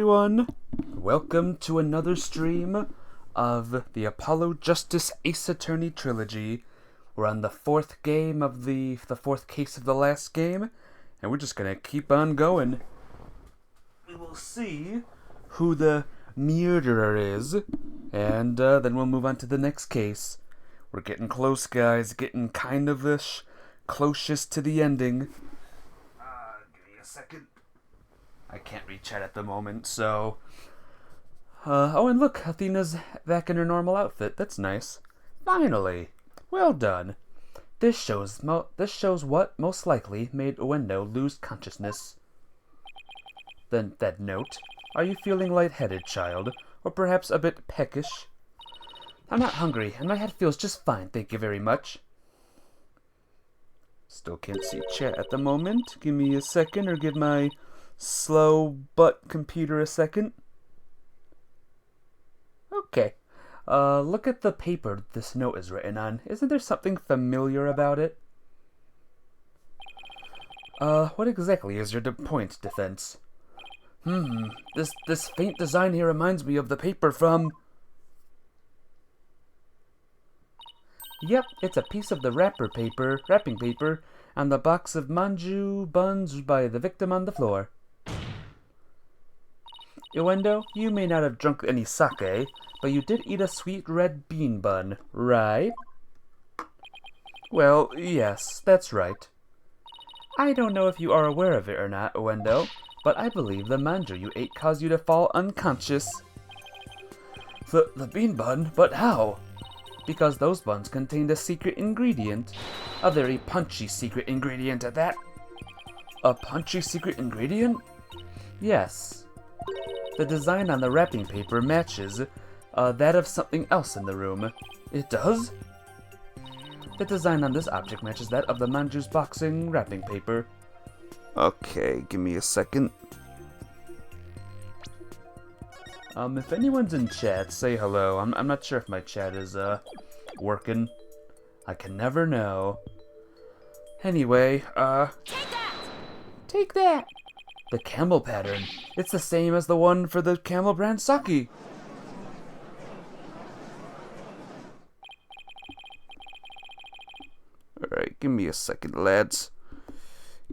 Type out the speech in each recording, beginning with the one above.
everyone! Welcome to another stream of the Apollo Justice Ace Attorney trilogy. We're on the fourth game of the fourth case of the last game, and we're just gonna keep on going. We will see who the murderer is, and then we'll move on to the next case. We're getting close, guys, getting kind of closest to the ending. Give me a second. I can't reach chat at the moment, so... oh, and look, Athena's back in her normal outfit. That's nice. Finally! Well done. This shows what most likely made Owendo lose consciousness. Then that note. Are you feeling lightheaded, child? Or perhaps a bit peckish? I'm not hungry, and my head feels just fine, thank you very much. Still can't see chat at the moment. Give me a second, or give my slow butt computer a second. Okay. Look at the paper this note is written on. Isn't there something familiar about it? What exactly is your point, Defense? This faint design here reminds me of the paper from... Yep, it's a piece of the wrapping paper, on the box of manju buns by the victim on the floor. Owendo, you may not have drunk any sake, but you did eat a sweet red bean bun, right? Well, yes, that's right. I don't know if you are aware of it or not, Owendo, but I believe the manju you ate caused you to fall unconscious. The bean bun? But how? Because those buns contained a secret ingredient. A very punchy secret ingredient at that. A punchy secret ingredient? Yes. The design on the wrapping paper matches that of something else in the room. It does? The design on this object matches that of the manju's boxing wrapping paper. Okay, give me a second. If anyone's in chat, say hello. I'm not sure if my chat is, working. I can never know. Anyway, Take that! Take that! The camel pattern. It's the same as the one for the camel brand sake. Alright, give me a second, lads.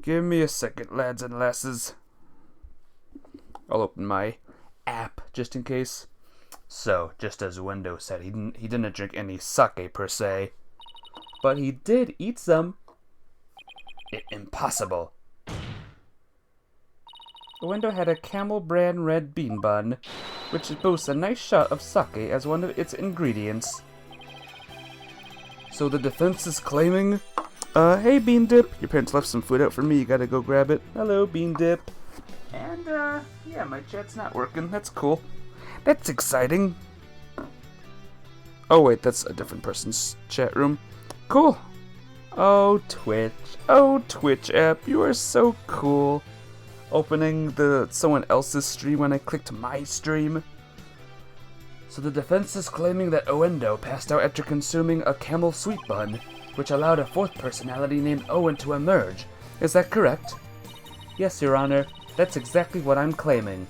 Give me a second, lads and lasses. I'll open my app just in case. So, just as Owendo said, he didn't drink any sake per se, but he did eat some. Impossible. Owendo had a camel brand red bean bun, which boasts a nice shot of sake as one of its ingredients. So the defense is claiming, hey Bean Dip, your parents left some food out for me, you gotta go grab it. Hello Bean Dip. And, yeah, my chat's not working. That's cool. That's exciting. Oh, wait, that's a different person's chat room. Cool. Oh, Twitch. Oh, Twitch app, you are so cool. Opening someone else's stream when I clicked my stream. So the defense is claiming that Owendo passed out after consuming a camel sweet bun, which allowed a fourth personality named Owen to emerge. Is that correct? Yes, Your Honor. That's exactly what I'm claiming.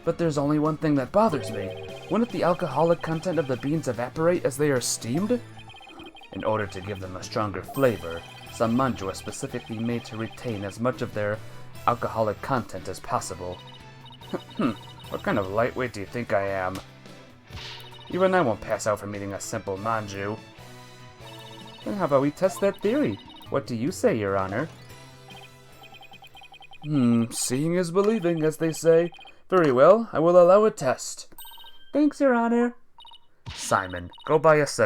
But there's only one thing that bothers me. Wouldn't the alcoholic content of the beans evaporate as they are steamed? In order to give them a stronger flavor, some manju are specifically made to retain as much of their alcoholic content as possible. What kind of lightweight do you think I am? Even I won't pass out from eating a simple manju. Then how about we test that theory? What do you say, Your Honor? Seeing is believing, as they say. Very well, I will allow a test. Thanks, Your Honor. Simon, go buy us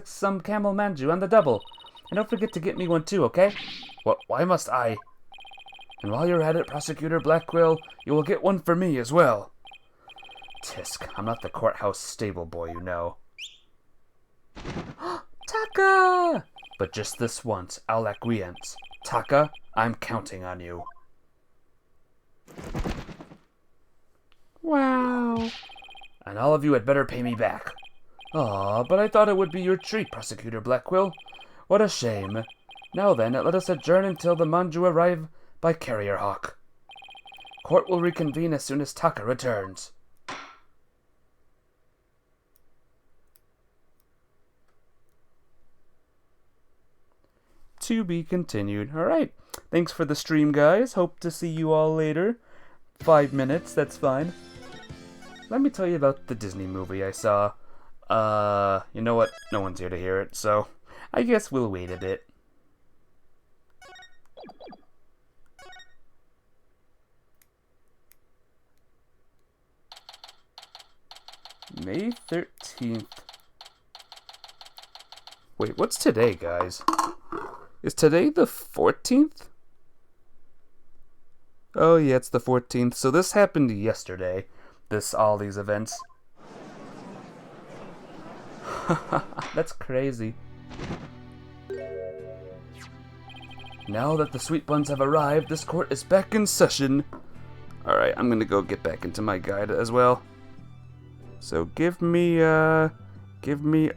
some camel manju on the double. And don't forget to get me one too, okay? What, why must I? And while you're at it, Prosecutor Blackwell, you will get one for me as well. Tisk, I'm not the courthouse stable boy, you know. Taka! But just this once, I'll acquiesce. Taka, I'm counting on you. Wow. And all of you had better pay me back. Aw, but I thought it would be your treat, Prosecutor Blackwell. What a shame. Now then, let us adjourn until the manju arrive by Carrier Hawk. Court will reconvene as soon as Taka returns. To be continued. Alright. Thanks for the stream, guys. Hope to see you all later. 5 minutes, that's fine. Let me tell you about the Disney movie I saw. You know what? No one's here to hear it, so I guess we'll wait a bit. May 13th. Wait, what's today, guys? Is today the 14th? Oh yeah, it's the 14th. So this happened yesterday. All these events. That's crazy. Now that the sweet buns have arrived, this court is back in session. Alright, I'm gonna go get back into my guide as well. So give me a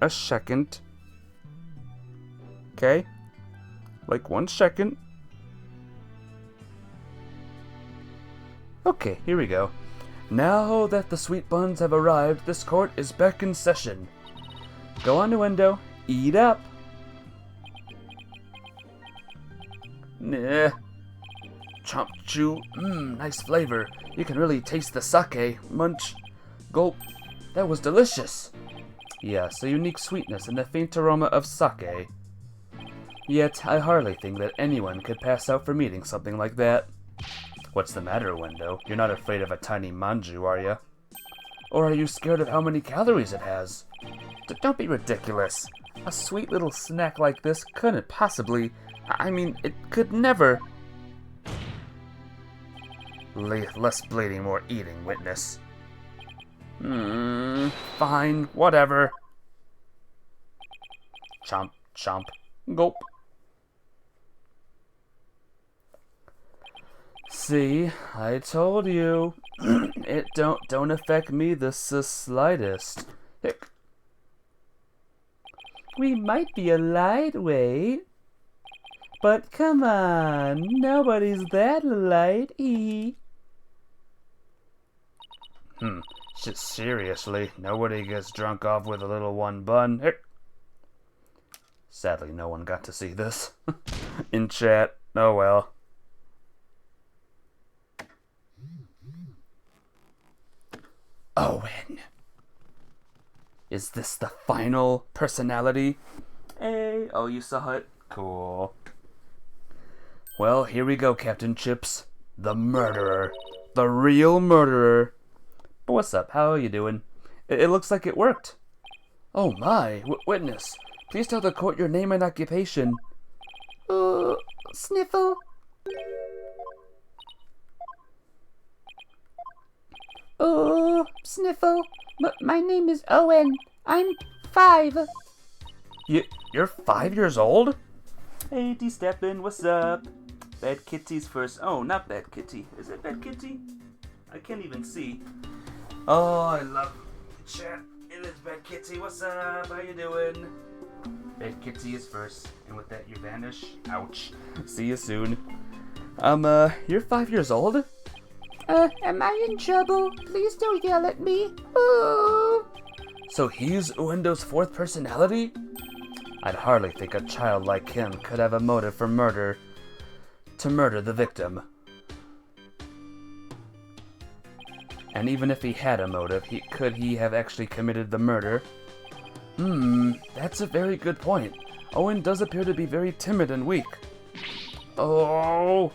second. Okay? Like 1 second. Okay, here we go. Now that the sweet buns have arrived, this court is back in session. Go on to window, eat up. Nah. Chomp chew, nice flavor. You can really taste the sake. Munch, gulp. That was delicious. Yes, a unique sweetness and the faint aroma of sake. Yet, I hardly think that anyone could pass out from eating something like that. What's the matter, Window? You're not afraid of a tiny manju, are you? Or are you scared of how many calories it has? Don't be ridiculous. A sweet little snack like this couldn't possibly... I mean, it could never... Less bleeding, more eating, witness. Fine, whatever. Chomp, chomp, gulp. See, I told you. It don't affect me the slightest. Hick. We might be a lightweight, but come on, nobody's that light. Seriously, nobody gets drunk off with a little one bun. Hick. Sadly, no one got to see this in chat. Oh well. Owen. Is this the final personality? Hey, oh, you saw it? Cool. Well, here we go, Captain Chips. The murderer. The real murderer. But what's up? How are you doing? It looks like it worked. Oh my, witness. Please tell the court your name and occupation. Sniffle. Sniffle. My name is Owen. I'm 5. You're 5 years old? Hey, D-Steppin', what's up? Bad Kitty's first. Oh, not Bad Kitty. Is it Bad Kitty? I can't even see. Oh, I love chat. It is Bad Kitty. What's up? How you doing? Bad Kitty is first. And with that, you vanish. Ouch. See you soon. You're 5 years old? Am I in trouble? Please don't yell at me. Ooh. So he's Uendo's 4th personality? I'd hardly think a child like him could have a motive for murder. To murder the victim. And even if he had a motive, could he have actually committed the murder? That's a very good point. Owen does appear to be very timid and weak. Oh!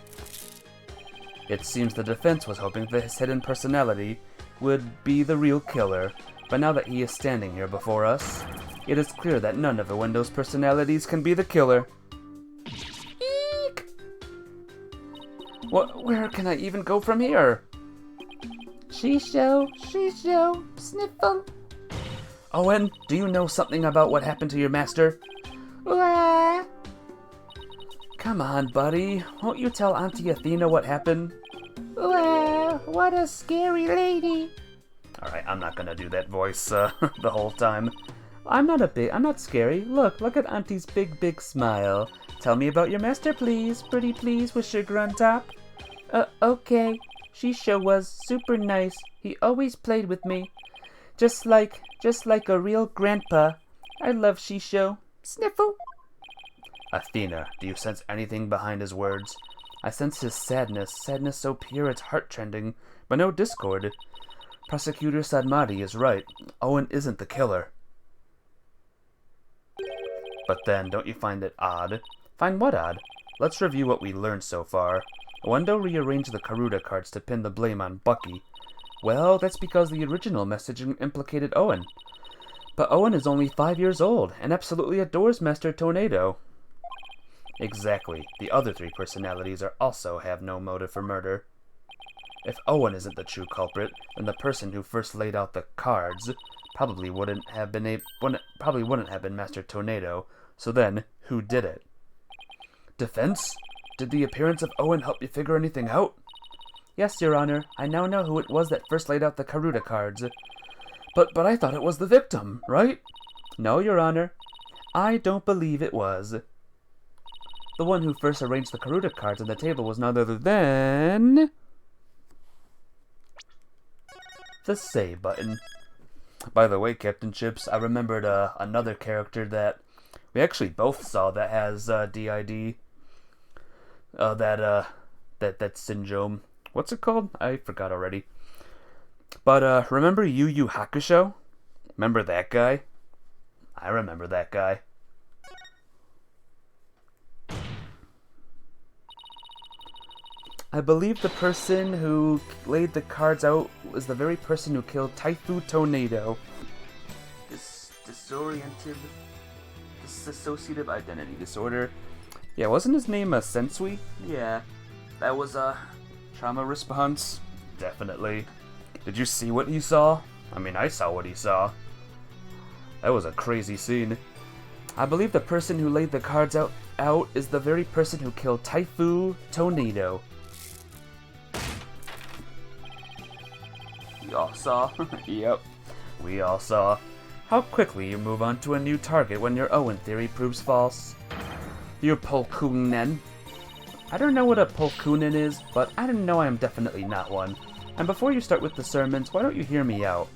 It seems the defense was hoping that his hidden personality would be the real killer, but now that he is standing here before us, it is clear that none of Uendo's personalities can be the killer. Eek! Where can I even go from here? Shisho, sniffle. Owen, do you know something about what happened to your master? Come on, buddy. Won't you tell Auntie Athena what happened? What a scary lady. Alright, I'm not gonna do that voice the whole time. I'm not scary. Look at Auntie's big smile. Tell me about your master, please. Pretty please with sugar on top. Okay. Shisho was super nice. He always played with me. Just like a real grandpa. I love Shisho. Sniffle. Athena, do you sense anything behind his words? I sense his sadness so pure it's heart-trending, but no discord. Prosecutor Sadmati is right. Owen isn't the killer. But then, don't you find it odd? Find what odd? Let's review what we learned so far. Wendo rearranged the Karuta cards to pin the blame on Bucky. Well, that's because the original message implicated Owen. But Owen is only 5 years old, and absolutely adores Master Tornado. Exactly. The other 3 personalities also have no motive for murder. If Owen isn't the true culprit, then the person who first laid out the cards probably wouldn't have been Master Tornado. So then, who did it? Defense? Did the appearance of Owen help you figure anything out? Yes, Your Honor. I now know who it was that first laid out the Karuta cards. But I thought it was the victim, right? No, Your Honor. I don't believe it was. The one who first arranged the Karuta cards on the table was none other than the save button. By the way, Captain Chips, I remembered another character that we actually both saw that has DID. That syndrome. What's it called? I forgot already. But remember Yu Yu Hakusho? Remember that guy? I remember that guy. I believe the person who laid the cards out was the very person who killed Taifu Tornado. Dissociative identity disorder. Yeah, wasn't his name Sensui? Yeah, that was a trauma response. Definitely. Did you see what he saw? I mean, I saw what he saw. That was a crazy scene. I believe the person who laid the cards out is the very person who killed Taifu Tornado. We all saw. Yep, we all saw. How quickly you move on to a new target when your Owen theory proves false. You're Polkunen. I don't know what a Polkunen is, but I know I am definitely not one. And before you start with the sermons, why don't you hear me out?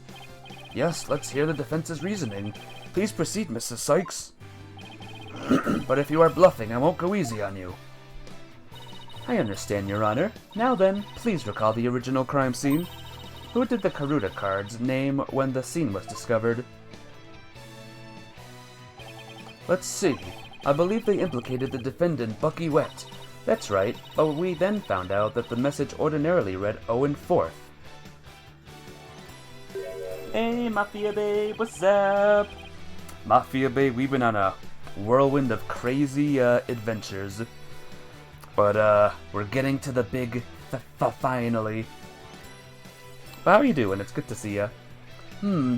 Yes, let's hear the defense's reasoning. Please proceed, Mrs. Sykes. But if you are bluffing, I won't go easy on you. I understand, Your Honor. Now then, please recall the original crime scene. Who did the Karuta cards name when the scene was discovered? Let's see. I believe they implicated the defendant, Bucky Wet. That's right, but we then found out that the message ordinarily read Owen 4th. Hey, Mafia Babe, what's up? Mafia Babe, we've been on a whirlwind of crazy adventures. But we're getting to the big finally. How are you doing? It's good to see ya.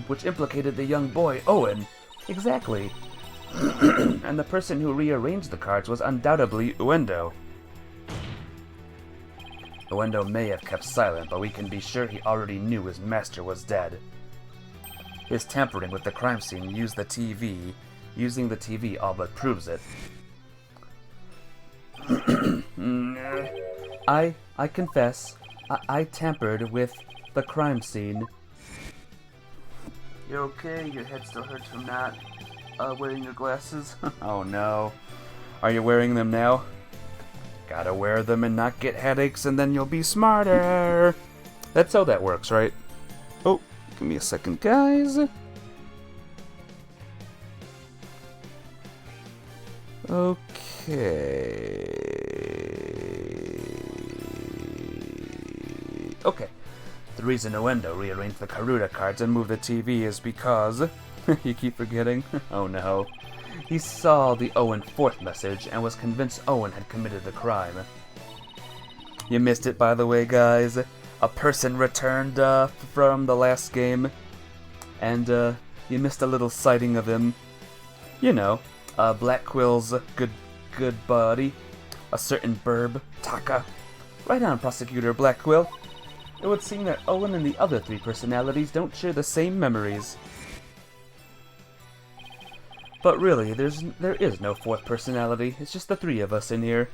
Which implicated the young boy, Owen. Exactly. And the person who rearranged the cards was undoubtedly Uendo. Uendo may have kept silent, but we can be sure he already knew his master was dead. His tampering with the crime scene using the TV all but proves it. I confess, I tampered with the crime scene. You're okay? Your head still hurts from not wearing your glasses? Oh no. Are you wearing them now? Gotta wear them and not get headaches and then you'll be smarter. That's how that works, right? Oh, give me a second, guys. Okay. Okay. The reason Uendo rearranged the Karuta cards and moved the TV is because... you keep forgetting? Oh no. He saw the Owen 4th message and was convinced Owen had committed the crime. You missed it, by the way, guys. A person returned from the last game, and you missed a little sighting of him. You know, Black Quill's good buddy, a certain Burb, Taka. Right on, Prosecutor Black Quill. It would seem that Owen and the other 3 personalities don't share the same memories. But really, there is no 4th personality. It's just the 3 of us in here.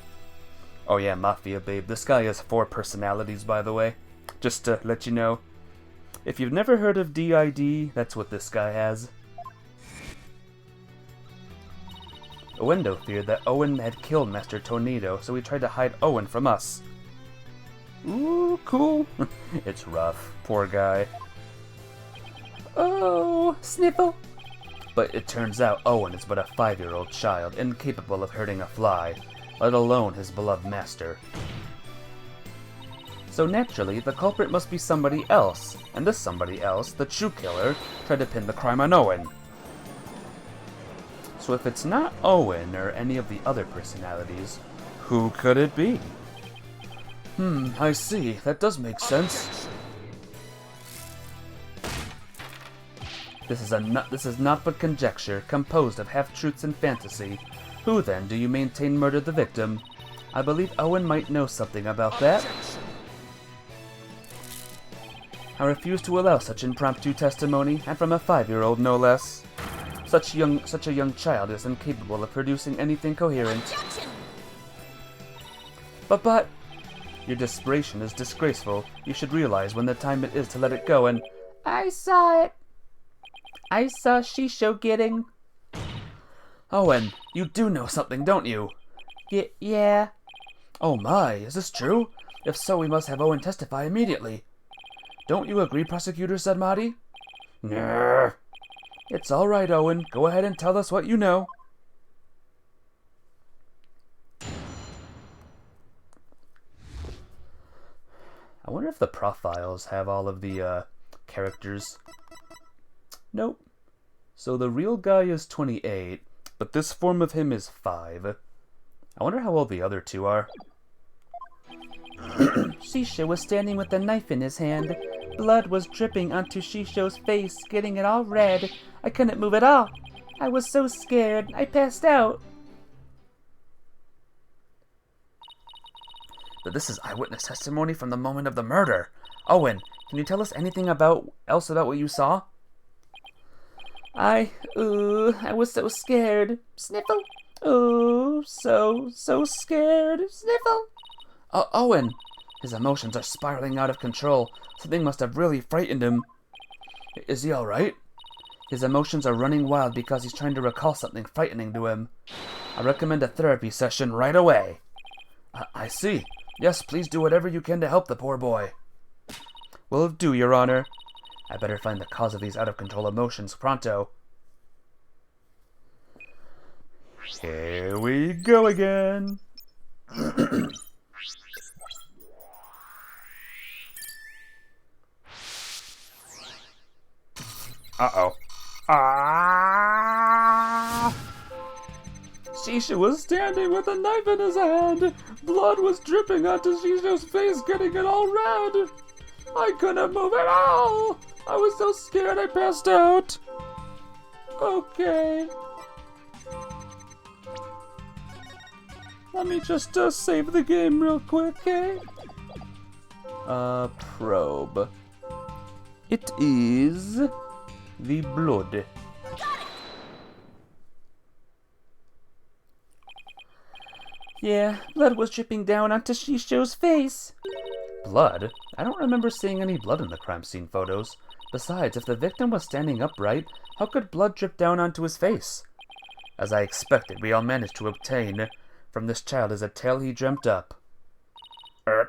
Oh yeah, Mafia Babe. This guy has 4 personalities, by the way. Just to let you know. If you've never heard of DID, that's what this guy has. Owendo feared that Owen had killed Master Tornado, so he tried to hide Owen from us. Ooh, cool. It's rough. Poor guy. Oh, sniffle. But it turns out Owen is but a 5-year-old child, incapable of hurting a fly, let alone his beloved master. So naturally, the culprit must be somebody else, and this somebody else, the true killer, tried to pin the crime on Owen. So if it's not Owen or any of the other personalities, who could it be? I see. That does make sense. This is not but conjecture, composed of half-truths and fantasy. Who then do you maintain murdered the victim? I believe Owen might know something about that. I refuse to allow such impromptu testimony, and from a 5-year-old no less. Such a young child is incapable of producing anything coherent. But, your desperation is disgraceful. You should realize when the time it is to let it go and... I saw it. I saw Shisho getting... Owen, you do know something, don't you? Yeah. Oh my, is this true? If so, we must have Owen testify immediately. Don't you agree, Prosecutor Sadmati? Nah. It's all right, Owen. Go ahead and tell us what you know. I wonder if the profiles have all of the characters. Nope. So the real guy is 28, but this form of him is 5. I wonder how old the other 2 are. Shisho was standing with a knife in his hand. Blood was dripping onto Shisho's face, getting it all red. I couldn't move at all. I was so scared. I passed out. But this is eyewitness testimony from the moment of the murder. Owen, can you tell us anything else about what you saw? I was so scared. Sniffle. Ooh, so scared. Sniffle. Owen, his emotions are spiraling out of control. Something must have really frightened him. Is he alright? His emotions are running wild because he's trying to recall something frightening to him. I recommend a therapy session right away. I see. Yes, please do whatever you can to help the poor boy. Will do, Your Honor. I better find the cause of these out-of-control emotions pronto. Here we go again. Uh-oh. Ah! Shisho was standing with a knife in his hand. Blood was dripping onto Shisho's face, getting it all red. I couldn't move at all. I was so scared I passed out. Okay. Let me just save the game real quick, okay? Probe. It is the blood. Yeah, blood was dripping down onto Shisho's face. Blood? I don't remember seeing any blood in the crime scene photos. Besides, if the victim was standing upright, how could blood drip down onto his face? As I expected, we all managed to obtain from this child is a tale he dreamt up. I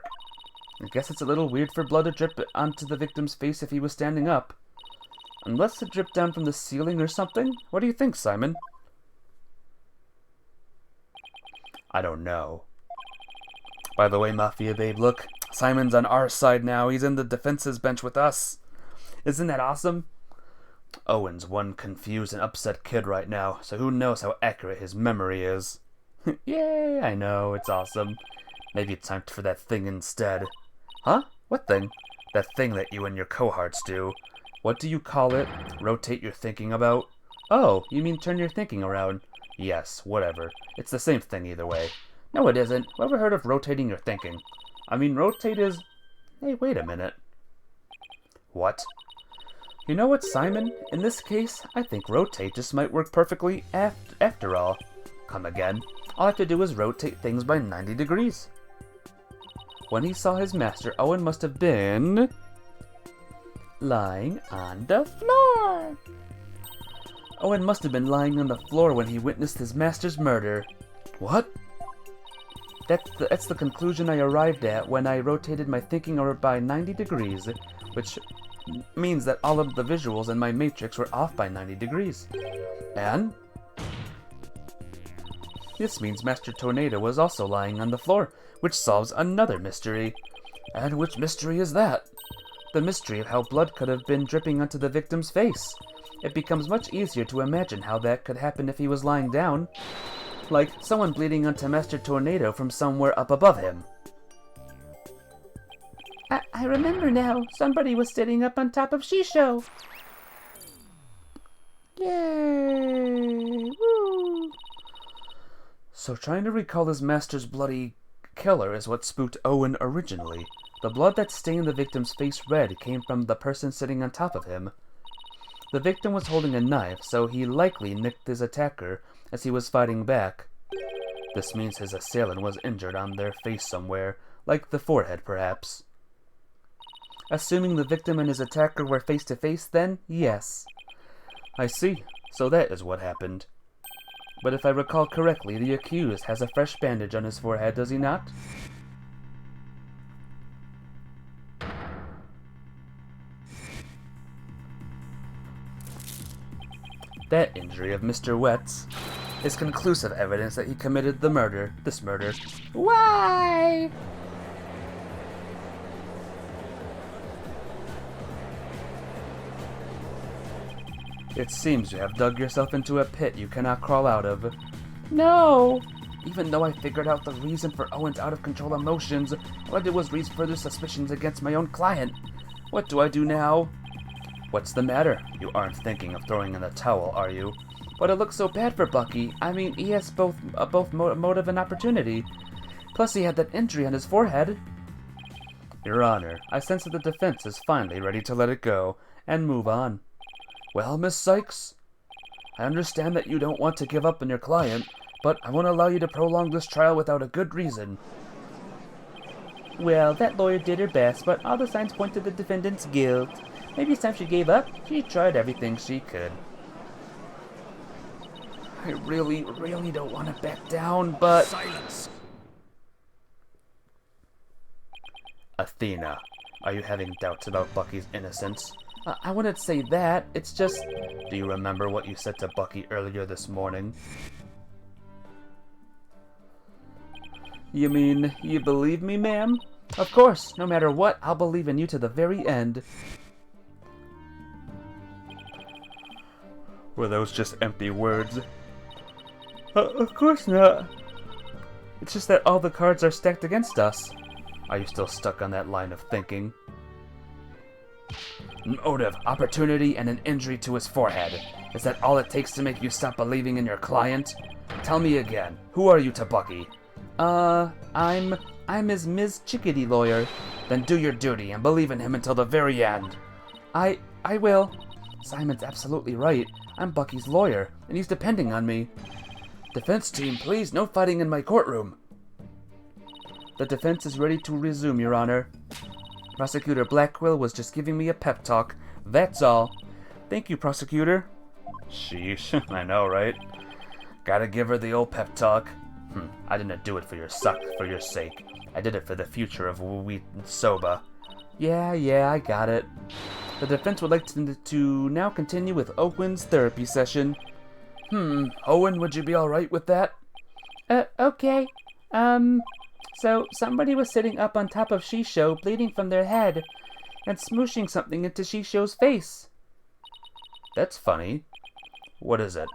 guess it's a little weird for blood to drip onto the victim's face if he was standing up. Unless it dripped down from the ceiling or something? What do you think, Simon? I don't know. By the way, Mafia Babe, look. Simon's on our side now. He's in the defense's bench with us. Isn't that awesome? Owen's one confused and upset kid right now, so who knows how accurate his memory is. Yay, I know, it's awesome. Maybe it's time for that thing instead. Huh? What thing? That thing that you and your cohorts do. What do you call it? Rotate your thinking about? Oh, you mean turn your thinking around? Yes, whatever. It's the same thing either way. No, it isn't. Whoever heard of rotating your thinking? I mean, rotate is... Hey, wait a minute. What? You know what, Simon? In this case, I think rotate just might work perfectly after all. Come again. All I have to do is rotate things by 90 degrees. When he saw his master, Owen must have been lying on the floor. Owen must have been lying on the floor when he witnessed his master's murder. What? That's the conclusion I arrived at when I rotated my thinking over by 90 degrees, which means that all of the visuals in my matrix were off by 90 degrees. And this means Master Tornado was also lying on the floor, which solves another mystery. And which mystery is that? The mystery of how blood could have been dripping onto the victim's face. It becomes much easier to imagine how that could happen if he was lying down. Like someone bleeding onto Master Tornado from somewhere up above him. I remember now. Somebody was sitting up on top of Shisho. Yay! Woo! So trying to recall his master's bloody killer is what spooked Owen originally. The blood that stained the victim's face red came from the person sitting on top of him. The victim was holding a knife, so he likely nicked his attacker as he was fighting back. This means his assailant was injured on their face somewhere, like the forehead perhaps. Assuming the victim and his attacker were face to face then, yes. I see, so that is what happened. But if I recall correctly, the accused has a fresh bandage on his forehead, does he not? That injury of Mr. Wet's is conclusive evidence that he committed this murder. Why? It seems you have dug yourself into a pit you cannot crawl out of. No! Even though I figured out the reason for Owen's out-of-control emotions, all I did was raise further suspicions against my own client. What do I do now? What's the matter? You aren't thinking of throwing in the towel, are you? But it looks so bad for Bucky. I mean, he has both motive and opportunity. Plus he had that injury on his forehead. Your Honor, I sense that the defense is finally ready to let it go and move on. Well, Miss Sykes, I understand that you don't want to give up on your client, but I won't allow you to prolong this trial without a good reason. Well, that lawyer did her best, but all the signs point to the defendant's guilt. Maybe it's time she gave up. She tried everything she could. I really don't want to back down, but... Silence! Athena, are you having doubts about Bucky's innocence? I wouldn't say that. It's just... Do you remember what you said to Bucky earlier this morning? You mean, you believe me, ma'am? Of course. No matter what, I'll believe in you to the very end. Were those just empty words? Of course not. It's just that all the cards are stacked against us. Are you still stuck on that line of thinking? Motive, opportunity, and an injury to his forehead. Is that all it takes to make you stop believing in your client? Tell me again, who are you to Bucky? I'm his Ms. Chickadee lawyer. Then do your duty and believe in him until the very end. I will. Simon's absolutely right. I'm Bucky's lawyer, and he's depending on me. Defense team, please, no fighting in my courtroom. The defense is ready to resume, Your Honor. Prosecutor Blackquill was just giving me a pep talk. That's all. Thank you, Prosecutor. Sheesh, I know, right? Gotta give her the old pep talk. I didn't do it for your sake. I did it for the future of Wheat and Soba. Yeah, I got it. The defense would like to now continue with Owen's therapy session. Owen, would you be alright with that? Okay. So somebody was sitting up on top of Shisho, bleeding from their head, and smooshing something into Shisho's face. That's funny. What is it?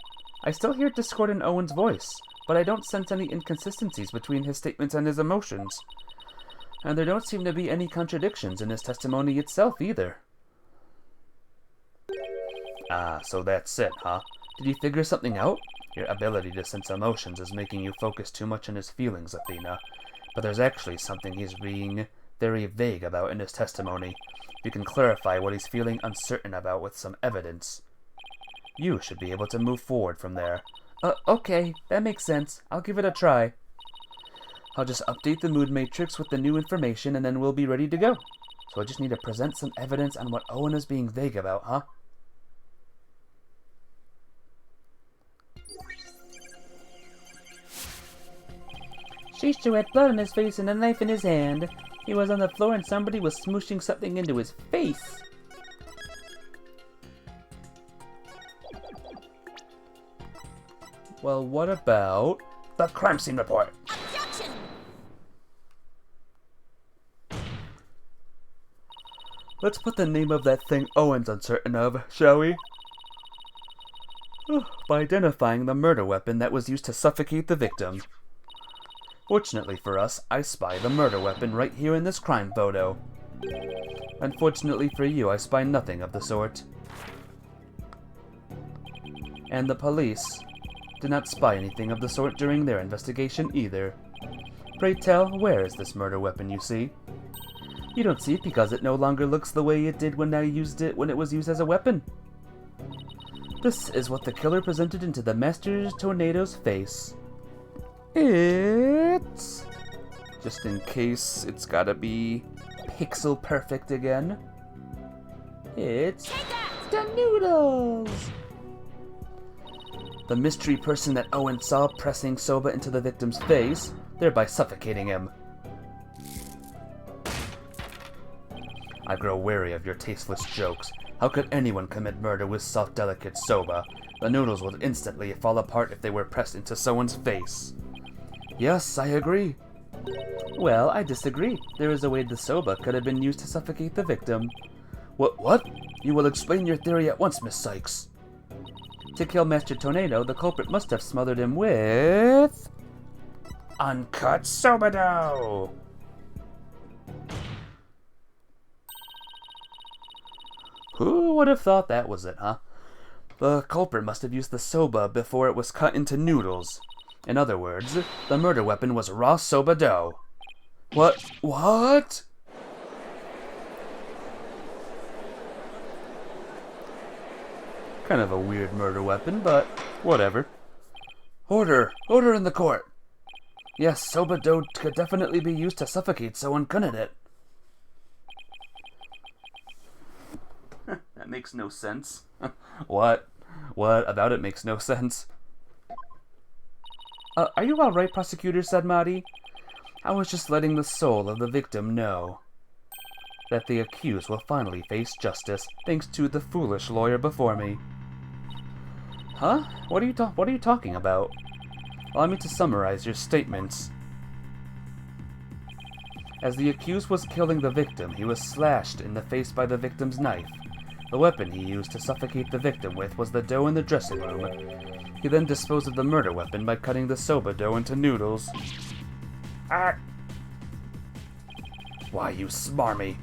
I still hear discord in Owen's voice, but I don't sense any inconsistencies between his statements and his emotions. And there don't seem to be any contradictions in his testimony itself either. Ah, so that's it, huh? Did you figure something out? Your ability to sense emotions is making you focus too much on his feelings, Athena. But there's actually something he's being very vague about in his testimony. You can clarify what he's feeling uncertain about with some evidence. You should be able to move forward from there. Okay, that makes sense. I'll give it a try. I'll just update the mood matrix with the new information and then we'll be ready to go. So I just need to present some evidence on what Owen is being vague about, huh? Shishu had blood on his face and a knife in his hand. He was on the floor and somebody was smooshing something into his face. Well, what about the crime scene report? Objection! Let's put the name of that thing Owen's uncertain of, shall we? By identifying the murder weapon that was used to suffocate the victim. Fortunately for us, I spy the murder weapon right here in this crime photo. Unfortunately for you, I spy nothing of the sort. And the police did not spy anything of the sort during their investigation either. Pray tell, where is this murder weapon you see? You don't see it because it no longer looks the way it did when it was used as a weapon. This is what the killer presented into the Master Tornado's face. It's... just in case it's gotta be pixel perfect again. It's the noodles! The mystery person that Owen saw pressing soba into the victim's face, thereby suffocating him. I grow wary of your tasteless jokes. How could anyone commit murder with soft, delicate soba? The noodles would instantly fall apart if they were pressed into someone's face. Yes, I agree. Well, I disagree. There is a way the soba could have been used to suffocate the victim. What? You will explain your theory at once, Miss Sykes. To kill Master Tornado, the culprit must have smothered him with... uncut soba dough! Who would have thought that was it, huh? The culprit must have used the soba before it was cut into noodles. In other words, the murder weapon was raw soba dough. What? Kind of a weird murder weapon, but whatever. Order in the court. Yes, soba dough could definitely be used to suffocate someone, couldn't it? That makes no sense. What about it makes no sense? Are you all right, Prosecutor Sadmati? I was just letting the soul of the victim know that the accused will finally face justice, thanks to the foolish lawyer before me. Huh? What are you talking about? Allow me to summarize your statements. As the accused was killing the victim, he was slashed in the face by the victim's knife. The weapon he used to suffocate the victim with was the dough in the dressing room. He then disposed of the murder weapon by cutting the soba dough into noodles. Ah! Why, you smarmy!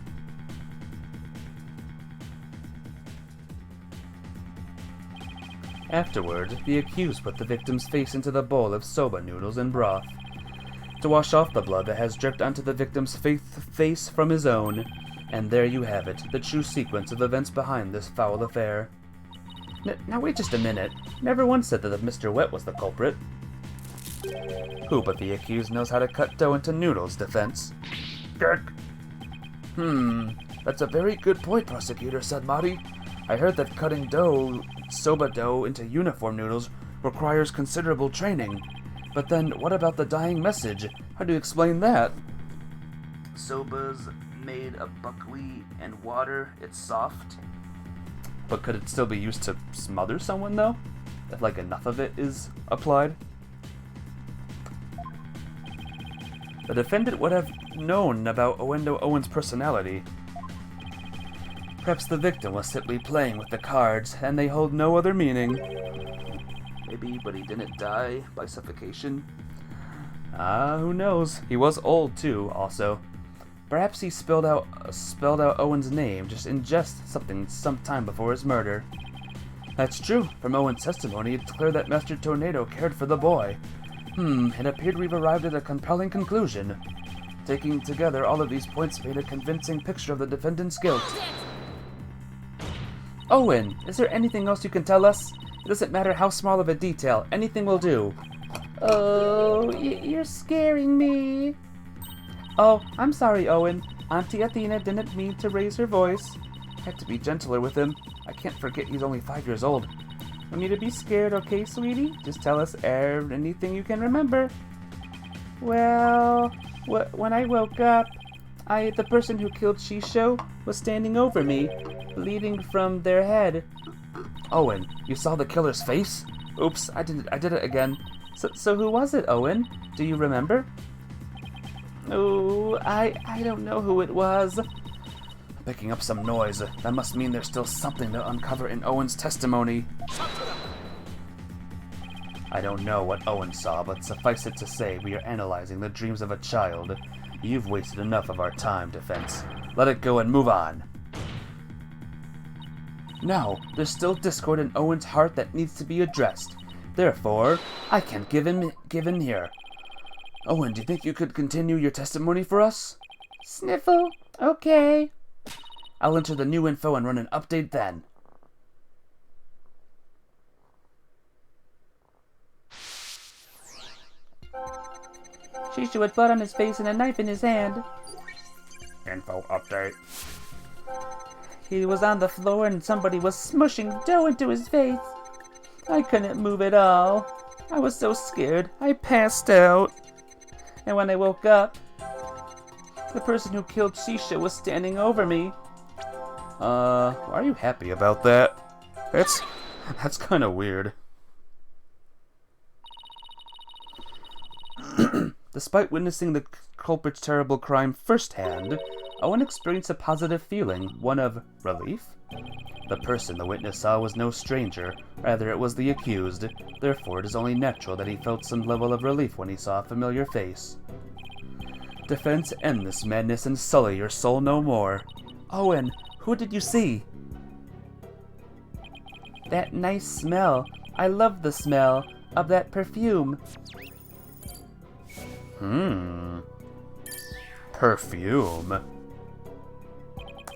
Afterward, the accused put the victim's face into the bowl of soba noodles and broth to wash off the blood that has dripped onto the victim's face from his own. And there you have it, the true sequence of events behind this foul affair. Now wait just a minute. Never once said that Mr. Wet was the culprit. Who but the accused knows how to cut dough into noodles, defense? Dhurke. That's a very good point, Prosecutor Sadmati. I heard that cutting soba dough into uniform noodles requires considerable training. But then, what about the dying message? How do you explain that? Soba's made of buckwheat and water. It's soft. But could it still be used to smother someone, though? If, enough of it is applied? The defendant would have known about Owen's personality. Perhaps the victim was simply playing with the cards, and they hold no other meaning. Maybe, but he didn't die by suffocation. Who knows? He was old, too, also. Perhaps he spelled out Owen's name just in jest some time before his murder. That's true. From Owen's testimony, it's clear that Master Tornado cared for the boy. It appeared we've arrived at a compelling conclusion. Taking together all of these points made a convincing picture of the defendant's guilt. Owen, is there anything else you can tell us? It doesn't matter how small of a detail. Anything will do. Oh, you're scaring me. Oh, I'm sorry, Owen. Auntie Athena didn't mean to raise her voice. Had to be gentler with him. I can't forget he's only 5 years old. No need to be scared, okay, sweetie? Just tell us anything you can remember. Well, when I woke up, the person who killed Shisho was standing over me, bleeding from their head. Owen, you saw the killer's face? Oops, I did it again. So who was it, Owen? Do you remember? Oh, I don't know who it was. Picking up some noise. That must mean there's still something to uncover in Owen's testimony. I don't know what Owen saw, but suffice it to say, we are analyzing the dreams of a child. You've wasted enough of our time, Defense. Let it go and move on. No, there's still discord in Owen's heart that needs to be addressed. Therefore, I can't give in here. Owen, do you think you could continue your testimony for us? Sniffle. Okay. I'll enter the new info and run an update then. Shishu had blood on his face and a knife in his hand. Info update. He was on the floor and somebody was smushing dough into his face. I couldn't move at all. I was so scared, I passed out. And when I woke up, the person who killed Shisha was standing over me. Are you happy about that? That's kind of weird. Despite witnessing the culprit's terrible crime firsthand, Owen experienced a positive feeling, one of relief. The person the witness saw was no stranger, rather it was the accused, therefore it is only natural that he felt some level of relief when he saw a familiar face. Defense, end this madness and sully your soul no more. Owen, who did you see? That nice smell. I love the smell of that perfume. Perfume?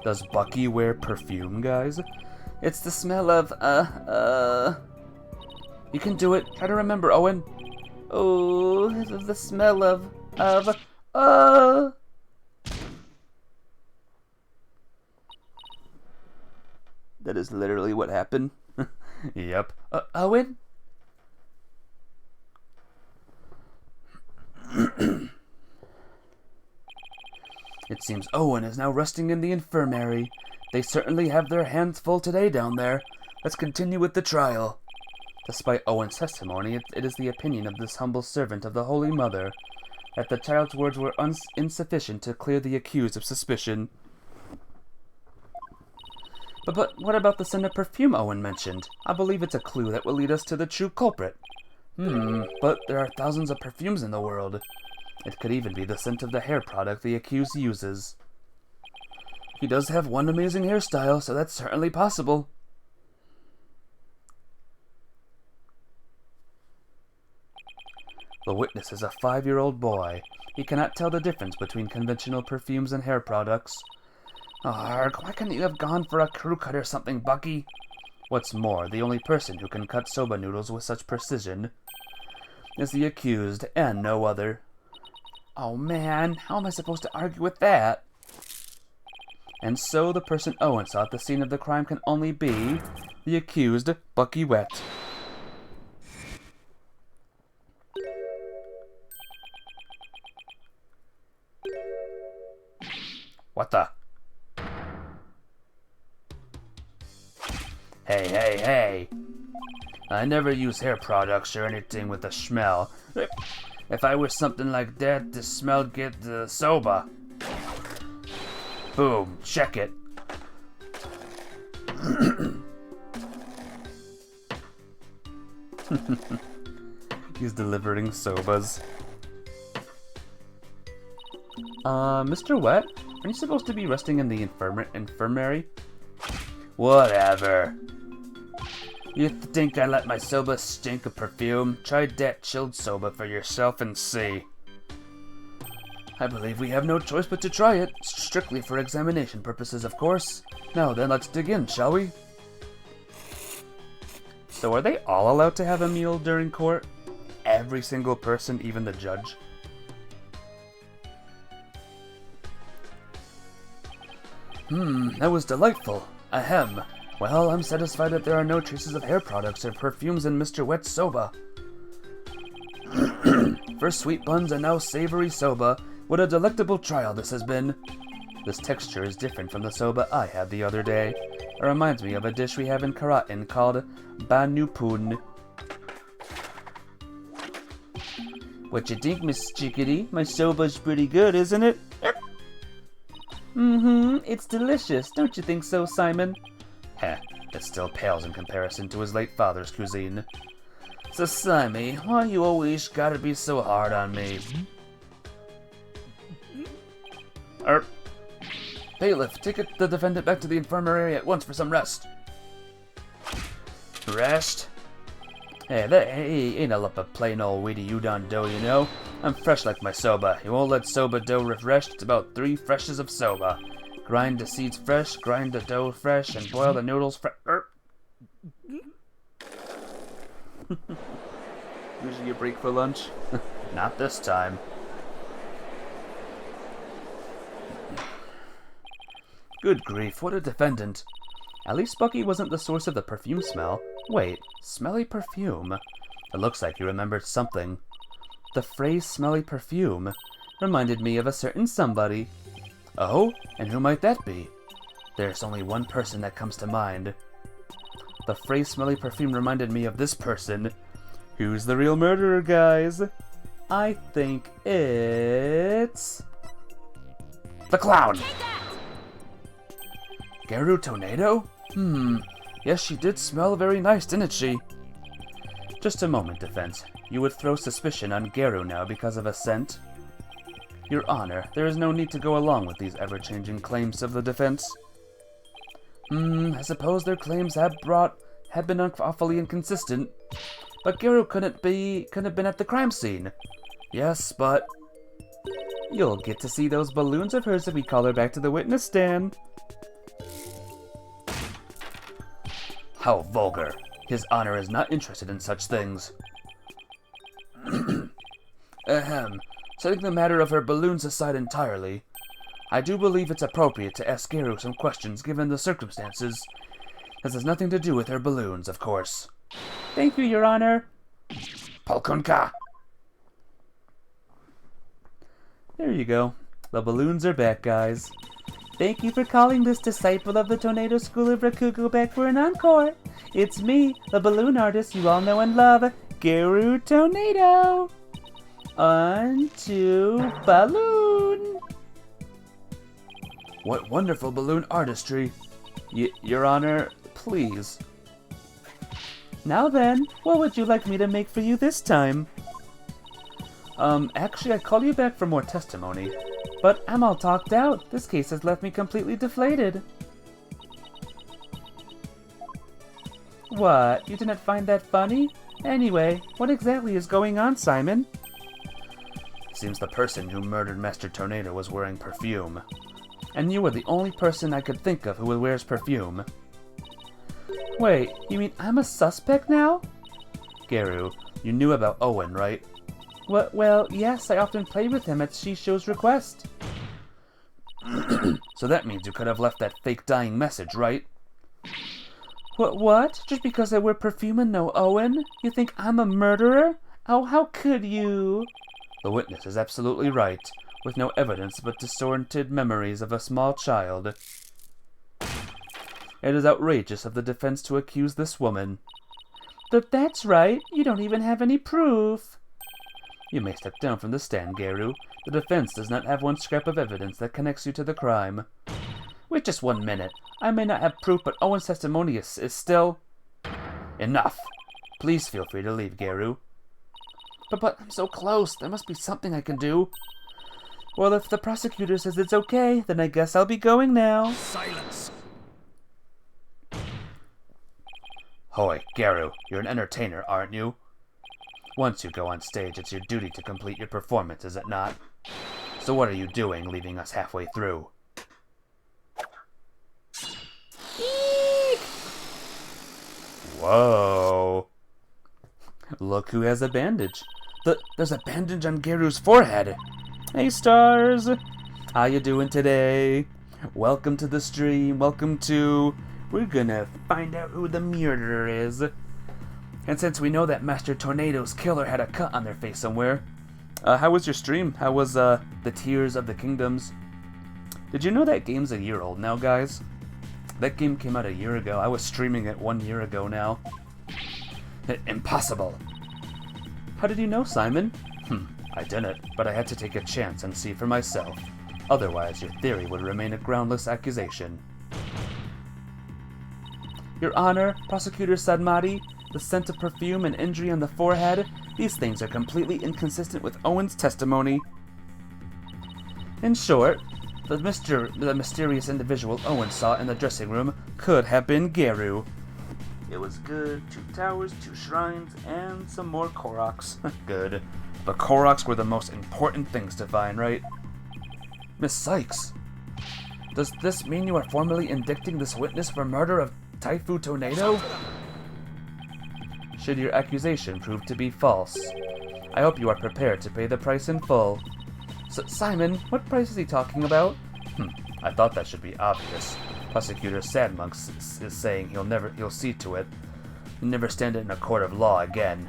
Does Bucky wear perfume, guys? It's the smell of, You can do it. Try to remember, Owen. Oh, the smell of, That is literally what happened. Yep. Owen? It seems Owen is now resting in the infirmary. They certainly have their hands full today down there. Let's continue with the trial. Despite Owen's testimony, it is the opinion of this humble servant of the Holy Mother that the child's words were insufficient to clear the accused of suspicion. But what about the scent of perfume Owen mentioned? I believe it's a clue that will lead us to the true culprit. But there are thousands of perfumes in the world. It could even be the scent of the hair product the accused uses. He does have one amazing hairstyle, so that's certainly possible. The witness is a 5-year-old boy. He cannot tell the difference between conventional perfumes and hair products. Arg, why couldn't you have gone for a crew cut or something, Bucky? What's more, the only person who can cut soba noodles with such precision is the accused, and no other. Oh man, how am I supposed to argue with that? And so the person Owen saw at the scene of the crime can only be the accused, Bucky Wet. What the? Hey. I never use hair products or anything with a smell. If I were something like that, the smell get the soba. Boom, check it. He's delivering sobas. Mr. Wet, aren't you supposed to be resting in the infirmary? Whatever. You think I let my soba stink of perfume? Try that chilled soba for yourself and see. I believe we have no choice but to try it, strictly for examination purposes, of course. Now then, let's dig in, shall we? So are they all allowed to have a meal during court? every single person, even the judge? That was delightful. Ahem. Well, I'm satisfied that there are no traces of hair products or perfumes in Mr. Wet's soba. First sweet buns and now savory soba. What a delectable trial this has been. This texture is different from the soba I had the other day. It reminds me of a dish we have in Karatin called banupun. What you think, Miss Chickadee? My soba's pretty good, isn't it? It's delicious. Don't you think so, Simon? Heh, it still pales in comparison to his late father's cuisine. So, Simon, why you always gotta be so hard on me? Bailiff, take the defendant back to the infirmary at once for some rest. Rest? Hey, that ain't a lump of plain old weedy udon dough, you know. I'm fresh like my soba. You won't let soba dough refresh. It's about 3 freshes of soba. Grind the seeds fresh, grind the dough fresh, and boil the noodles fresh. Usually you break for lunch? Not this time. Good grief, what a defendant. At least Bucky wasn't the source of the perfume smell. Wait, smelly perfume? It looks like he remembered something. The phrase smelly perfume reminded me of a certain somebody. Oh, and who might that be? There's only one person that comes to mind. The phrase smelly perfume reminded me of this person. Who's the real murderer, guys? I think it's... the clown! Garu Tornado? Yes, she did smell very nice, didn't she? Just a moment, defense. You would throw suspicion on Garu now because of a scent? Your Honor, there is no need to go along with these ever-changing claims of the defense. I suppose their claims have been awfully inconsistent. But Garu couldn't have been at the crime scene. Yes, but... you'll get to see those balloons of hers if we call her back to the witness stand. How vulgar. His Honor is not interested in such things. Ahem. Setting the matter of her balloons aside entirely, I do believe it's appropriate to ask Garu some questions given the circumstances. This has nothing to do with her balloons, of course. Thank you, Your Honor. Polkunka! There you go. The balloons are back, guys. Thank you for calling this disciple of the Tornado School of Rakugo back for an encore. It's me, the balloon artist you all know and love, Garu Tornado. On to balloon. What wonderful balloon artistry. Your Honor, please. Now then, what would you like me to make for you this time? Actually, I called you back for more testimony. But I'm all talked out. This case has left me completely deflated. What? You didn't find that funny? Anyway, what exactly is going on, Simon? Seems the person who murdered Master Tornado was wearing perfume. And you were the only person I could think of who wears perfume. Wait, you mean I'm a suspect now? Garu, you knew about Owen, right? Well, yes, I often play with him at Shisho's request. So that means you could have left that fake dying message, right? What? Just because I wear perfume and know Owen? You think I'm a murderer? Oh, how could you? The witness is absolutely right, with no evidence but distorted memories of a small child. It is outrageous of the defense to accuse this woman. But that's right, you don't even have any proof. You may step down from the stand, Garu. The defense does not have one scrap of evidence that connects you to the crime. Wait just 1 minute. I may not have proof, but Owen's testimony is still... Enough. Please feel free to leave, Garu. But I'm so close. There must be something I can do. Well, if the prosecutor says it's okay, then I guess I'll be going now. Silence! Hoy, Garu, you're an entertainer, aren't you? Once you go on stage, it's your duty to complete your performance, is it not? So what are you doing, leaving us halfway through? Eek! Whoa. Look who has a bandage. There's a bandage on Geru's forehead. Hey, Stars. How you doing today? Welcome to the stream. Welcome to... We're gonna find out who the murderer is. And since we know that Master Tornado's killer had a cut on their face somewhere, how was your stream? How was, the Tears of the Kingdoms? Did you know that game's a year old now, guys? That game came out a year ago. I was streaming it 1 year ago now. Impossible. How did you know, Simon? I didn't, but I had to take a chance and see for myself. Otherwise, your theory would remain a groundless accusation. Your Honor, Prosecutor Sadmati, the scent of perfume and injury on the forehead, these things are completely inconsistent with Owen's testimony. In short, the mysterious individual Owen saw in the dressing room could have been Geru. It was good. 2 towers, 2 shrines, and some more Koroks. Good. The Koroks were the most important things to find, right? Miss Sykes, does this mean you are formally indicting this witness for murder of Typhoon Tornado? Should your accusation prove to be false, I hope you are prepared to pay the price in full. Simon, what price is he talking about? I thought that should be obvious. Prosecutor Sadmonks is saying he'll see to it. He'll never stand in a court of law again.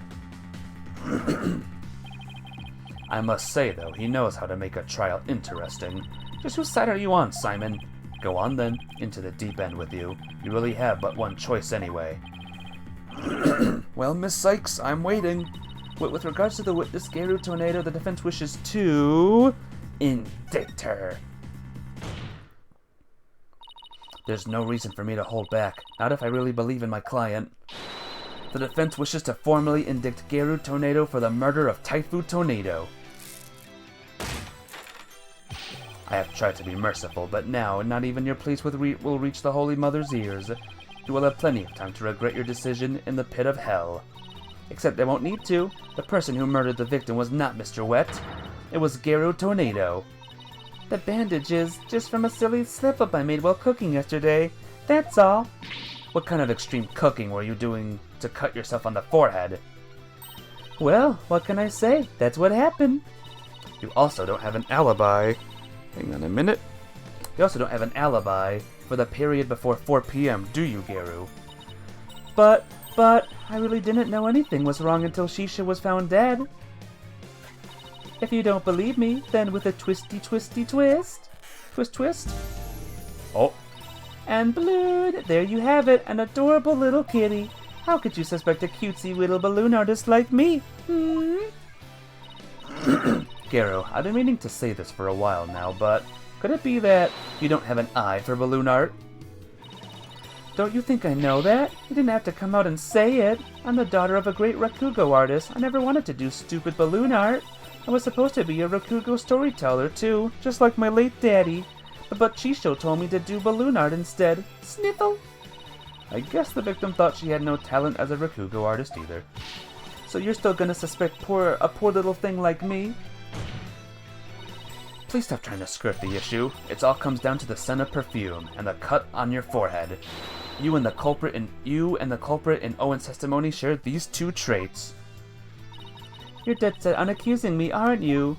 I must say, though, he knows how to make a trial interesting. Just whose side are you on, Simon? Go on, then. Into the deep end with you. You really have but one choice anyway. Well, Miss Sykes, I'm waiting. With regards to the witness Geru Tornado, the defense wishes to... indict her. There's no reason for me to hold back. Not if I really believe in my client. The defense wishes to formally indict Geru Tornado for the murder of Typhoon Tornado. I have tried to be merciful, but now not even your pleas will reach the Holy Mother's ears. You will have plenty of time to regret your decision in the pit of hell. Except I won't need to. The person who murdered the victim was not Mr. Wet. It was Geru Tornado. The bandage is just from a silly slip-up I made while cooking yesterday. That's all. What kind of extreme cooking were you doing to cut yourself on the forehead? Well, what can I say? That's what happened. You also don't have an alibi. Hang on a minute. You also don't have an alibi for the period before 4 p.m., do you, Geru? But, I really didn't know anything was wrong until Shisha was found dead. If you don't believe me, then with a twisty twist. Twist. Oh. And blood, there you have it, an adorable little kitty. How could you suspect a cutesy little balloon artist like me? Geru, I've been meaning to say this for a while now, but could it be that you don't have an eye for balloon art? Don't you think I know that? You didn't have to come out and say it. I'm the daughter of a great Rakugo artist. I never wanted to do stupid balloon art. I was supposed to be a Rakugo storyteller, too, just like my late daddy. But Chisho told me to do balloon art instead. Sniffle! I guess the victim thought she had no talent as a Rakugo artist either. So you're still gonna suspect a poor little thing like me? Please stop trying to skirt the issue. It all comes down to the scent of perfume and the cut on your forehead. You and the culprit in Owen's testimony shared these 2 traits. You're dead set on accusing me, aren't you?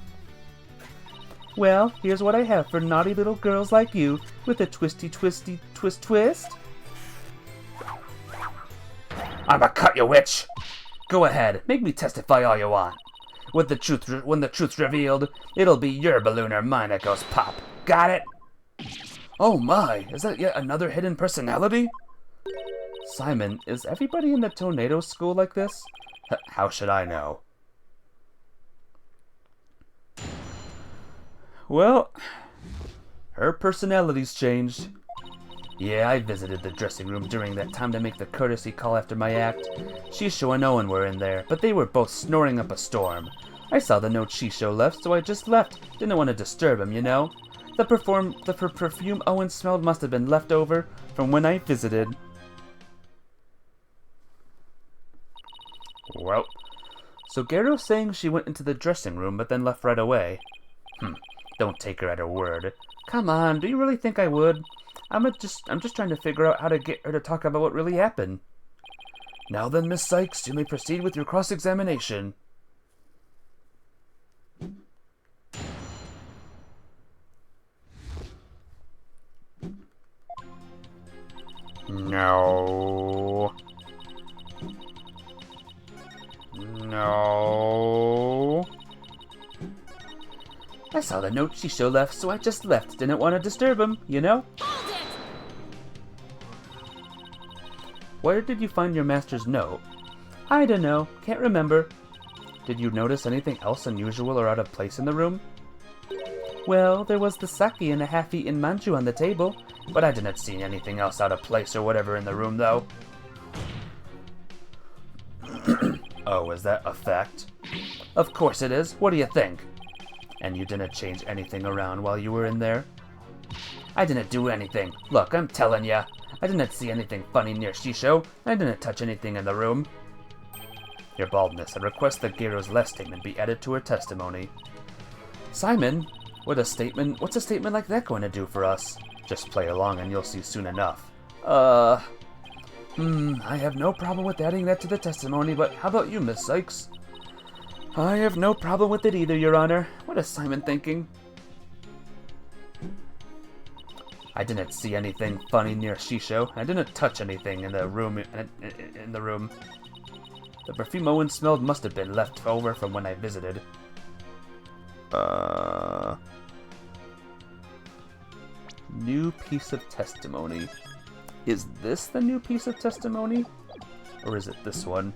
Well, here's what I have for naughty little girls like you, with a twisty twist. I'ma cut you, witch! Go ahead, make me testify all you want. When the truth's revealed, it'll be your balloon or mine that goes pop. Got it? Oh my, is that yet another hidden personality? Simon, is everybody in the Tornado School like this? How should I know? Well, her personality's changed. Yeah, I visited the dressing room during that time to make the courtesy call after my act. Shisho and Owen were in there, but they were both snoring up a storm. I saw the note Shisho left, so I just left. Didn't want to disturb him, you know? The perfume Owen smelled must have been left over from when I visited. Well, so Geru's saying she went into the dressing room but then left right away. Don't take her at her word. Come on, do you really think I would? I'm just trying to figure out how to get her to talk about what really happened. Now then, Miss Sykes, you may proceed with your cross-examination. No. No. I saw the note Shisho left, so I just left. Didn't want to disturb him, you know? Hold it! Where did you find your master's note? I don't know. Can't remember. Did you notice anything else unusual or out of place in the room? Well, there was the sake and a half-eaten manju on the table, but I didn't see anything else out of place or whatever in the room, though. Oh, is that a fact? Of course it is. What do you think? And you didn't change anything around while you were in there? I didn't do anything. Look, I'm telling ya. I didn't see anything funny near Shisho. I didn't touch anything in the room. Your baldness, I request that Gero's last statement be added to her testimony. Simon, what's a statement like that going to do for us? Just play along and you'll see soon enough. I have no problem with adding that to the testimony, but how about you, Miss Sykes? I have no problem with it either, Your Honor. What is Simon thinking? I didn't see anything funny near Shisho. I didn't touch anything in the room. The perfume Owen smelled must have been left over from when I visited. New piece of testimony. Is this the new piece of testimony? Or is it this one?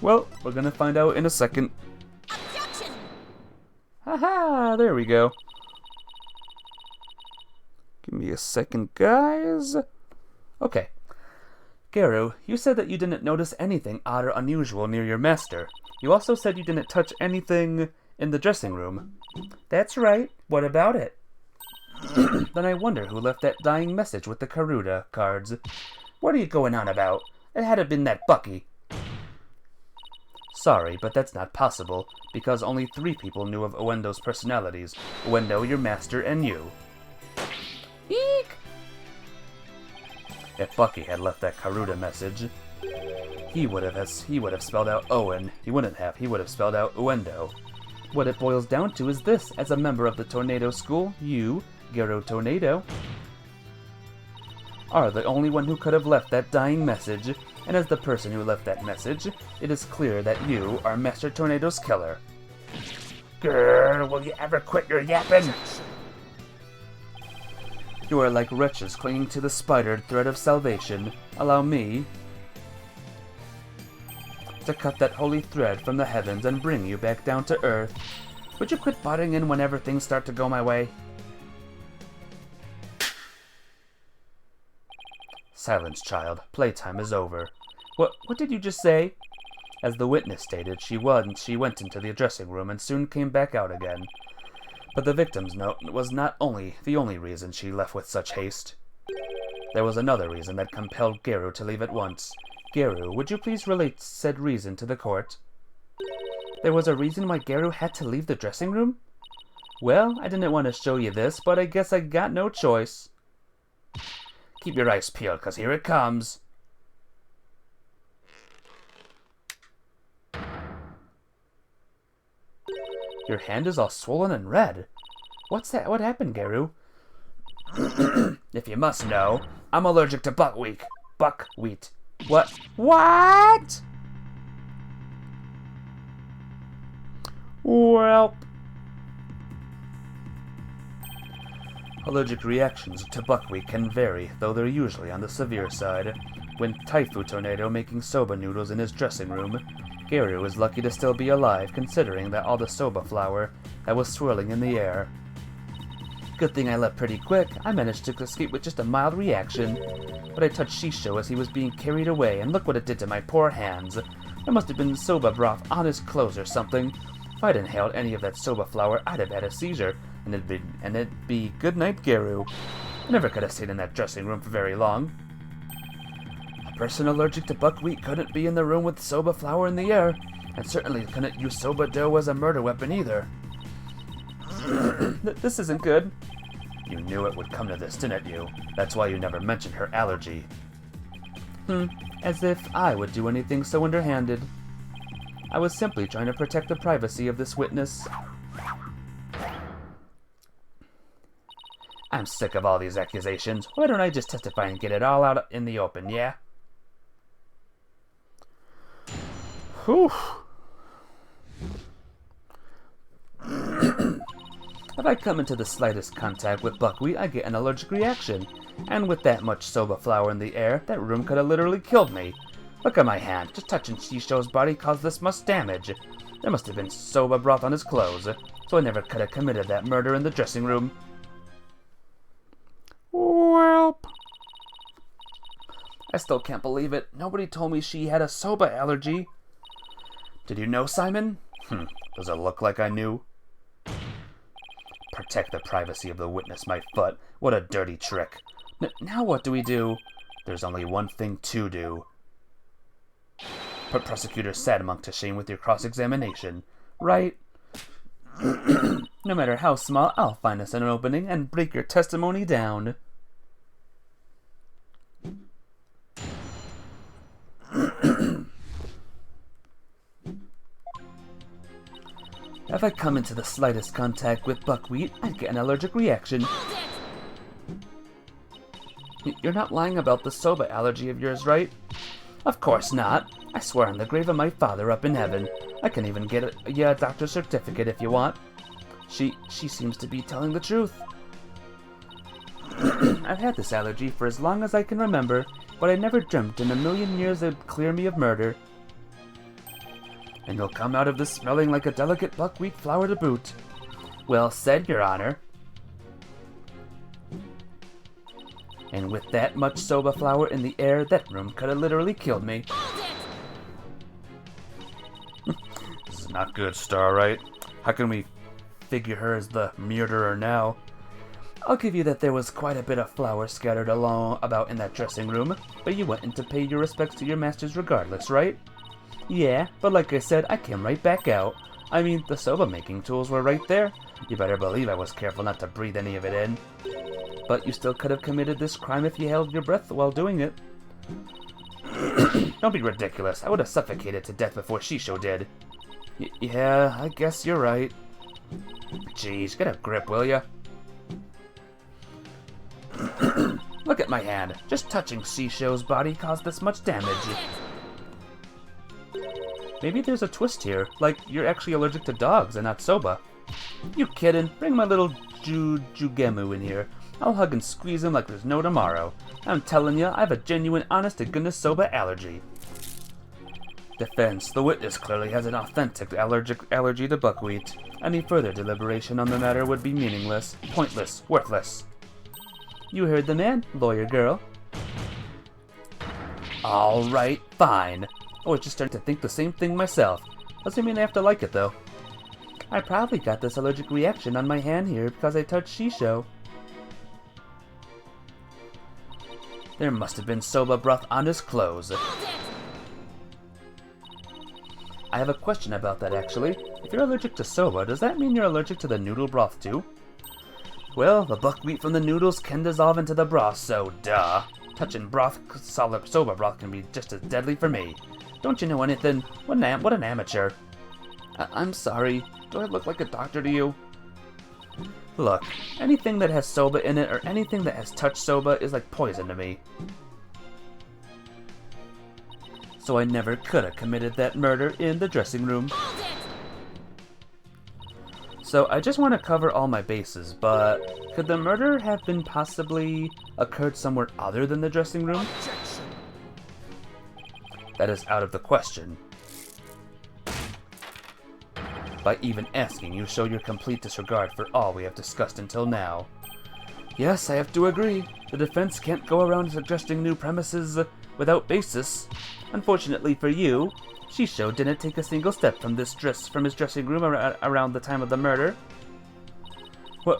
Well, we're gonna find out in a second. Objection! Haha, there we go. Give me a second, guys. Okay. Gero, you said that you didn't notice anything odd or unusual near your master. You also said you didn't touch anything in the dressing room. That's right. What about it? Then I wonder who left that dying message with the Karuta cards. What are you going on about? It had to have been that Bucky. Sorry, but that's not possible, because only 3 people knew of Uendo's personalities. Uendo, your master, and you. Eek! If Bucky had left that Karuta message, he would have spelled out Owen. He would have spelled out Uendo. What it boils down to is this: as a member of the Tornado School, you, Gero Tornado, are the only one who could have left that dying message, and as the person who left that message, it is clear that you are Master Tornado's killer. Grrr, will you ever quit your yapping? You are like wretches clinging to the spidered thread of salvation. Allow me to cut that holy thread from the heavens and bring you back down to earth. Would you quit butting in whenever things start to go my way? Silence, child. Playtime is over. What did you just say? As the witness stated, she went into the dressing room and soon came back out again. But the victim's note was not the only reason she left with such haste. There was another reason that compelled Gero to leave at once. Gero, would you please relate said reason to the court? There was a reason why Gero had to leave the dressing room? Well, I didn't want to show you this, but I guess I got no choice. Keep your eyes peeled, 'cause here it comes. Your hand is all swollen and red. What's that? What happened, Gero? If you must know, I'm allergic to buckwheat. Buckwheat. What? What? Well, allergic reactions to buckwheat can vary, though they're usually on the severe side. When Taifu Tornado making soba noodles in his dressing room, Gero is lucky to still be alive, considering that all the soba flour that was swirling in the air. Good thing I left pretty quick. I managed to escape with just a mild reaction. But I touched Shisho as he was being carried away, and look what it did to my poor hands. There must have been soba broth on his clothes or something. If I'd inhaled any of that soba flour, I'd have had a seizure, and it'd be good night, Gero. I never could have stayed in that dressing room for very long. A person allergic to buckwheat couldn't be in the room with soba flour in the air, and certainly couldn't use soba dough as a murder weapon either. This isn't good. You knew it would come to this, didn't you? That's why you never mentioned her allergy. As if I would do anything so underhanded. I was simply trying to protect the privacy of this witness. I'm sick of all these accusations. Why don't I just testify and get it all out in the open, yeah? Whew. If I come into the slightest contact with buckwheat, I get an allergic reaction. And with that much soba flour in the air, that room could have literally killed me. Look at my hand. Just touching Shisho's body caused this much damage. There must have been soba broth on his clothes, so I never could have committed that murder in the dressing room. Welp. I still can't believe it. Nobody told me she had a soba allergy. Did you know, Simon? Does it look like I knew? Protect the privacy of the witness, my foot. What a dirty trick. Now what do we do? There's only one thing to do. Put Prosecutor Sadmonk to shame with your cross-examination. Right? No matter how small, I'll find us an opening and break your testimony down. If I come into the slightest contact with buckwheat, I'd get an allergic reaction. You're not lying about the soba allergy of yours, right? Of course not. I swear on the grave of my father up in heaven. I can even get a doctor's certificate if you want. She seems to be telling the truth. I've had this allergy for as long as I can remember, but I never dreamt in a million years it'd clear me of murder. And you'll come out of this smelling like a delicate buckwheat flour to boot. Well said, Your Honor. And with that much soba flour in the air, that room could have literally killed me. This is not good, Starlight. How can we figure her as the murderer now? I'll give you that there was quite a bit of flour scattered about in that dressing room, but you went in to pay your respects to your masters regardless, right? Yeah, but like I said, I came right back out. I mean, the soba-making tools were right there. You better believe I was careful not to breathe any of it in. But you still could have committed this crime if you held your breath while doing it. Don't be ridiculous. I would have suffocated to death before Shisho did. Yeah, I guess you're right. Jeez, get a grip, will ya? Look at my hand. Just touching Shisho's body caused this much damage. Maybe there's a twist here, like you're actually allergic to dogs and not soba. You kiddin'? Bring my little Jugemu in here. I'll hug and squeeze him like there's no tomorrow. I'm telling ya, I have a genuine, honest-to-goodness soba allergy. Defense. The witness clearly has an authentic allergy to buckwheat. Any further deliberation on the matter would be meaningless, pointless, worthless. You heard the man, lawyer girl. Alright, fine. I was just starting to think the same thing myself. Doesn't mean I have to like it, though. I probably got this allergic reaction on my hand here because I touched Shisho. There must have been soba broth on his clothes. I have a question about that, actually. If you're allergic to soba, does that mean you're allergic to the noodle broth, too? Well, the buckwheat from the noodles can dissolve into the broth, so duh. Touching solid soba broth can be just as deadly for me. Don't you know anything? What an amateur. I'm sorry. Do I look like a doctor to you? Look, anything that has soba in it or anything that has touched soba is like poison to me. So I never could have committed that murder in the dressing room. So I just want to cover all my bases, but could the murder have been possibly occurred somewhere other than the dressing room? That is out of the question. By even asking, you show your complete disregard for all we have discussed until now. Yes, I have to agree. The defense can't go around suggesting new premises without basis. Unfortunately for you, Shisho didn't take a single step from his dressing room around the time of the murder.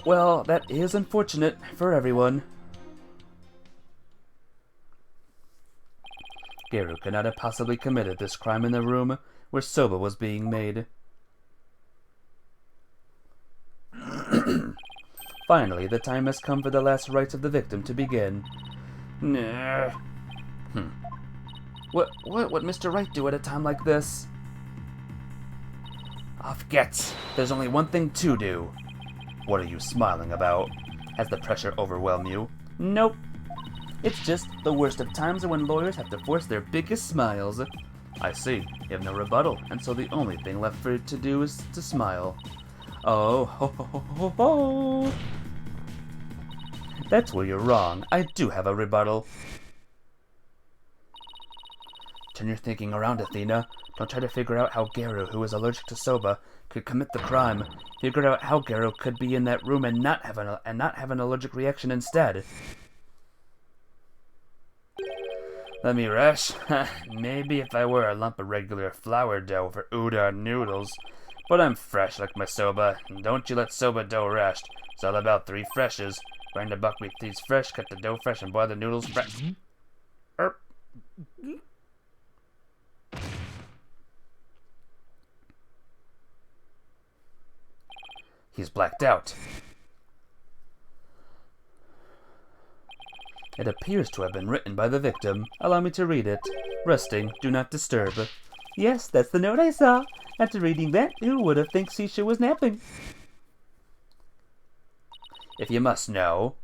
Well, that is unfortunate for everyone. Geru could not have possibly committed this crime in the room where soba was being made. Finally, the time has come for the last rites of the victim to begin. What would Mr. Wright do at a time like this? Ah, forget. There's only one thing to do. What are you smiling about? Has the pressure overwhelmed you? Nope. It's just the worst of times when lawyers have to force their biggest smiles. I see. You have no rebuttal, and so the only thing left for it to do is to smile. Oh, ho ho ho ho ho! That's where you're wrong. I do have a rebuttal. Turn your thinking around, Athena. Don't try to figure out how Garu, who is allergic to soba, could commit the crime. Figure out how Garu could be in that room and not have an allergic reaction instead. Let me rush. Maybe if I were a lump of regular flour dough for udon noodles. But I'm fresh like my soba, and don't you let soba dough rest. It's all about 3 freshes. Grind the buckwheat seeds fresh, cut the dough fresh, and boil the noodles fresh. He's blacked out. It appears to have been written by the victim. Allow me to read it. Resting, do not disturb. Yes, that's the note I saw. After reading that, who would have think Sisha was napping? If you must know,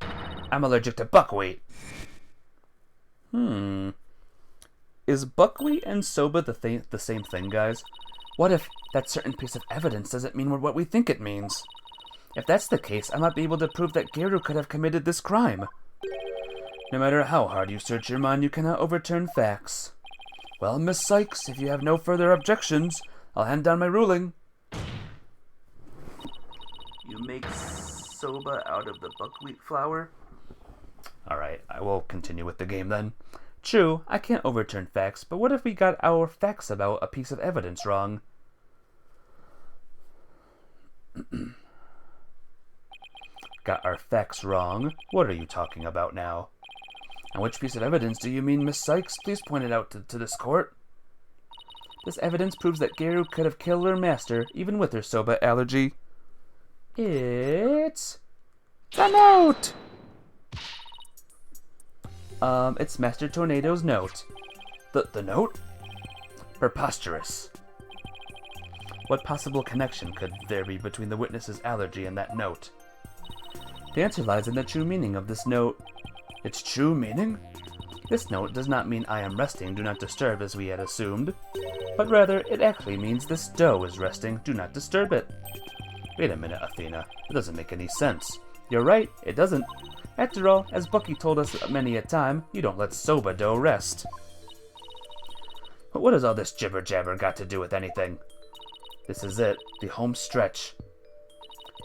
I'm allergic to buckwheat. Is buckwheat and soba the same thing, guys? What if that certain piece of evidence doesn't mean what we think it means? If that's the case, I might be able to prove that Garu could have committed this crime. No matter how hard you search your mind, you cannot overturn facts. Well, Miss Sykes, if you have no further objections, I'll hand down my ruling. You make soba out of the buckwheat flour? Alright, I will continue with the game then. True, I can't overturn facts, but what if we got our facts about a piece of evidence wrong? Got our facts wrong? What are you talking about now? And which piece of evidence do you mean, Miss Sykes? Please point it out to this court. This evidence proves that Garu could have killed her master, even with her soba allergy. It's the note! It's Master Tornado's note. The note? Preposterous. What possible connection could there be between the witness's allergy and that note? The answer lies in the true meaning of this note. Its true meaning? This note does not mean I am resting, do not disturb, as we had assumed, but rather it actually means this dough is resting, do not disturb it. Wait a minute, Athena. It doesn't make any sense. You're right, it doesn't. After all, as Bucky told us many a time, you don't let soba dough rest. But what has all this jibber-jabber got to do with anything? This is it, the home stretch.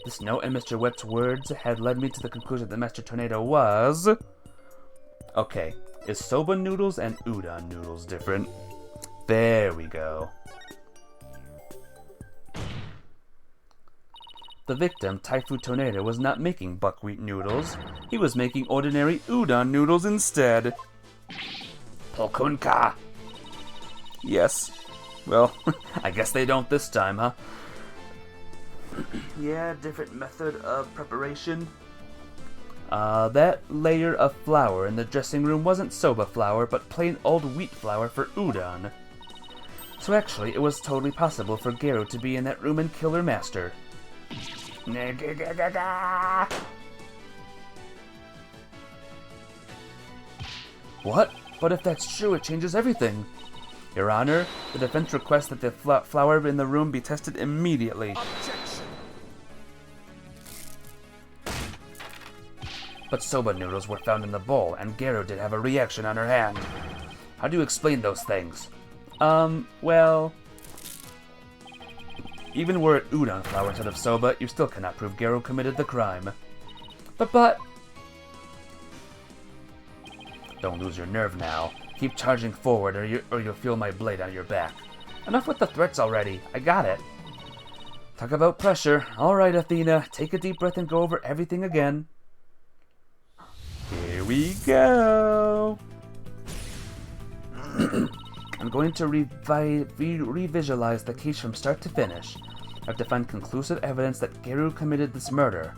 This note and Mr. Wet's words had led me to the conclusion that Master Tornado was... Okay, is soba noodles and udon noodles different? There we go. The victim, Typhoon Tornado, was not making buckwheat noodles. He was making ordinary udon noodles instead. Pokunka! Yes. Well, I guess they don't this time, huh? Yeah, different method of preparation. That layer of flour in the dressing room wasn't soba flour, but plain old wheat flour for udon. So actually, it was totally possible for Garu to be in that room and kill her master. What? But if that's true, it changes everything. Your Honor, the defense requests that the flour in the room be tested immediately. Objection. But soba noodles were found in the bowl, and Garu did have a reaction on her hand. How do you explain those things? Well... Even were it udon flour instead of soba, you still cannot prove Garu committed the crime. But... Don't lose your nerve now. Keep charging forward, or you'll feel my blade on your back. Enough with the threats already. I got it. Talk about pressure. All right, Athena. Take a deep breath and go over everything again. Here we go. I'm going to revisualize the case from start to finish. I have to find conclusive evidence that Garu committed this murder.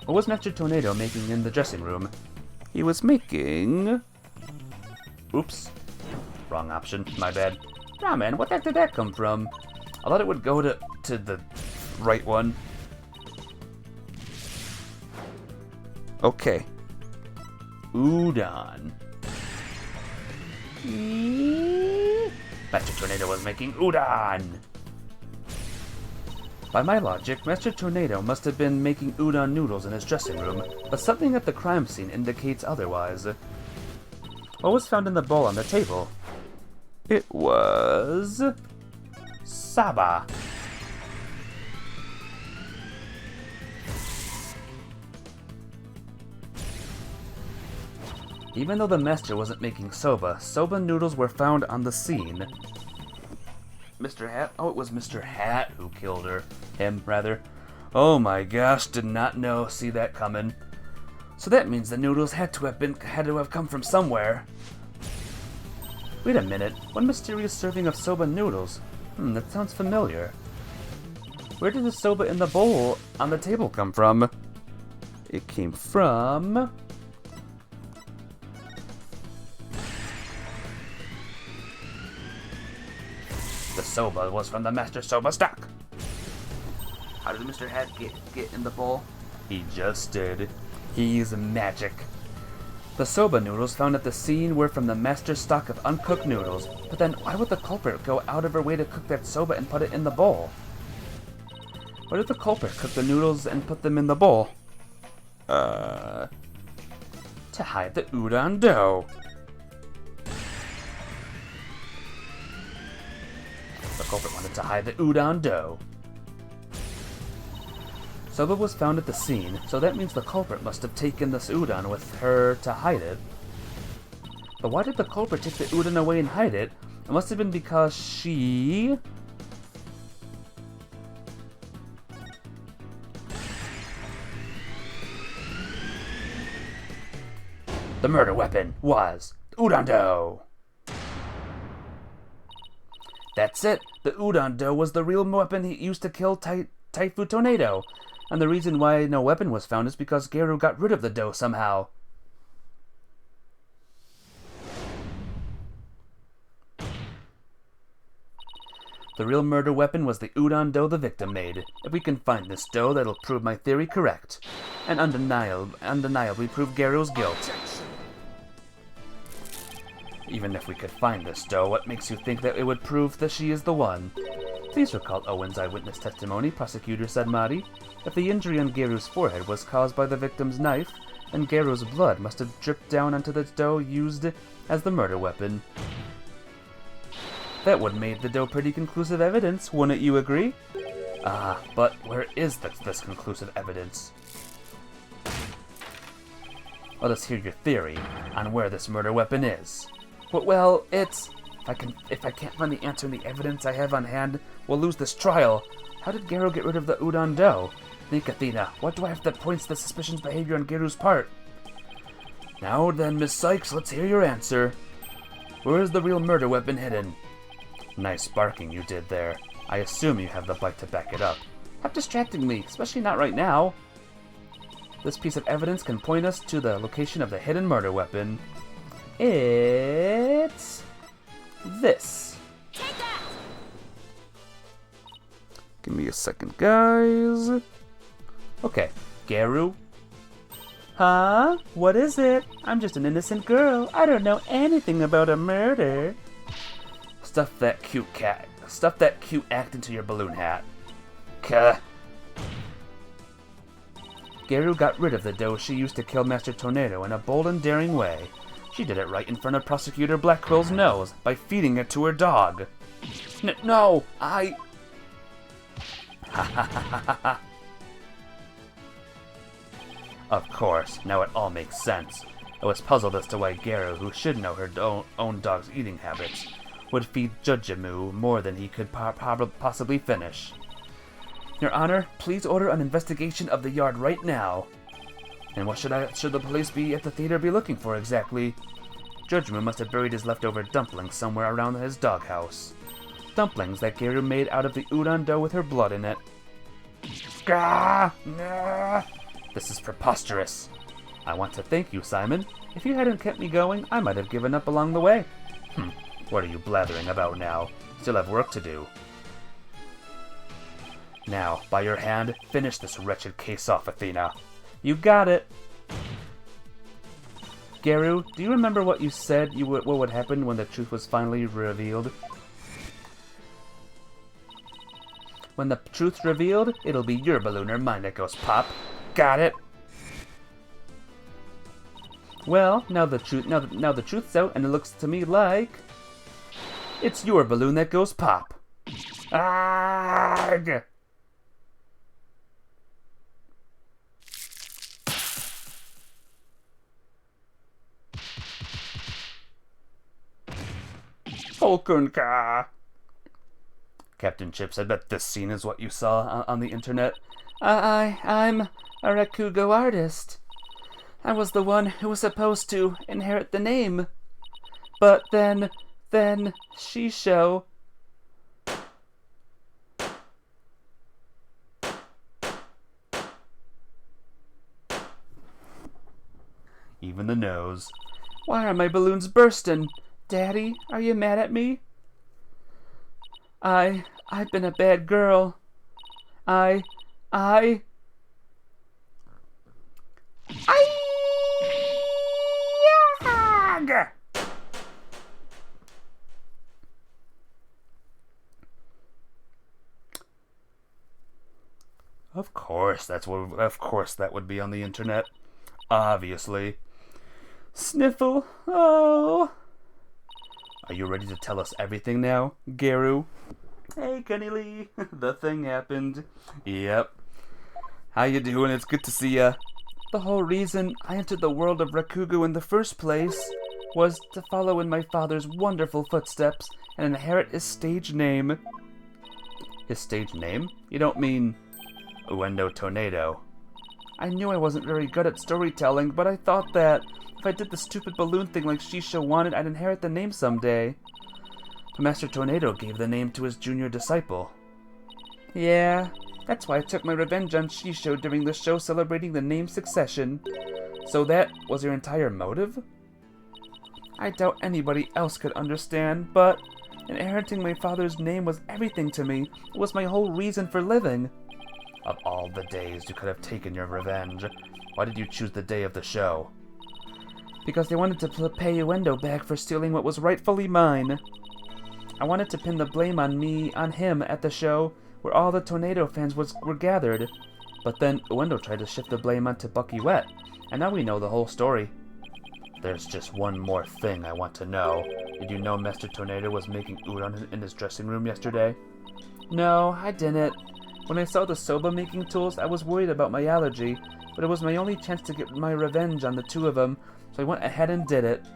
What was Master Tornado making in the dressing room? He was making... Oops. wrong option. My bad. Ramen, what the heck did that come from? I thought it would go to the right one. Okay. Udon. Master Tornado was making udon! By my logic, Master Tornado must have been making udon noodles in his dressing room, but something at the crime scene indicates otherwise. What was found in the bowl on the table? It was... Saba. Even though the master wasn't making soba noodles were found on the scene. Mr. Hat? Oh, it was Mr. Hat who killed her. Him, rather. Oh my gosh, did not know. See that coming. So that means the noodles had to have come from somewhere. Wait a minute. One mysterious serving of soba noodles. That sounds familiar. Where did the soba in the bowl on the table come from? It came from... The soba was from the Master Soba stock. How did Mr. Hat get in the bowl? He just did. He's magic. The soba noodles found at the scene were from the Master stock of uncooked noodles, but then why would the culprit go out of her way to cook that soba and put it in the bowl? Why did the culprit cook the noodles and put them in the bowl? To hide the udon dough. The culprit wanted to hide the udon dough. Soba was found at the scene, so that means the culprit must have taken this udon with her to hide it. But why did the culprit take the udon away and hide it? It must have been because she... The murder weapon was the udon dough. That's it! The udon dough was the real weapon he used to kill Typhoon Tornado. And the reason why no weapon was found is because Geru got rid of the dough somehow. The real murder weapon was the udon dough the victim made. If we can find this dough, that'll prove my theory correct. And undeniably prove Geru's guilt. Even if we could find this dough, what makes you think that it would prove that she is the one? Please recall Owen's eyewitness testimony, Prosecutor said Mari. If the injury on Geru's forehead was caused by the victim's knife, then Geru's blood must have dripped down onto the dough used as the murder weapon. That would make the dough pretty conclusive evidence, wouldn't you agree? But where is this conclusive evidence? Let us hear your theory on where this murder weapon is. Well, it's... If I can't find the answer in the evidence I have on hand, we'll lose this trial. How did Geru get rid of the udon dough? Think, Athena, what do I have that points to the suspicious behavior on Geru's part? Now then, Miss Sykes, let's hear your answer. Where is the real murder weapon hidden? Nice barking you did there. I assume you have the bite to back it up. Stop distracting me, especially not right now. This piece of evidence can point us to the location of the hidden murder weapon. It's... this. Take that! Give me a second, guys. Okay, Geru. Huh? What is it? I'm just an innocent girl. I don't know anything about a murder. Stuff that cute act into your balloon hat. Kuh. Geru got rid of the dough she used to kill Master Tornado in a bold and daring way. She did it right in front of Prosecutor Blackwell's nose by feeding it to her dog. No, I... Ha ha ha ha ha. Of course, now it all makes sense. I was puzzled as to why Geru, who should know her own dog's eating habits, would feed Jujimu more than he could possibly finish. Your Honor, please order an investigation of the yard right now. And what should the police be at the theater be looking for exactly? Jujimu must have buried his leftover dumplings somewhere around his doghouse. Dumplings that Geru made out of the udon dough with her blood in it. Gah! Nah! This is preposterous. I want to thank you, Simon. If you hadn't kept me going, I might have given up along the way. What are you blathering about now? Still have work to do. Now, by your hand, finish this wretched case off, Athena. You got it! Garu, do you remember what you said what would happen when the truth was finally revealed? When the truth's revealed, it'll be your balloon or mine that goes pop. Got it? Well, now the truth's out, and it looks to me like it's your balloon that goes pop. Arrgh! Holkunka! Captain Chips, I bet this scene is what you saw on the internet. I'm a Rakugo artist. I was the one who was supposed to inherit the name. But then Shisho... Even the nose. Why are my balloons bursting? Daddy, are you mad at me? I've been a bad girl. I... Of course that would be on the internet. Obviously. Sniffle. Oh. Are you ready to tell us everything now, Garu? Hey, Kenny Lee. The thing happened. Yep. How you doing? It's good to see ya. The whole reason I entered the world of Rakugo in the first place was to follow in my father's wonderful footsteps and inherit his stage name. His stage name? You don't mean Uendo Tornado? I knew I wasn't very good at storytelling, but I thought that if I did the stupid balloon thing like Shisho wanted, I'd inherit the name someday. But Master Tornado gave the name to his junior disciple. Yeah, that's why I took my revenge on Shisho during the show celebrating the name succession. So that was your entire motive? I doubt anybody else could understand, but inheriting my father's name was everything to me. It was my whole reason for living. Of all the days you could have taken your revenge, why did you choose the day of the show? Because they wanted to pay Uendo back for stealing what was rightfully mine. I wanted to pin the blame on him at the show, where all the Tornado fans were gathered. But then Uendo tried to shift the blame onto Bucky Wet, and now we know the whole story. There's just one more thing I want to know. Did you know Master Tornado was making udon in his dressing room yesterday? No, I didn't. When I saw the soba making tools, I was worried about my allergy, but it was my only chance to get my revenge on the two of them, so I went ahead and did it.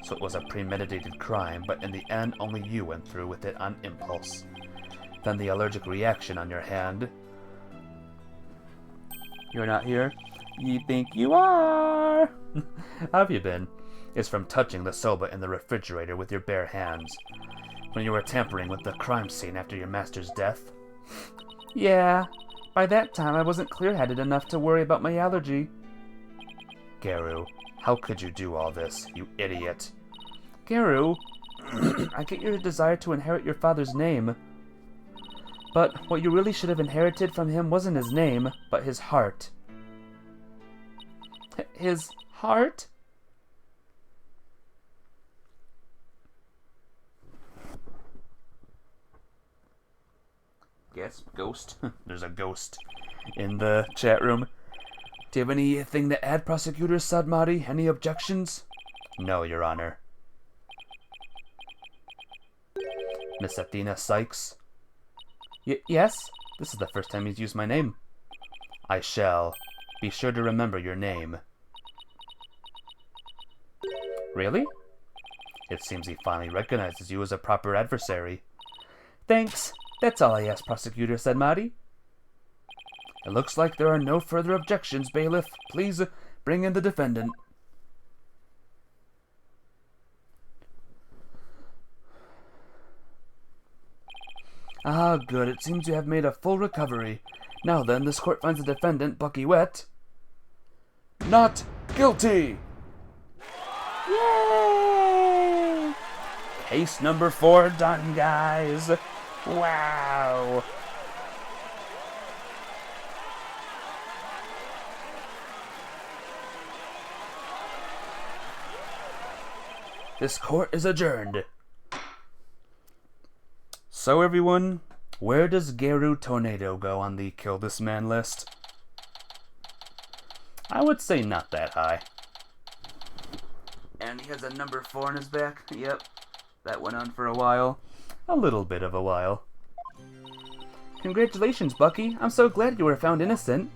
So it was a premeditated crime, but in the end, only you went through with it on impulse. Then the allergic reaction on your hand. You're not here? You think you are? How have you been? It's from touching the soba in the refrigerator with your bare hands. When you were tampering with the crime scene after your master's death? Yeah, by that time I wasn't clear-headed enough to worry about my allergy. Garu, how could you do all this, you idiot? Garu, I get your desire to inherit your father's name. But what you really should have inherited from him wasn't his name, but his heart. His heart? Yes, ghost. There's a ghost in the chat room. Do you have anything to add, Prosecutor Sadmari? Any objections? No, Your Honor. Miss Athena Sykes? Yes? This is the first time he's used my name. I shall. Be sure to remember your name. Really? It seems he finally recognizes you as a proper adversary. Thanks. That's all I ask, Prosecutor Sadmari. It looks like there are no further objections, Bailiff. Please bring in the defendant. Ah, good. It seems you have made a full recovery. Now then, this court finds the defendant, Bucky Wet, not guilty! Yay! Case number 4 done, guys. Wow. This court is adjourned. So everyone, where does Geru Tornado go on the Kill This Man list? I would say not that high. And he has a number 4 on his back. Yep, that went on for a while. A little bit of a while. Congratulations, Bucky. I'm so glad you were found innocent.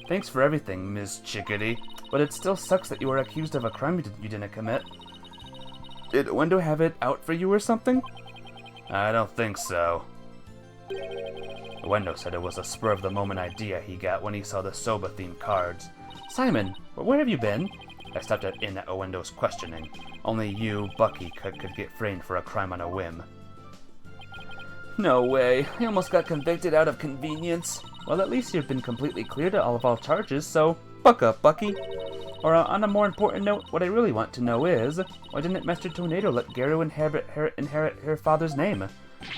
Thanks for everything, Ms. Chickadee. But it still sucks that you were accused of a crime you didn't commit. Did Wendo have it out for you or something? I don't think so. Wendo said it was a spur-of-the-moment idea he got when he saw the Soba-themed cards. Simon, where have you been? I stopped in at Wendo's questioning. Only you, Bucky, could get framed for a crime on a whim. No way. I almost got convicted out of convenience. Well, at least you've been completely cleared of all charges, so buck up, Bucky. Or on a more important note, what I really want to know is, why didn't Master Tornado let Geru inherit her father's name?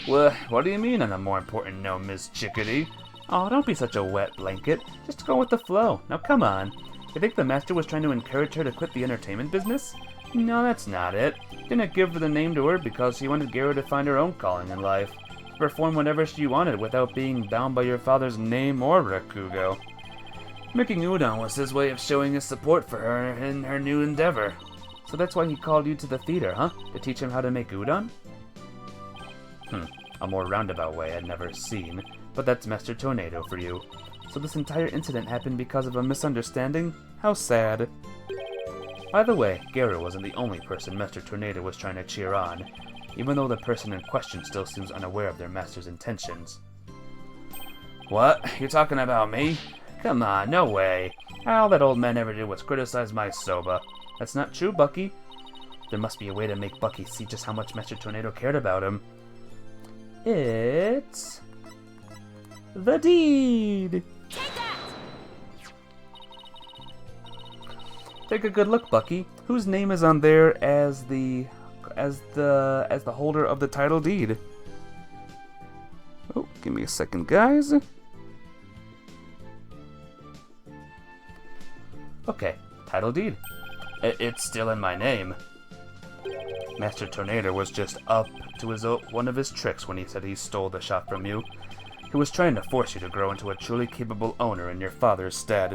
Well, what do you mean on a more important note, Miss Chickadee? Oh, don't be such a wet blanket. Just go with the flow. Now come on. You think the Master was trying to encourage her to quit the entertainment business? No, that's not it. Didn't give her the name to her because he wanted Geru to find her own calling in life. To perform whatever she wanted without being bound by your father's name or Rakugo. Making udon was his way of showing his support for her in her new endeavor. So that's why he called you to the theater, huh? To teach him how to make udon? A more roundabout way I'd never seen, but that's Master Tornado for you. So this entire incident happened because of a misunderstanding? How sad. By the way, Geru wasn't the only person Master Tornado was trying to cheer on, even though the person in question still seems unaware of their master's intentions. What? You're talking about me? Come on, no way. All that old man ever did was criticize my Soba. That's not true, Bucky. There must be a way to make Bucky see just how much Master Tornado cared about him. It's the deed. Take that! Take a good look, Bucky. Whose name is on there as the holder of the title deed? Oh, give me a second, guys. Okay, title deed. It's still in my name. Master Tornado was just up to one of his tricks when he said he stole the shop from you. He was trying to force you to grow into a truly capable owner in your father's stead.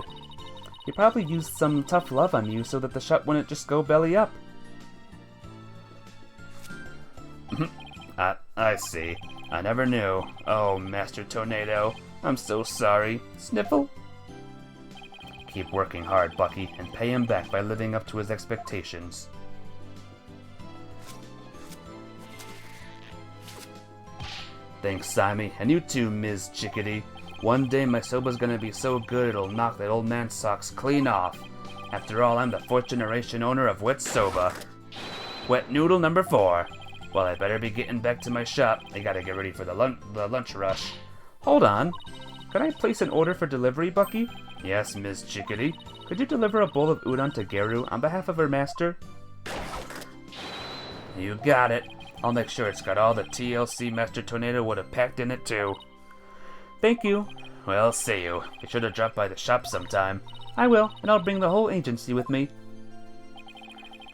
He probably used some tough love on you so that the shop wouldn't just go belly up. I see. I never knew. Oh, Master Tornado, I'm so sorry. Sniffle? Keep working hard, Bucky, and pay him back by living up to his expectations. Thanks, Simon, and you too, Ms. Chickadee. One day my Soba's gonna be so good it'll knock that old man's socks clean off. After all, I'm the 4th generation owner of Wet Soba. Wet Noodle number 4. Well, I better be getting back to my shop. I gotta get ready for the lunch rush. Hold on. Can I place an order for delivery, Bucky? Yes, Ms. Chickadee. Could you deliver a bowl of udon to Geru on behalf of her master? You got it. I'll make sure it's got all the TLC Master Tornado would have packed in it, too. Thank you. Well, see you. Be sure to drop by the shop sometime. I will, and I'll bring the whole agency with me.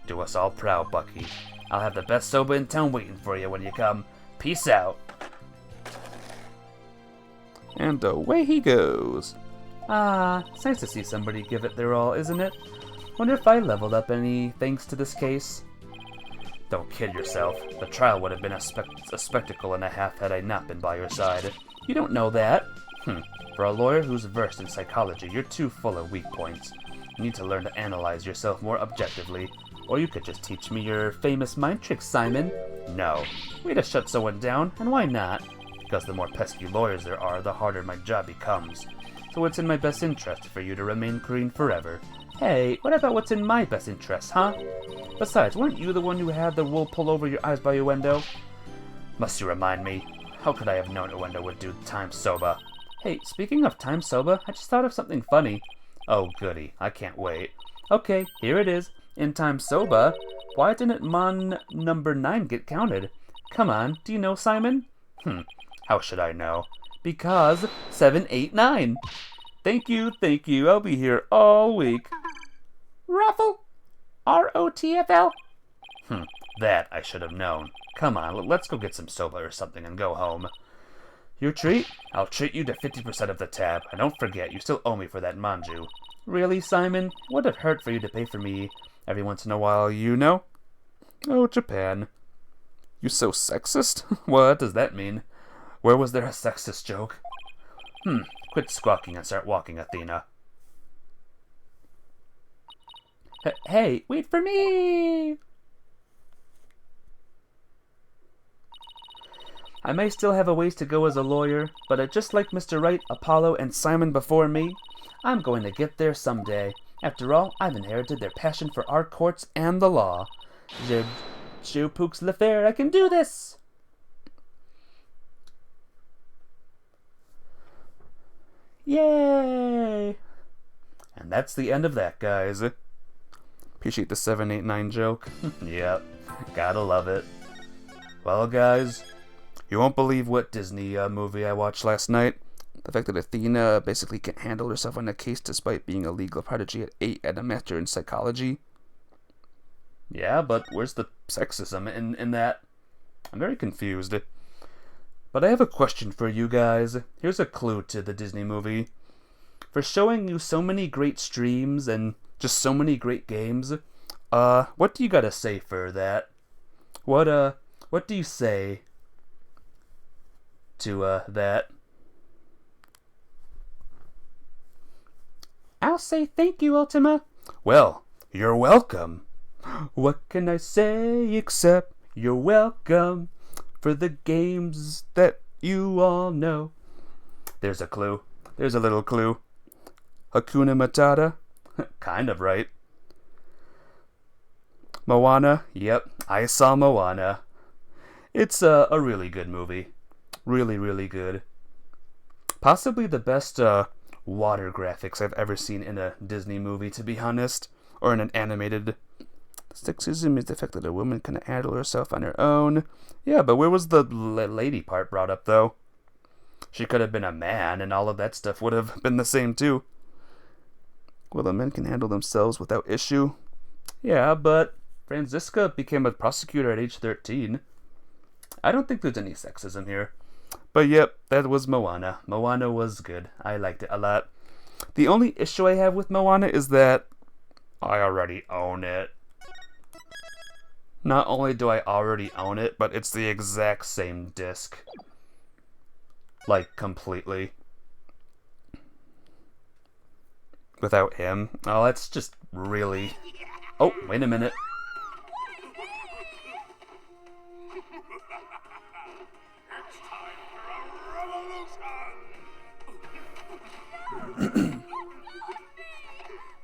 Do us all proud, Bucky. I'll have the best soba in town waiting for you when you come. Peace out. And away he goes. Ah, it's nice to see somebody give it their all, isn't it? Wonder if I leveled up any thanks to this case. Don't kid yourself. The trial would have been a spectacle and a half had I not been by your side. You don't know that. For a lawyer who's versed in psychology, you're too full of weak points. You need to learn to analyze yourself more objectively. Or you could just teach me your famous mind tricks, Simon. No. Way to shut someone down, and why not? Because the more pesky lawyers there are, the harder my job becomes. So it's in my best interest for you to remain green forever. Hey, what about what's in my best interest, huh? Besides, weren't you the one who had the wool pull over your eyes by Uendo? Must you remind me? How could I have known Uendo would do time soba? Hey, speaking of time soba, I just thought of something funny. Oh, goody. I can't wait. Okay, here it is. In time soba, Why didn't Mon number 9 get counted? Come on, do you know, Simon? How should I know? Because 7, 8, 9. Thank you, I'll be here all week. Ruffle? R-O-T-F-L? That I should have known. Come on, let's go get some soba or something and go home. Your treat? I'll treat you to 50% of the tab. And don't forget, you still owe me for that manju. Really, Simon? Would have hurt for you to pay for me every once in a while, you know? Oh, Japan. You so sexist? What does that mean? Where was there a sexist joke? Quit squawking and start walking, Athena. Hey, wait for me! I may still have a ways to go as a lawyer, but just like Mr. Wright, Apollo, and Simon before me, I'm going to get there someday. After all, I've inherited their passion for our courts and the law. Je peux le faire, I can do this! Yay! And that's the end of that, guys. Appreciate the 789 joke. Yep, gotta love it. Well, guys, you won't believe what Disney movie I watched last night. The fact that Athena basically can't handle herself on a case despite being a legal prodigy at 8 and a master in psychology. Yeah, but where's the sexism in that? I'm very confused. But I have a question for you guys. Here's a clue to the Disney movie. For showing you so many great streams and just so many great games, what do you gotta say for that? What do you say to that? I'll say thank you, Ultima. Well, you're welcome. What can I say except you're welcome for the games that you all know? There's a clue. There's a little clue. Hakuna Matata? Kind of right. Moana? Yep, I saw Moana. It's a really good movie. Really, really good. Possibly the best water graphics I've ever seen in a Disney movie, to be honest. Or in an animated. Sexism is the fact that a woman can handle herself on her own. Yeah, but where was the lady part brought up, though? She could have been a man, and all of that stuff would have been the same, too. Well, the men can handle themselves without issue. Yeah, but Franziska became a prosecutor at age 13. I don't think there's any sexism here. But yep, that was Moana. Moana was good. I liked it a lot. The only issue I have with Moana is that I already own it. Not only do I already own it, but it's the exact same disc. Like, completely. Without him. Oh, that's just really... Oh, wait a minute.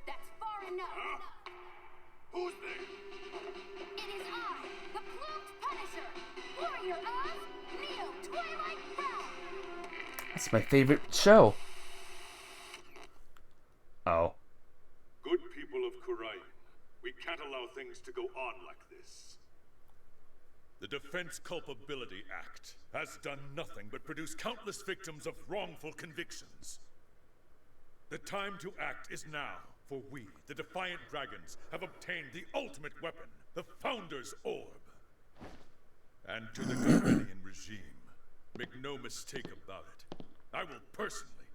That's far enough. Who's there? It is I, the Plumed Punisher, warrior of Neo Twilight Realm. That's my favorite show. Oh. Good people of Khura'in, we can't allow things to go on like this. The Defense Culpability Act has done nothing but produce countless victims of wrongful convictions. The time to act is now, for we, the Defiant Dragons, have obtained the ultimate weapon, the Founder's Orb. And to the Khura'in regime, make no mistake about it, I will personally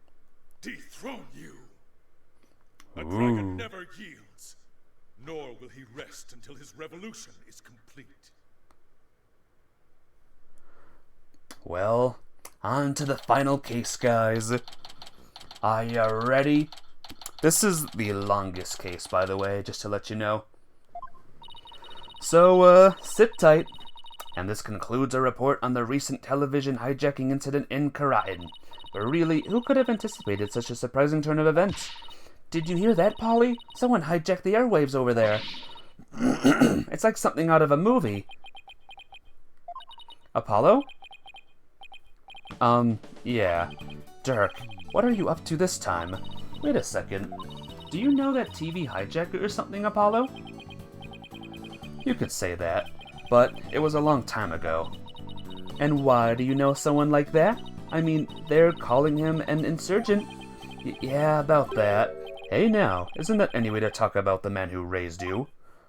dethrone you. A dragon never yields, nor will he rest until his revolution is complete. Well, on to the final case, guys. Are you ready? This is the longest case, by the way, just to let you know. So, sit tight. And this concludes our report on the recent television hijacking incident in Khura'in. But really, who could have anticipated such a surprising turn of events? Did you hear that, Polly? Someone hijacked the airwaves over there. It's like something out of a movie. Apollo? Yeah. Dhurke, what are you up to this time? Wait a second. Do you know that TV hijacker or something, Apollo? You could say that, but it was a long time ago. And why do you know someone like that? I mean, they're calling him an insurgent. Yeah, about that. Hey now, isn't that any way to talk about the man who raised you?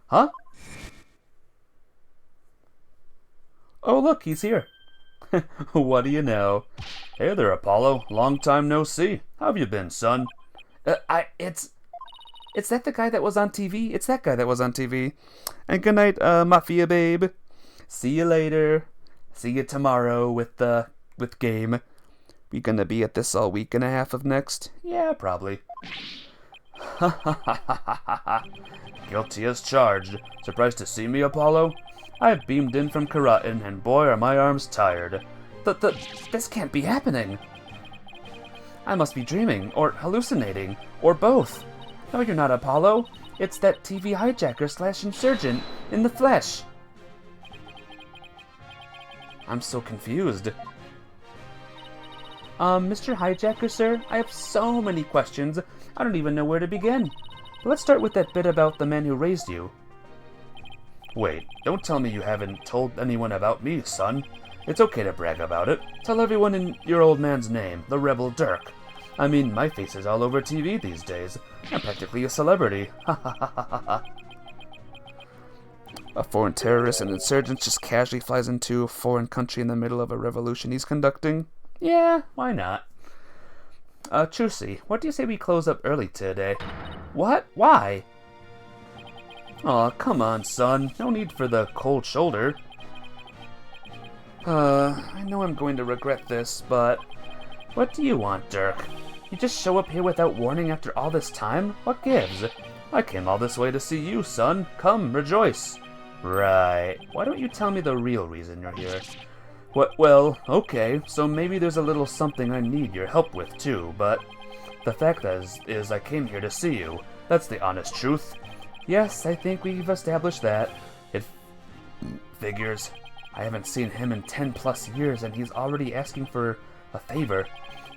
Huh? Oh look, he's here. What do you know? Hey there, Apollo. Long time no see. How have you been, son? It's that the guy that was on TV? It's that guy that was on TV. And good night, Mafia babe. See you later. See you tomorrow with game. We gonna be at this all week and a half of next? Yeah, probably. Guilty as charged. Surprised to see me, Apollo? I beamed in from Karatin, and boy are my arms tired. This can't be happening. I must be dreaming, or hallucinating, or both. No, you're not, Apollo. It's that TV hijacker / insurgent in the flesh. I'm so confused. Mr. Hijacker, sir, I have so many questions, I don't even know where to begin. But let's start with that bit about the man who raised you. Wait, don't tell me you haven't told anyone about me, son. It's okay to brag about it. Tell everyone in your old man's name, the rebel Dhurke. I mean, my face is all over TV these days. I'm practically a celebrity. Ha ha ha ha ha. A foreign terrorist and insurgent just casually flies into a foreign country in the middle of a revolution he's conducting? Yeah, why not? Trucy, what do you say we close up early today? What? Why? Aw, come on, son. No need for the cold shoulder. I know I'm going to regret this, but... What do you want, Dhurke? You just show up here without warning after all this time? What gives? I came all this way to see you, son. Come, rejoice. Right. Why don't you tell me the real reason you're here? What? Well, okay, so maybe there's a little something I need your help with, too, but... The fact is I came here to see you. That's the honest truth. Yes, I think we've established that. It figures. I haven't seen him in 10+ years, and he's already asking for a favor.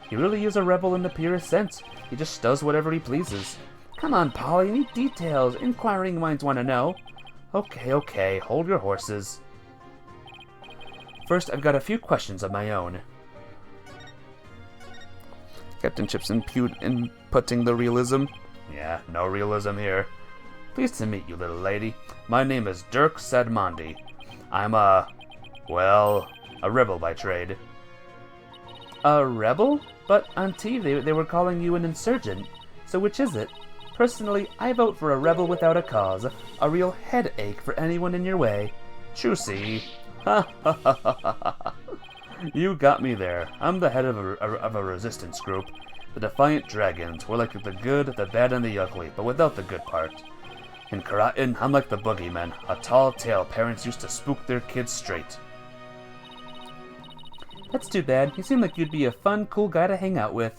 He really is a rebel in the purest sense. He just does whatever he pleases. Come on, Polly, I need details. Inquiring minds want to know. Okay, hold your horses. First, I've got a few questions of my own. Captain Chips inputting the realism. Yeah, no realism here. Pleased to meet you, little lady. My name is Dhurke Sadmandi. I'm a rebel by trade. A rebel? But on TV they were calling you an insurgent. So which is it? Personally, I vote for a rebel without a cause. A real headache for anyone in your way. Trucy. Ha ha ha ha ha. You got me there. I'm the head of a resistance group. The Defiant Dragons. We're like the good, the bad, and the ugly, but without the good part. In Karatin, I'm like the boogeyman, a tall tale parents used to spook their kids straight. That's too bad. You seem like you'd be a fun, cool guy to hang out with.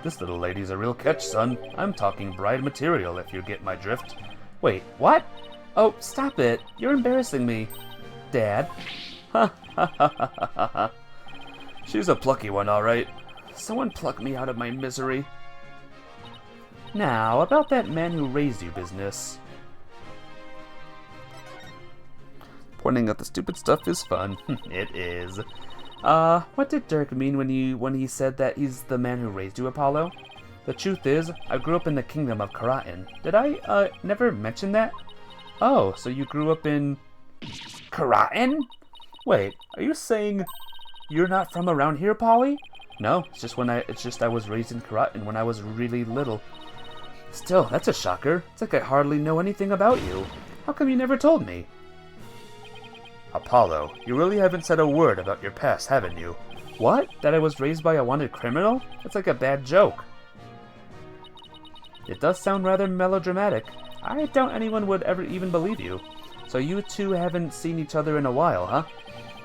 This little lady's a real catch, son. I'm talking bride material, if you get my drift. Wait, what? Oh, stop it. You're embarrassing me. Dad? Ha ha ha ha ha ha. She's a plucky one, all right. Someone pluck me out of my misery. Now, about that man who raised you business. Pointing out the stupid stuff is fun. It is. What did Dhurke mean when he said that he's the man who raised you, Apollo? The truth is, I grew up in the kingdom of Karatin. Did I, never mention that? Oh, so you grew up in... Karatin? Wait, are you saying you're not from around here, Polly? No, it's just I was raised in Karatin when I was really little. Still, that's a shocker. It's like I hardly know anything about you. How come you never told me? Apollo, you really haven't said a word about your past, haven't you? What? That I was raised by a wanted criminal? That's like a bad joke. It does sound rather melodramatic. I doubt anyone would ever even believe you. So you two haven't seen each other in a while, huh?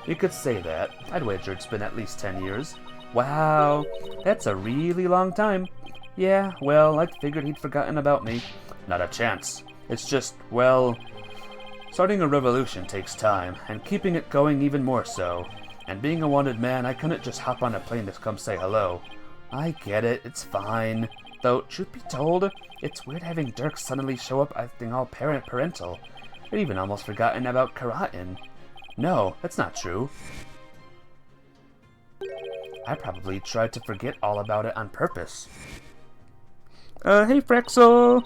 You could say that. I'd wager it's been at least 10 years. Wow, that's a really long time. Yeah, well, I figured he'd forgotten about me. Not a chance. It's just, well... Starting a revolution takes time, and keeping it going even more so. And being a wanted man, I couldn't just hop on a plane to come say hello. I get it, it's fine. Though, truth be told, it's weird having Dhurke suddenly show up acting all parental. I'd even almost forgotten about Karatin. No, that's not true. I probably tried to forget all about it on purpose. Hey Frexel!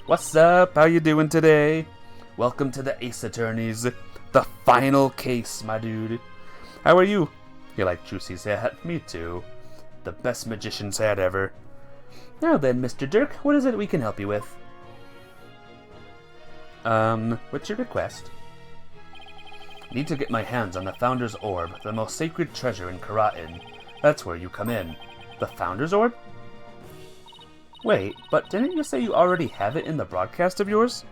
What's up? How you doing today? Welcome to the Ace Attorneys. The final case, my dude. How are you? You like Juicy's hat? Me too. The best magician's hat ever. Now then, Mr. Dhurke, what is it we can help you with? What's your request? Need to get my hands on the Founder's Orb, the most sacred treasure in Karatin. That's where you come in. The Founder's Orb? Wait, but didn't you say you already have it in the broadcast of yours?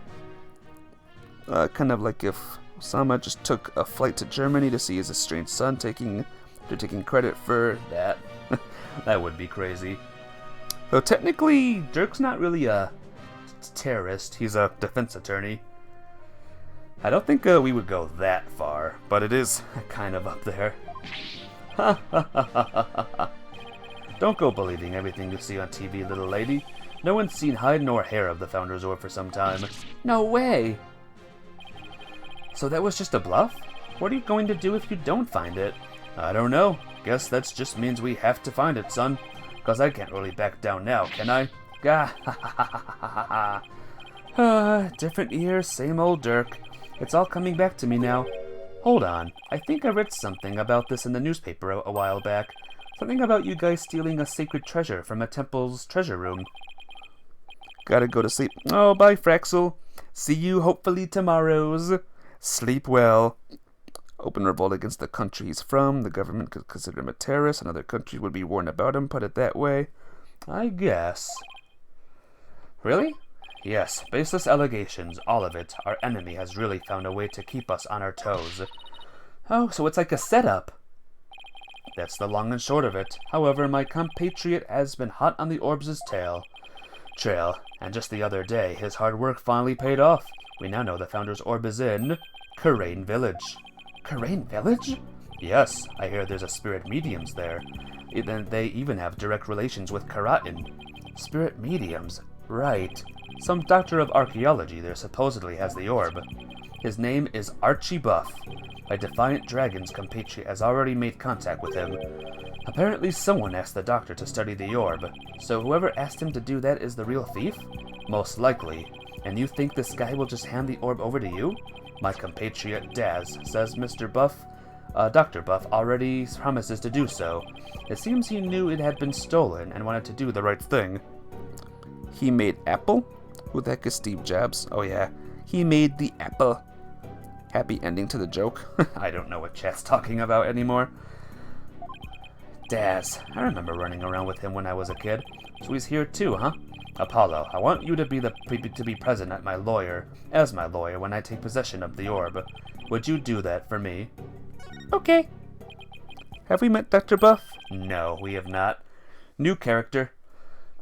Kind of like if Osama just took a flight to Germany to see his estranged son taking credit for that. That would be crazy. Though technically, Dhurke's not really a terrorist, he's a defense attorney. I don't think we would go that far, but it is kind of up there. Ha ha ha ha ha ha. Don't go believing everything you see on TV, little lady. No one's seen hide nor hair of the Founder's Orb for some time. No way! So that was just a bluff? What are you going to do if you don't find it? I don't know. Guess that just means we have to find it, son. Cause I can't really back down now, can I? Gah ha ha ha ha ha ha. Different year, same old Dhurke. It's all coming back to me now. Hold on. I think I read something about this in the newspaper a while back. Something about you guys stealing a sacred treasure from a temple's treasure room. Gotta go to sleep. Oh, bye, Frexel. See you hopefully tomorrows. Sleep well. Open revolt against the country he's from. The government could consider him a terrorist. Another country would be warned about him. Put it that way. I guess. Really? Yes, baseless allegations. All of it. Our enemy has really found a way to keep us on our toes. Oh, so it's like a setup. That's the long and short of it. However, my compatriot has been hot on the orb's trail, and just the other day, his hard work finally paid off. We now know the Founder's Orb is in Karain Village. Karain Village? Yes, I hear there's a spirit mediums there. They even have direct relations with Karatin. Spirit mediums? Right. Some doctor of archaeology there supposedly has the orb. His name is Archie Buff. A defiant dragon's compatriot has already made contact with him. Apparently someone asked the doctor to study the orb, so whoever asked him to do that is the real thief? Most likely. And you think this guy will just hand the orb over to you? My compatriot Daz says Dr. Buff already promises to do so. It seems he knew it had been stolen and wanted to do the right thing. He made Apple? Who the heck is Steve Jobs? Oh yeah, he made the Apple. Happy ending to the joke. I don't know what chat's talking about anymore. Daz. I remember running around with him when I was a kid. So he's here too, huh? Apollo, I want you to be present at as my lawyer when I take possession of the orb. Would you do that for me? Okay. Have we met Dr. Buff? No, we have not. New character.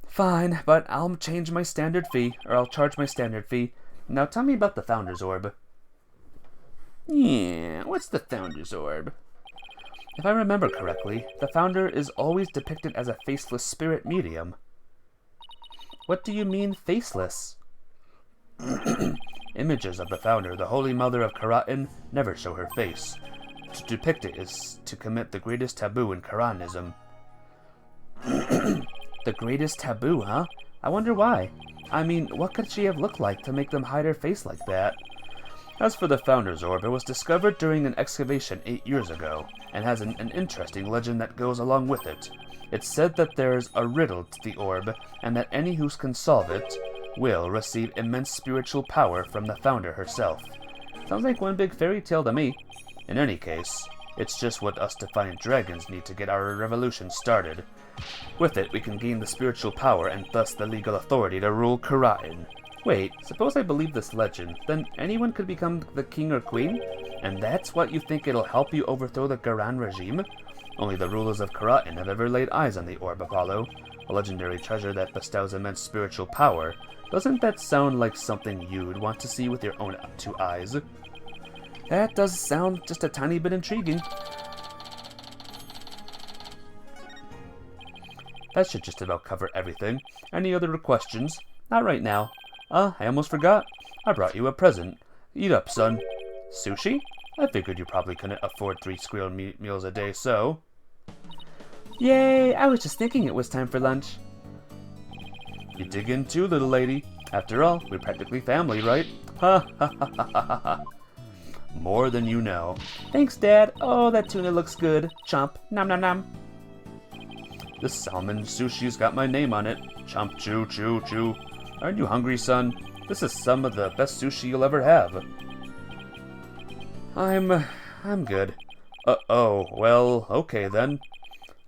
Fine, but I'll charge my standard fee. Now tell me about the Founder's Orb. Yeah, what's the Founder's Orb? If I remember correctly, the Founder is always depicted as a faceless spirit medium. What do you mean, faceless? Images of the Founder, the Holy Mother of Karatin, never show her face. To depict it is to commit the greatest taboo in Karanism. The greatest taboo, huh? I wonder why. I mean, what could she have looked like to make them hide her face like that? As for the Founder's Orb, it was discovered during an excavation 8 years ago, and has an interesting legend that goes along with it. It's said that there's a riddle to the orb, and that any who can solve it will receive immense spiritual power from the Founder herself. Sounds like one big fairy tale to me. In any case, it's just what us defiant dragons need to get our revolution started. With it, we can gain the spiritual power and thus the legal authority to rule Karatin. Wait, suppose I believe this legend, then anyone could become the king or queen? And that's what you think it'll help you overthrow the Garan regime? Only the rulers of Karatin have ever laid eyes on the orb, Apollo, a legendary treasure that bestows immense spiritual power. Doesn't that sound like something you'd want to see with your own 2 eyes? That does sound just a tiny bit intriguing. that should just about cover everything. Any other questions? Not right now. I almost forgot. I brought you a present. Eat up, son. Sushi? I figured you probably couldn't afford 3 squirrel meals a day, so... Yay! I was just thinking it was time for lunch. You dig in too, little lady. After all, we're practically family, right? Ha ha ha ha ha ha. More than you know. Thanks, Dad. Oh, that tuna looks good. Chomp. Nom nom nom. This salmon sushi's got my name on it. Chomp, chew, chew, chew. Aren't you hungry, son? This is some of the best sushi you'll ever have. I'm good. Uh-oh. Well, okay then.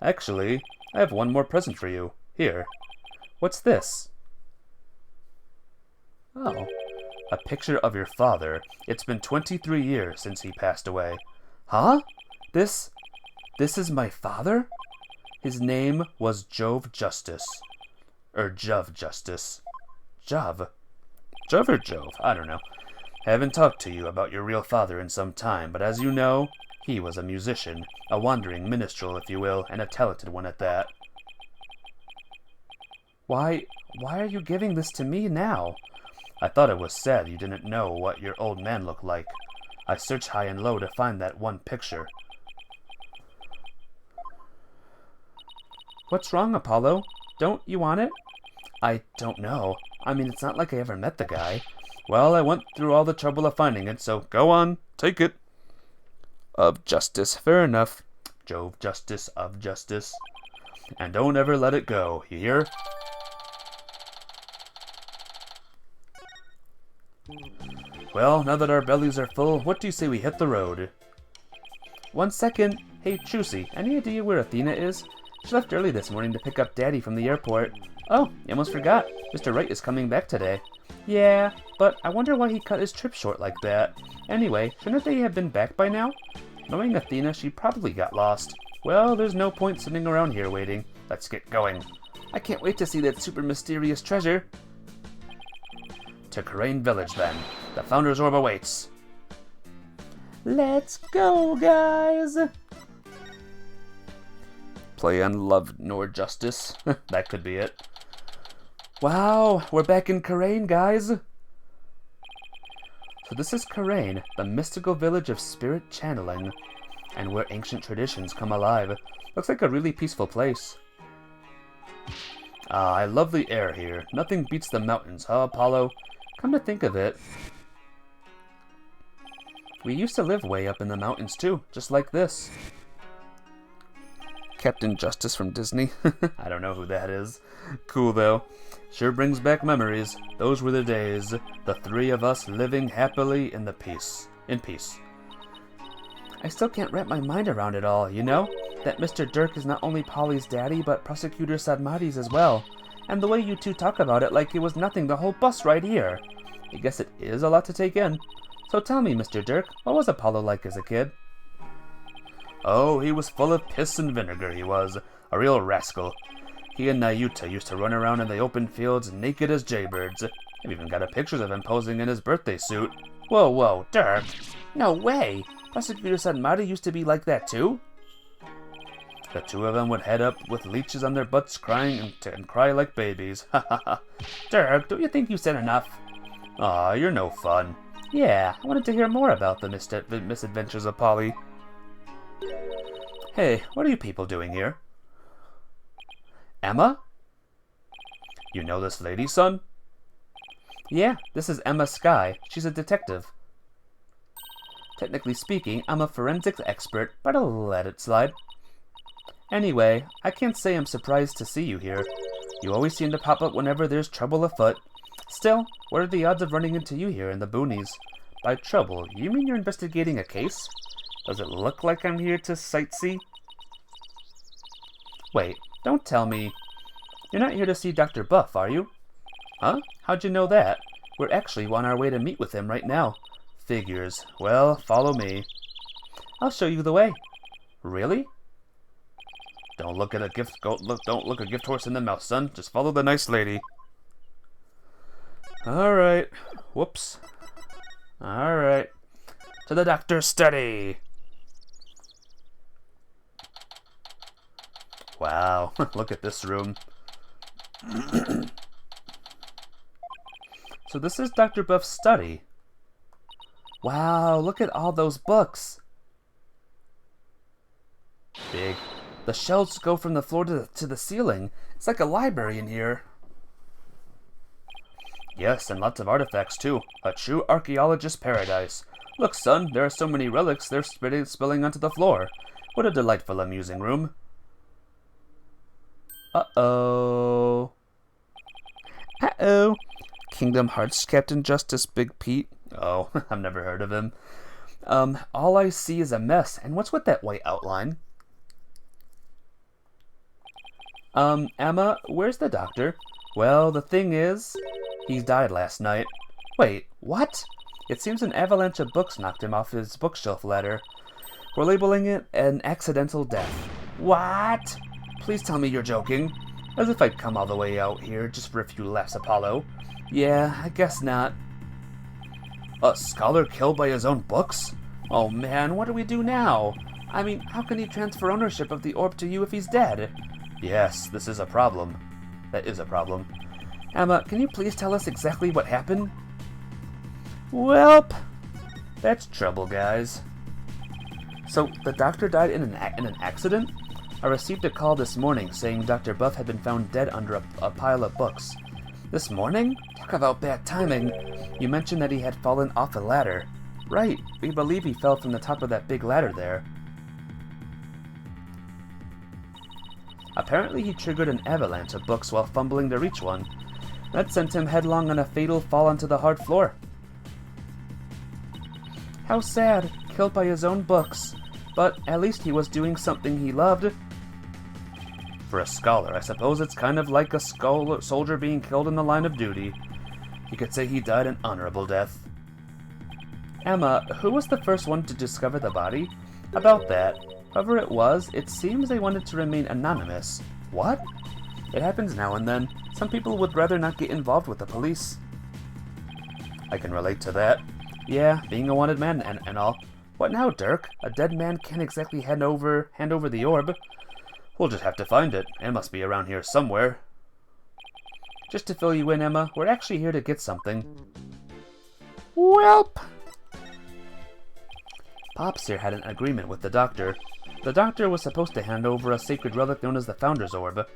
Actually, I have one more present for you. Here. What's this? Oh. A picture of your father. It's been 23 years since he passed away. Huh? This is my father? His name was Jove Justice. Jove Justice. Jove? Jove or Jove? I don't know. Haven't talked to you about your real father in some time, but as you know, he was a musician, a wandering minstrel, if you will, and a talented one at that. Why are you giving this to me now? I thought it was sad you didn't know what your old man looked like. I searched high and low to find that one picture. What's wrong, Apollo? Don't you want it? I don't know. I mean, it's not like I ever met the guy. Well, I went through all the trouble of finding it, so go on, take it. Of justice, fair enough. Jove Justice of Justice. And don't ever let it go, you hear? Well, now that our bellies are full, what do you say we hit the road? 1 second. Hey, Chusy, any idea where Athena is? She left early this morning to pick up Daddy from the airport. Oh, you almost forgot. Mr. Wright is coming back today. Yeah, but I wonder why he cut his trip short like that. Anyway, shouldn't they have been back by now? Knowing Athena, she probably got lost. Well, there's no point sitting around here waiting. Let's get going. I can't wait to see that super mysterious treasure. To Karain Village, then. The Founder's Orb awaits. Let's go, guys! Play on love nor justice. That could be it. Wow, we're back in Karain, guys! So this is Karain, the mystical village of spirit channeling, and where ancient traditions come alive. Looks like a really peaceful place. Ah, I love the air here. Nothing beats the mountains, huh, Apollo? Come to think of it, we used to live way up in the mountains too, just like this. Captain Justice from Disney? I don't know who that is. Cool though. Sure brings back memories. Those were the days. The 3 of us living happily in peace. I still can't wrap my mind around it all, you know? That Mr. Dhurke is not only Polly's daddy, but Prosecutor Sadmati's as well. And the way you two talk about it like it was nothing the whole bus ride here. I guess it is a lot to take in. So tell me, Mr. Dhurke, what was Apollo like as a kid? Oh, he was full of piss and vinegar, he was. A real rascal. He and Nayuta used to run around in the open fields naked as jaybirds. I've even got a pictures of him posing in his birthday suit. Whoa, Dhurke! No way! Prosecutor Sadmati used to be like that too? The 2 of them would head up with leeches on their butts crying and cry like babies. Ha ha ha. Dhurke, don't you think you said enough? Aw, you're no fun. Yeah, I wanted to hear more about the misadventures of Polly. Hey, what are you people doing here? Emma? You know this lady, son? Yeah, this is Emma Skye. She's a detective. Technically speaking, I'm a forensics expert, but I'll let it slide. Anyway, I can't say I'm surprised to see you here. You always seem to pop up whenever there's trouble afoot. Still, what are the odds of running into you here in the boonies? By trouble, you mean you're investigating a case? Does it look like I'm here to sightsee? Wait, don't tell me. You're not here to see Dr. Buff, are you? Huh? How'd you know that? We're actually on our way to meet with him right now. Figures. Well, follow me. I'll show you the way. Really? Don't look a gift horse in the mouth, son. Just follow the nice lady. Alright. Whoops. Alright. To the doctor's study. Wow, look at this room. So this is Dr. Buff's study. Wow, look at all those books. Big. The shelves go from the floor to the ceiling. It's like a library in here. Yes, and lots of artifacts too. A true archaeologist's paradise. Look, son, there are so many relics they're spilling onto the floor. What a delightful, amusing room. Uh-oh. Uh-oh. Kingdom Hearts Captain Justice Big Pete. Oh, I've never heard of him. All I see is a mess. And what's with that white outline? Emma, where's the doctor? Well, the thing is, he died last night. Wait, what? It seems an avalanche of books knocked him off his bookshelf ladder. We're labeling it an accidental death. What? Please tell me you're joking. As if I'd come all the way out here just for a few laughs, Apollo. Yeah, I guess not. A scholar killed by his own books? Oh man, what do we do now? I mean, how can he transfer ownership of the orb to you if he's dead? Yes, this is a problem. That is a problem. Emma, can you please tell us exactly what happened? Welp, that's trouble, guys. So, the doctor died in an accident? I received a call this morning saying Dr. Buff had been found dead under a pile of books. This morning? Talk about bad timing. You mentioned that he had fallen off a ladder. Right, we believe he fell from the top of that big ladder there. Apparently he triggered an avalanche of books while fumbling to reach one. That sent him headlong on a fatal fall onto the hard floor. How sad, killed by his own books. But at least he was doing something he loved. For a scholar, I suppose it's kind of like a soldier being killed in the line of duty. You could say he died an honorable death. Emma, who was the first one to discover the body? About that. Whoever it was, it seems they wanted to remain anonymous. What? It happens now and then. Some people would rather not get involved with the police. I can relate to that. Yeah, being a wanted man and all. What now, Dhurke? A dead man can't exactly hand over the orb. We'll just have to find it. It must be around here somewhere. Just to fill you in, Emma, we're actually here to get something. Welp! Pops here had an agreement with the doctor. The doctor was supposed to hand over a sacred relic known as the Founder's Orb.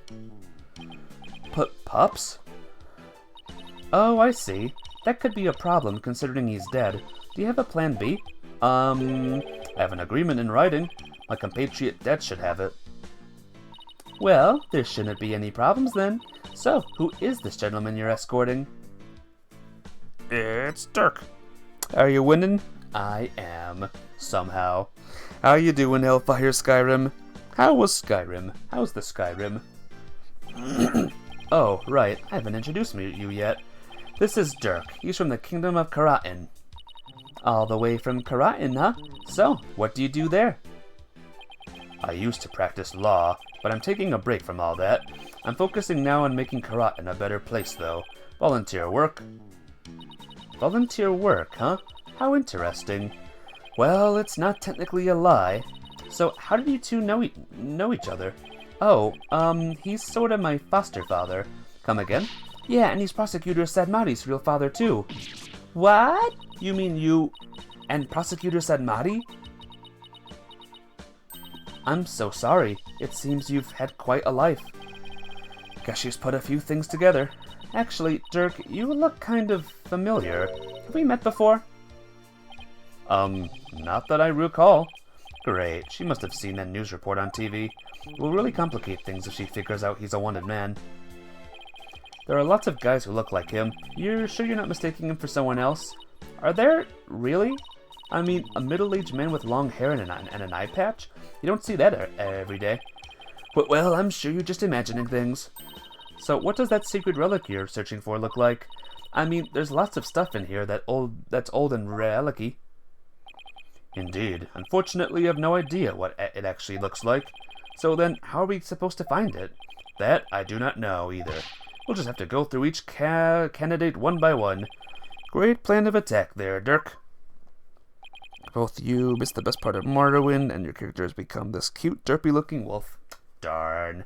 Pups? Oh, I see. That could be a problem considering he's dead. Do you have a plan B? I have an agreement in writing. My compatriot Dad should have it. Well, there shouldn't be any problems then. So, who is this gentleman you're escorting? It's Dhurke. Are you winning? I am. Somehow. How you doing, Hellfire Skyrim? How was Skyrim? How's the Skyrim? Oh, right. I haven't introduced you yet. This is Dhurke. He's from the Kingdom of Karatin. All the way from Karatin, huh? So, what do you do there? I used to practice law, but I'm taking a break from all that. I'm focusing now on making Karatin a better place, though. Volunteer work. Volunteer work, huh? How interesting. Well, it's not technically a lie. So, how did you two know each other? Oh, he's sort of my foster father. Come again? Yeah, and he's Prosecutor Sadmati's real father, too. What? You mean you and Prosecutor Sadmati? I'm so sorry. It seems you've had quite a life. Guess she's put a few things together. Actually, Dhurke, you look kind of familiar. Have we met before? Not that I recall. Great, she must have seen that news report on TV. It will really complicate things if she figures out he's a wanted man. There are lots of guys who look like him. You're sure you're not mistaking him for someone else? Are there? Really? I mean, a middle-aged man with long hair and an eye patch? You don't see that every day. But, well, I'm sure you're just imagining things. So, what does that secret relic you're searching for look like? I mean, there's lots of stuff in here that's old and relic-y. Indeed. Unfortunately, I have no idea what it actually looks like. So then, how are we supposed to find it? That I do not know, either. We'll just have to go through each candidate one by one. Great plan of attack there, Dhurke. Both you missed the best part of Morrowind, and your character has become this cute, derpy-looking wolf. Darn.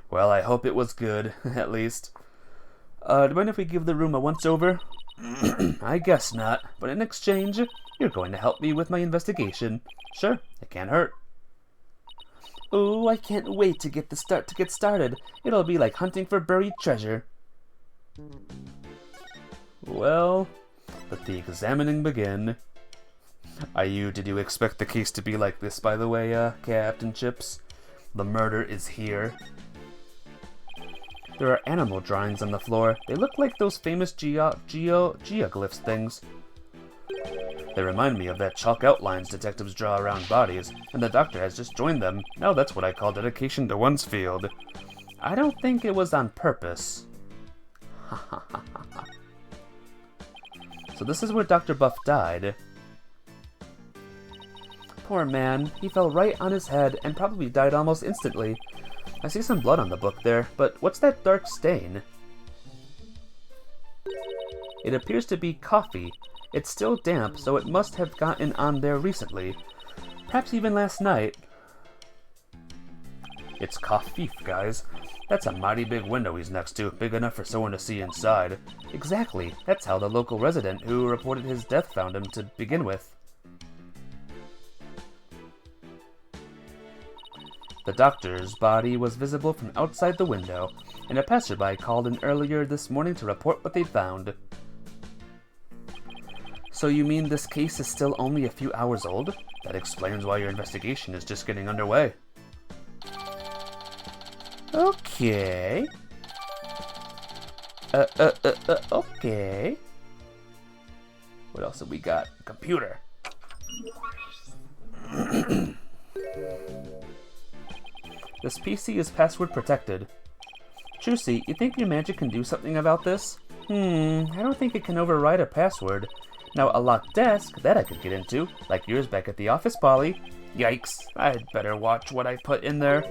Well, I hope it was good, at least. Do you mind if we give the room a once-over? I guess not, but in exchange, you're going to help me with my investigation. Sure, it can't hurt. Oh, I can't wait to get started. It'll be like hunting for buried treasure. Well, let the examining begin. Did you expect the case to be like this, by the way, Captain Chips? The murder is here. There are animal drawings on the floor. They look like those famous geoglyphs things. They remind me of that chalk outlines detectives draw around bodies, and the doctor has just joined them. Now that's what I call dedication to one's field. I don't think it was on purpose. So this is where Dr. Buff died. Poor man, he fell right on his head and probably died almost instantly. I see some blood on the book there, but what's that dark stain? It appears to be coffee. It's still damp, so it must have gotten on there recently. Perhaps even last night. It's coffee, guys. That's a mighty big window he's next to, big enough for someone to see inside. Exactly. That's how the local resident who reported his death found him to begin with. The doctor's body was visible from outside the window, and a passerby called in earlier this morning to report what they'd found. So you mean this case is still only a few hours old? That explains why your investigation is just getting underway. Okay. Okay. What else have we got? Computer. This PC is password protected. Trucy, you think your magic can do something about this? I don't think it can override a password. Now, a locked desk, that I could get into, like yours back at the office, Polly. Yikes, I'd better watch what I put in there.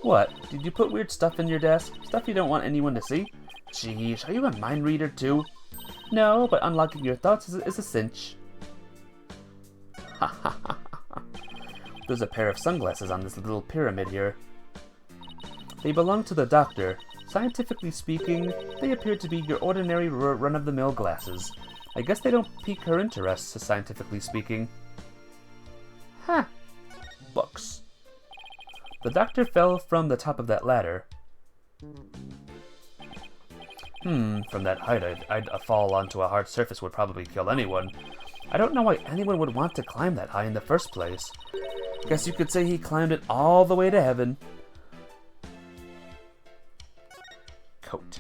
What, did you put weird stuff in your desk? Stuff you don't want anyone to see? Jeez, are you a mind reader too? No, but unlocking your thoughts is a cinch. Ha ha ha ha. There's a pair of sunglasses on this little pyramid here. They belong to the doctor. Scientifically speaking, they appear to be your ordinary run-of-the-mill glasses. I guess they don't pique her interest, scientifically speaking. Ha! Books. The doctor fell from the top of that ladder. From that height, a fall onto a hard surface would probably kill anyone. I don't know why anyone would want to climb that high in the first place. Guess you could say he climbed it all the way to heaven. Coat.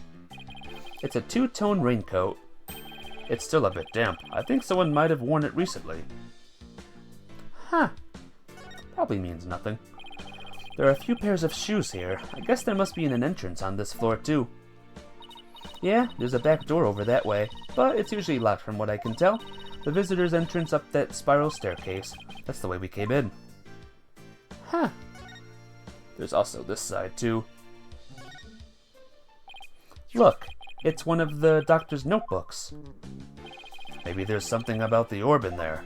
It's a two-tone raincoat. It's still a bit damp. I think someone might have worn it recently. Huh. Probably means nothing. There are a few pairs of shoes here. I guess there must be an entrance on this floor too. Yeah, there's a back door over that way, but it's usually locked from what I can tell. The visitor's entrance up that spiral staircase. That's the way we came in. Huh. There's also this side too. Look, it's one of the doctor's notebooks. Maybe there's something about the orb in there.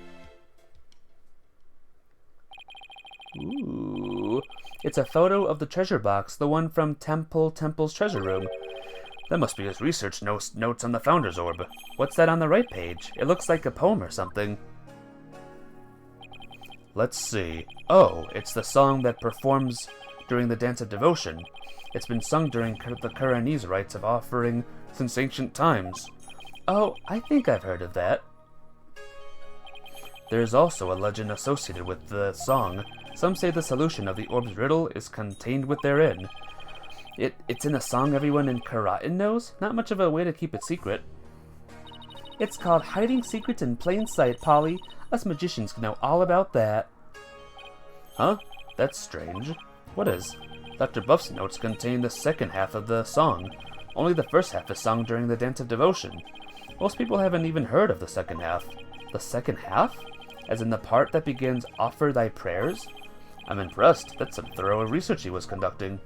Ooh. It's a photo of the treasure box, the one from Temple's treasure room. That must be his research notes on the Founder's Orb. What's that on the right page? It looks like a poem or something. Let's see. Oh, it's the song that performs during the Dance of Devotion. It's been sung during the Kuranese rites of offering since ancient times. Oh, I think I've heard of that. There's also a legend associated with the song. Some say the solution of the orb's riddle is contained therein. It's in a song everyone in Karatin knows? Not much of a way to keep it secret. It's called Hiding Secrets in Plain Sight, Polly. Us magicians know all about that. Huh? That's strange. What is? Dr. Buff's notes contain the second half of the song. Only the first half is sung during the Dance of Devotion. Most people haven't even heard of the second half. The second half? As in the part that begins, "Offer thy prayers"? I'm impressed. That's some thorough research he was conducting.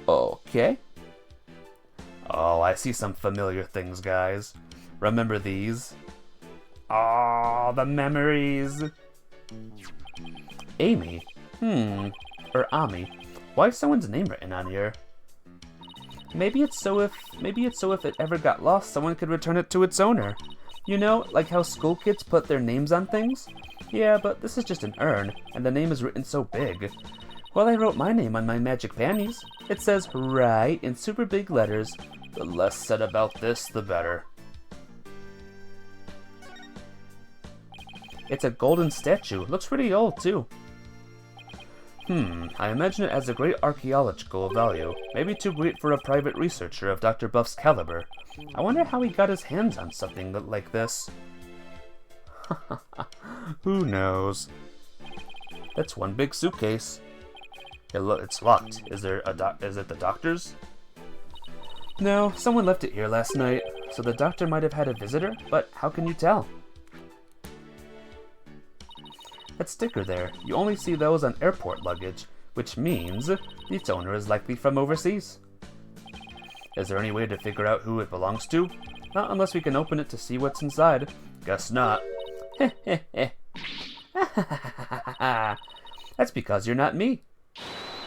Okay. Oh, I see some familiar things, guys. Remember these? Oh, the memories. Amy? Or Ami. Why is someone's name written on here? Maybe it's so if it ever got lost, someone could return it to its owner. You know, like how school kids put their names on things? Yeah, but this is just an urn, and the name is written so big. Well, I wrote my name on my magic panties. It says Wright in super big letters. The less said about this, the better. It's a golden statue. Looks pretty old, too. I imagine it has a great archaeological value. Maybe too great for a private researcher of Dr. Buff's caliber. I wonder how he got his hands on something like this. Who knows? That's one big suitcase. It's locked. Is it the doctor's? No, someone left it here last night, so the doctor might have had a visitor, but how can you tell? That sticker there, you only see those on airport luggage, which means its owner is likely from overseas. Is there any way to figure out who it belongs to? Not unless we can open it to see what's inside. Guess not. That's because you're not me.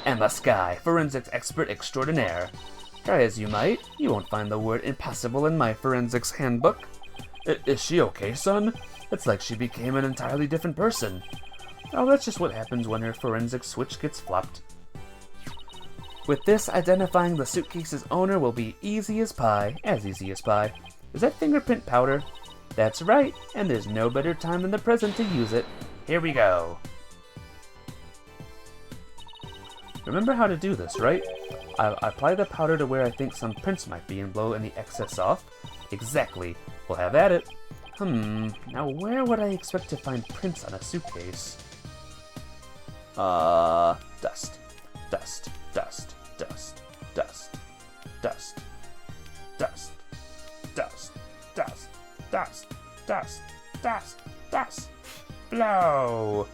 Emma Skye, forensics expert extraordinaire. Try as you might, you won't find the word impossible in my forensics handbook. Is she okay, son? It's like she became an entirely different person. Oh, that's just what happens when her forensic switch gets flopped. With this, identifying the suitcase's owner will be easy as pie. Is that fingerprint powder? That's right, and there's no better time than the present to use it. Here we go. Remember how to do this, right? I apply the powder to where I think some prints might be and blow any excess off. Exactly. We'll have at it. Now where would I expect to find prints on a suitcase? Dust. Dust. Dust. Dust. Dust. Dust. Dust. Dust. Dust. Dust. Dust. Dust. Dust. Blow!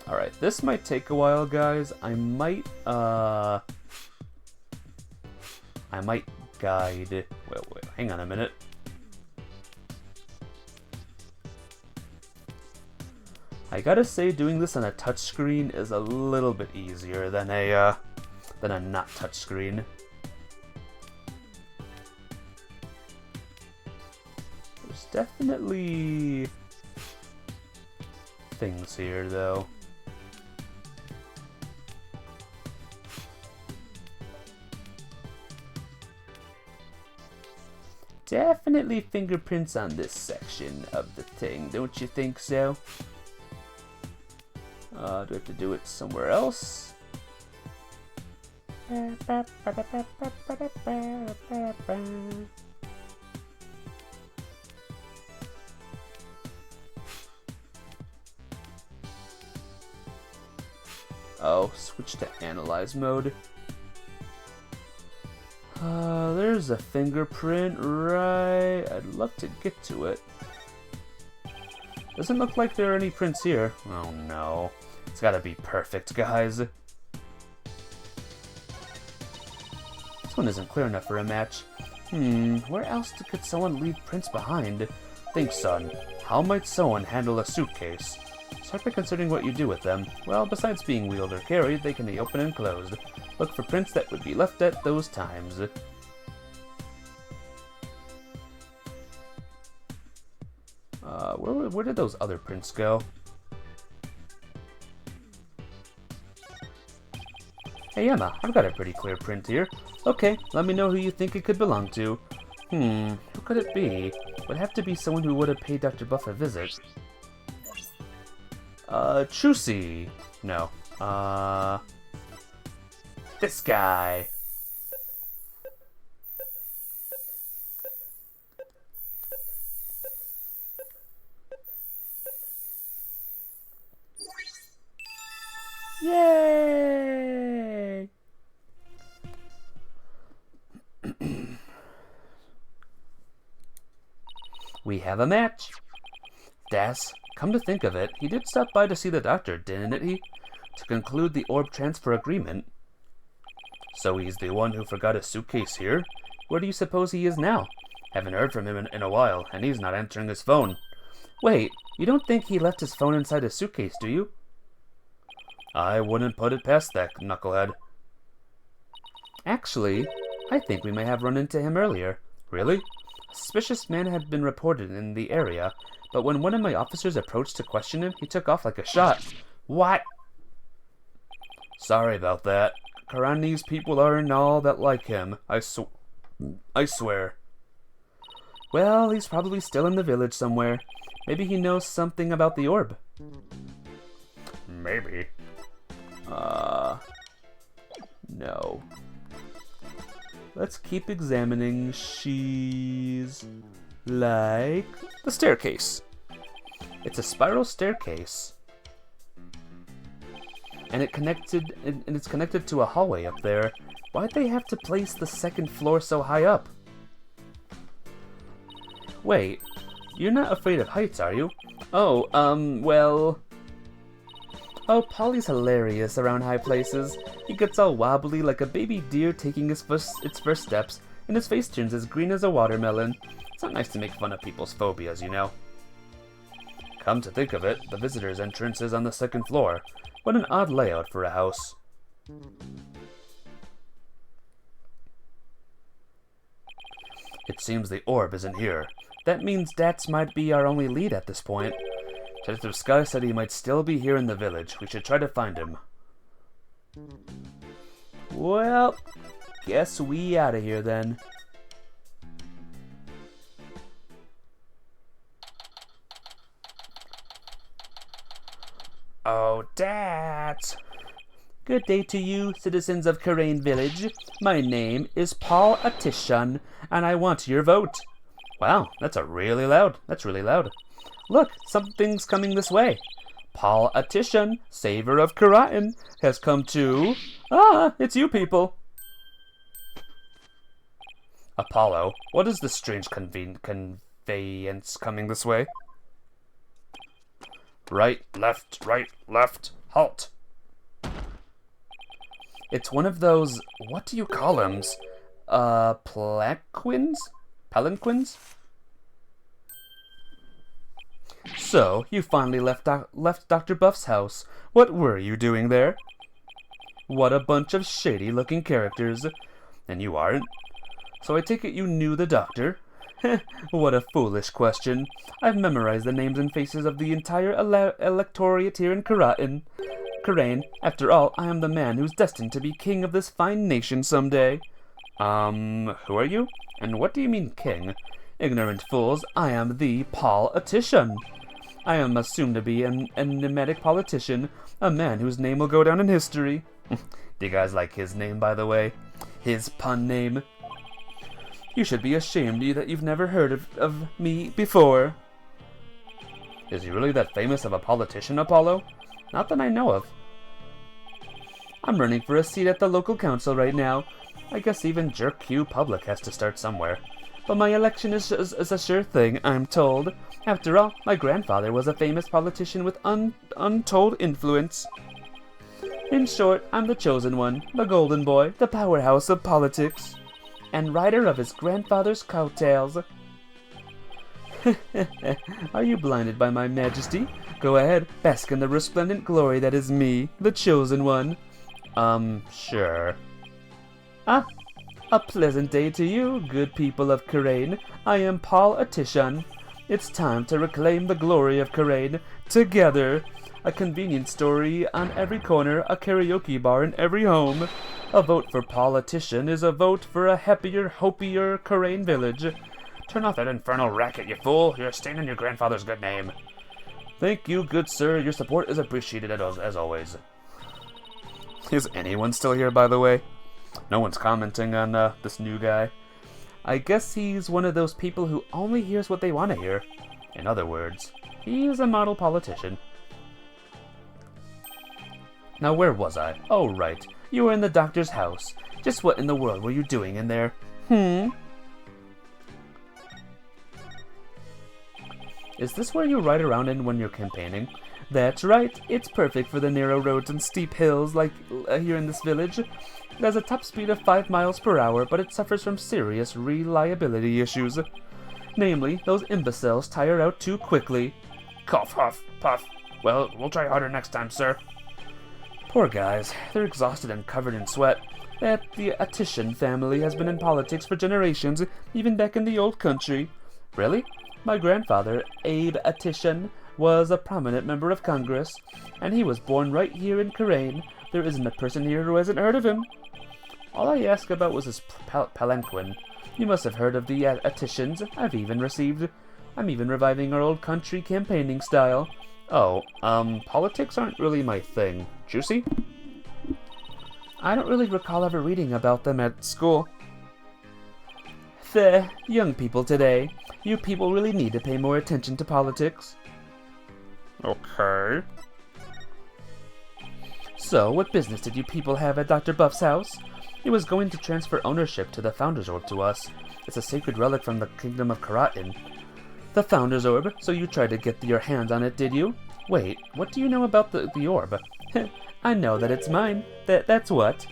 Alright, this might take a while, guys. I might guide... Wait, hang on a minute. I gotta say, doing this on a touchscreen is a little bit easier than a not touchscreen. There's definitely things here, though. Definitely fingerprints on this section of the thing, don't you think so? Do I have to do it somewhere else? Oh, switch to analyze mode. There's a fingerprint, right? I'd love to get to it. Doesn't look like there are any prints here. Oh no. It's gotta be perfect, guys. This one isn't clear enough for a match. Where else could someone leave prints behind? Think, son. How might someone handle a suitcase? Start by considering what you do with them. Well, besides being wheeled or carried, they can be opened and closed. Look for prints that would be left at those times. Where did those other prints go? Hey Emma, I've got a pretty clear print here. Okay, let me know who you think it could belong to. Who could it be? Would have to be someone who would have paid Dr. Buff a visit. Trucy. No. This guy. Yay! We have a match. Das, come to think of it, he did stop by to see the doctor, didn't he? To conclude the orb transfer agreement. So he's the one who forgot his suitcase here? Where do you suppose he is now? Haven't heard from him in a while, and he's not answering his phone. Wait, you don't think he left his phone inside his suitcase, do you? I wouldn't put it past that knucklehead. Actually, I think we may have run into him earlier. Really? A suspicious man had been reported in the area, but when one of my officers approached to question him, he took off like a shot. What? Sorry about that. Karani's people aren't all that like him. I swear. Well, he's probably still in the village somewhere. Maybe he knows something about the orb. Maybe. No. Let's keep examining. She's like the staircase. It's a spiral staircase. And it's connected to a hallway up there. Why'd they have to place the second floor so high up? Wait, you're not afraid of heights, are you? Oh, well... Oh, Polly's hilarious around high places. He gets all wobbly like a baby deer taking its first steps, and his face turns as green as a watermelon. It's not nice to make fun of people's phobias, you know. Come to think of it, the visitor's entrance is on the second floor. What an odd layout for a house. It seems the orb isn't here. That means Dats might be our only lead at this point. Detective Sky said he might still be here in the village. We should try to find him. Well, guess we out of here then. Oh, Dats! Good day to you, citizens of Karain Village. My name is Paul Atishan, and I want your vote. Wow, that's really loud. Look, something's coming this way. Paul Atishan, savior of Karain, has come to... Ah, it's you people. Apollo, what is this strange conveyance coming this way? Right, left, halt. It's one of those, what do you call them? Palanquins? So, you finally left Dr. Buff's house. What were you doing there? What a bunch of shady-looking characters. And you aren't? So I take it you knew the doctor? What a foolish question. I've memorized the names and faces of the entire electorate here in Karain. After all, I am the man who's destined to be king of this fine nation someday. Who are you? And what do you mean king? Ignorant fools, I am the Paul Atishan. I am assumed to be an enigmatic politician, a man whose name will go down in history. Do you guys like his name, by the way? His pun name? You should be ashamed that you've never heard of me before. Is he really that famous of a politician, Apollo? Not that I know of. I'm running for a seat at the local council right now. I guess even Jerk Q Public has to start somewhere. But my election is a sure thing, I'm told. After all, my grandfather was a famous politician with untold influence. In short, I'm the chosen one, the golden boy, the powerhouse of politics, and rider of his grandfather's coattails. Are you blinded by my majesty? Go ahead, bask in the resplendent glory that is me, the chosen one. Sure. A pleasant day to you, good people of Karain. I am Paul Atishan. It's time to reclaim the glory of Karain together. A convenience story on every corner, a karaoke bar in every home. A vote for Paul Atishan is a vote for a happier, hopier Karain village. Turn off that infernal racket, you fool. You're staining your grandfather's good name. Thank you, good sir. Your support is appreciated as always. Is anyone still here, by the way? No one's commenting on this new guy. I guess he's one of those people who only hears what they want to hear. In other words, he is a model politician. Now where was I? Oh, right. You were in the doctor's house. Just what in the world were you doing in there? Is this where you ride around in when you're campaigning? That's right. It's perfect for the narrow roads and steep hills like here in this village. It has a top speed of 5 miles per hour, but it suffers from serious reliability issues. Namely, those imbeciles tire out too quickly. Cough, huff, puff. Well, we'll try harder next time, sir. Poor guys. They're exhausted and covered in sweat. The Attician family has been in politics for generations, even back in the old country. Really? My grandfather, Abe Attician, was a prominent member of Congress, and he was born right here in Karain. There isn't a person here who hasn't heard of him. All I asked about was his palanquin. You must have heard of the Atticians. I'm even reviving our old country campaigning style. Oh, politics aren't really my thing. Juicy? I don't really recall ever reading about them at school. Young people today. You people really need to pay more attention to politics. Okay. So, what business did you people have at Dr. Buff's house? He was going to transfer ownership to the Founder's Orb to us. It's a sacred relic from the Kingdom of Karatin. The Founder's Orb, so you tried to get your hands on it, did you? Wait, what do you know about the orb? I know that it's mine. That's what.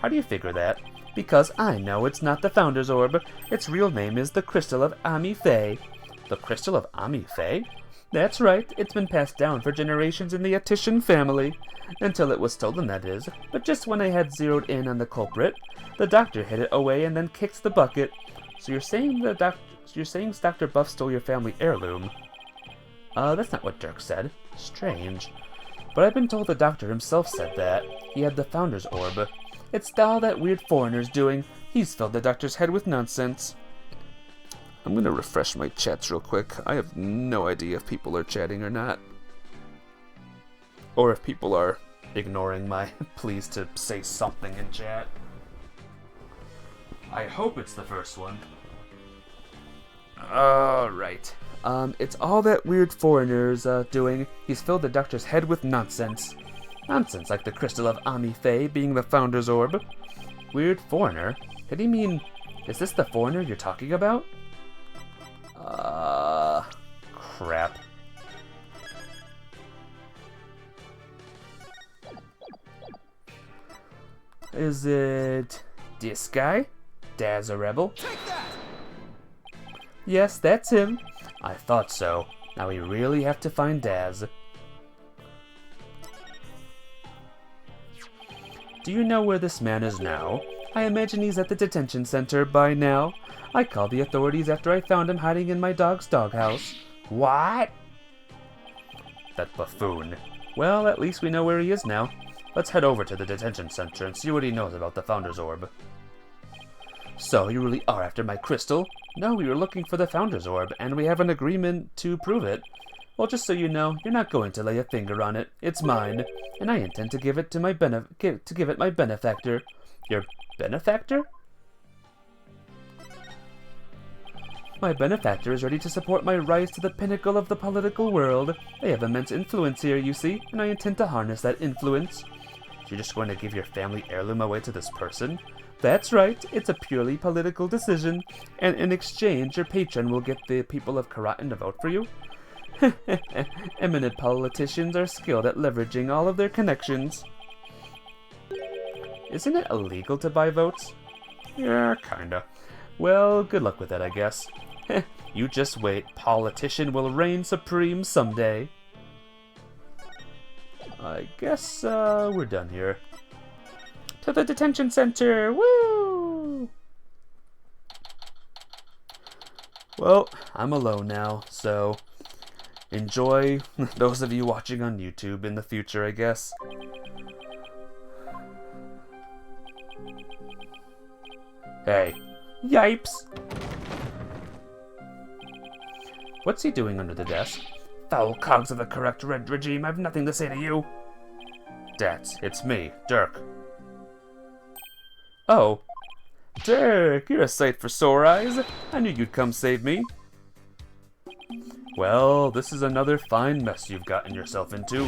How do you figure that? Because I know it's not the Founder's Orb. Its real name is the Crystal of Ami-Fae. The Crystal of Ami-Fae? That's right, it's been passed down for generations in the Attician family. Until it was stolen, that is. But just when I had zeroed in on the culprit, the doctor hid it away and then kicked the bucket. So you're saying Dr. Buff stole your family heirloom? That's not what Dhurke said. Strange. But I've been told the doctor himself said that. He had the Founder's Orb. It's all that weird foreigner's doing. He's filled the doctor's head with nonsense. I'm gonna refresh my chats real quick. I have no idea if people are chatting or not. Or if people are ignoring my pleas to say something in chat. I hope it's the first one. Alright. It's all that weird foreigner's doing. He's filled the doctor's head with nonsense. Nonsense like the Crystal of Ami-Fae being the Founder's Orb. Weird foreigner? Did he mean... Is this the foreigner you're talking about? Crap. Is it... this guy? Dad's a rebel? Take that! Yes, that's him. I thought so. Now we really have to find Daz. Do you know where this man is now? I imagine he's at the detention center by now. I called the authorities after I found him hiding in my dog's doghouse. What? That buffoon. Well, at least we know where he is now. Let's head over to the detention center and see what he knows about the Founder's Orb. So, you really are after my crystal? No, we were looking for the Founder's Orb, and we have an agreement to prove it. Well, just so you know, you're not going to lay a finger on it. It's mine, and I intend to give it to my benefactor. Your benefactor? My benefactor is ready to support my rise to the pinnacle of the political world. They have immense influence here, you see, and I intend to harness that influence. You're just going to give your family heirloom away to this person? That's right, it's a purely political decision, and in exchange, your patron will get the people of Karatin to vote for you. Eminent politicians are skilled at leveraging all of their connections. Isn't it illegal to buy votes? Yeah, kinda. Well, good luck with that, I guess. You just wait, politician will reign supreme someday. I guess, we're done here. To the detention center! Woo! Well, I'm alone now, so enjoy those of you watching on YouTube in the future, I guess. Hey. Yipes! What's he doing under the desk? Foul cogs of the corrupt red regime, I've nothing to say to you. It's me, Dhurke. Oh. Dhurke, you're a sight for sore eyes. I knew you'd come save me. Well, this is another fine mess you've gotten yourself into.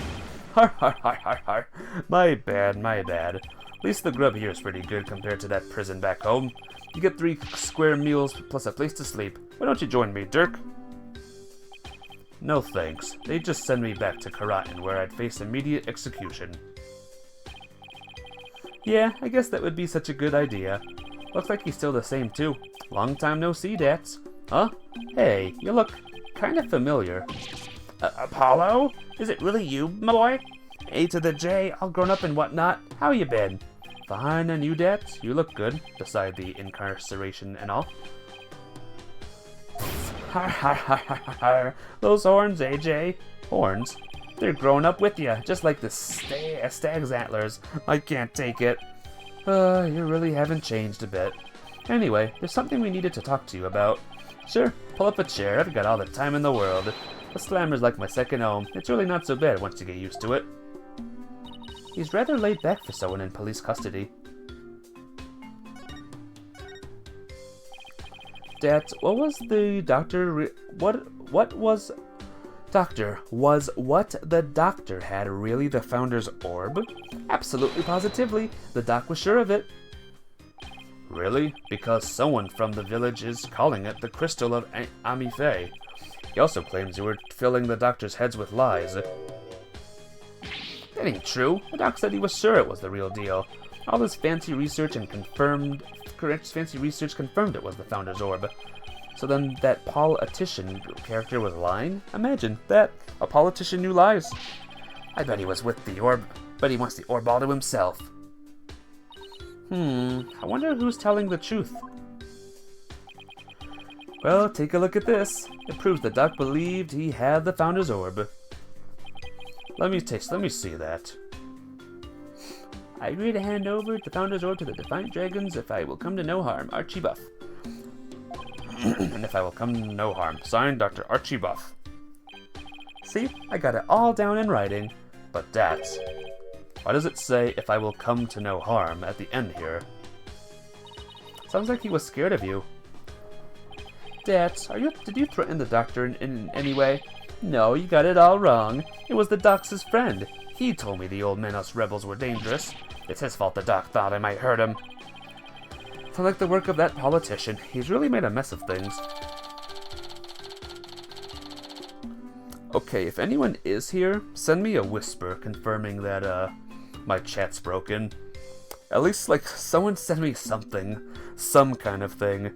Har har har har har. My bad, my bad. At least the grub here is pretty good compared to that prison back home. You get 3 square meals plus a place to sleep. Why don't you join me, Dhurke? No thanks. They'd just send me back to Karatin where I'd face immediate execution. Yeah, I guess that would be such a good idea. Looks like he's still the same too. Long time no see, Dats. Huh? Hey, you look kind of familiar. Apollo? Is it really you, my boy? A to the J, all grown up and whatnot. How you been? Fine, and you, Dad? You look good, beside the incarceration and all. Har har har har har. Those horns, AJ. Horns? They're growing up with you, just like the stag's antlers. I can't take it. You really haven't changed a bit. Anyway, there's something we needed to talk to you about. Sure, pull up a chair. I've got all the time in the world. The slammer's like my second home. It's really not so bad once you get used to it. He's rather laid back for someone in police custody. Dad, what was the doctor? What was doctor? Was what the doctor had really the Founder's orb? Absolutely, positively. The doc was sure of it. Really? Because someone from the village is calling it the Crystal of Amife. He also claims you were filling the doctor's heads with lies. That ain't true. The doc said he was sure it was the real deal. All this fancy research confirmed it was the Founder's orb. So then that politician character was lying? Imagine that. A politician knew lies. I bet he was with the orb, but he wants the orb all to himself. I wonder who's telling the truth. Well, take a look at this. It proves the doc believed he had the Founder's orb. Let me see that. I agree to hand over the Founder's orb to the Defiant Dragons if I will come to no harm. Archie Buff. And if I will come to no harm. Signed, Dr. Archie Buff. See? I got it all down in writing. But that's... why does it say, if I will come to no harm, at the end here? Sounds like he was scared of you. Dad, did you threaten the doctor in any way? No, you got it all wrong. It was the doc's friend. He told me the old Menos rebels were dangerous. It's his fault the doc thought I might hurt him. Sounds like the work of that politician. He's really made a mess of things. Okay, if anyone is here, send me a whisper confirming that, my chat's broken. At least, like, someone send me something. Some kind of thing.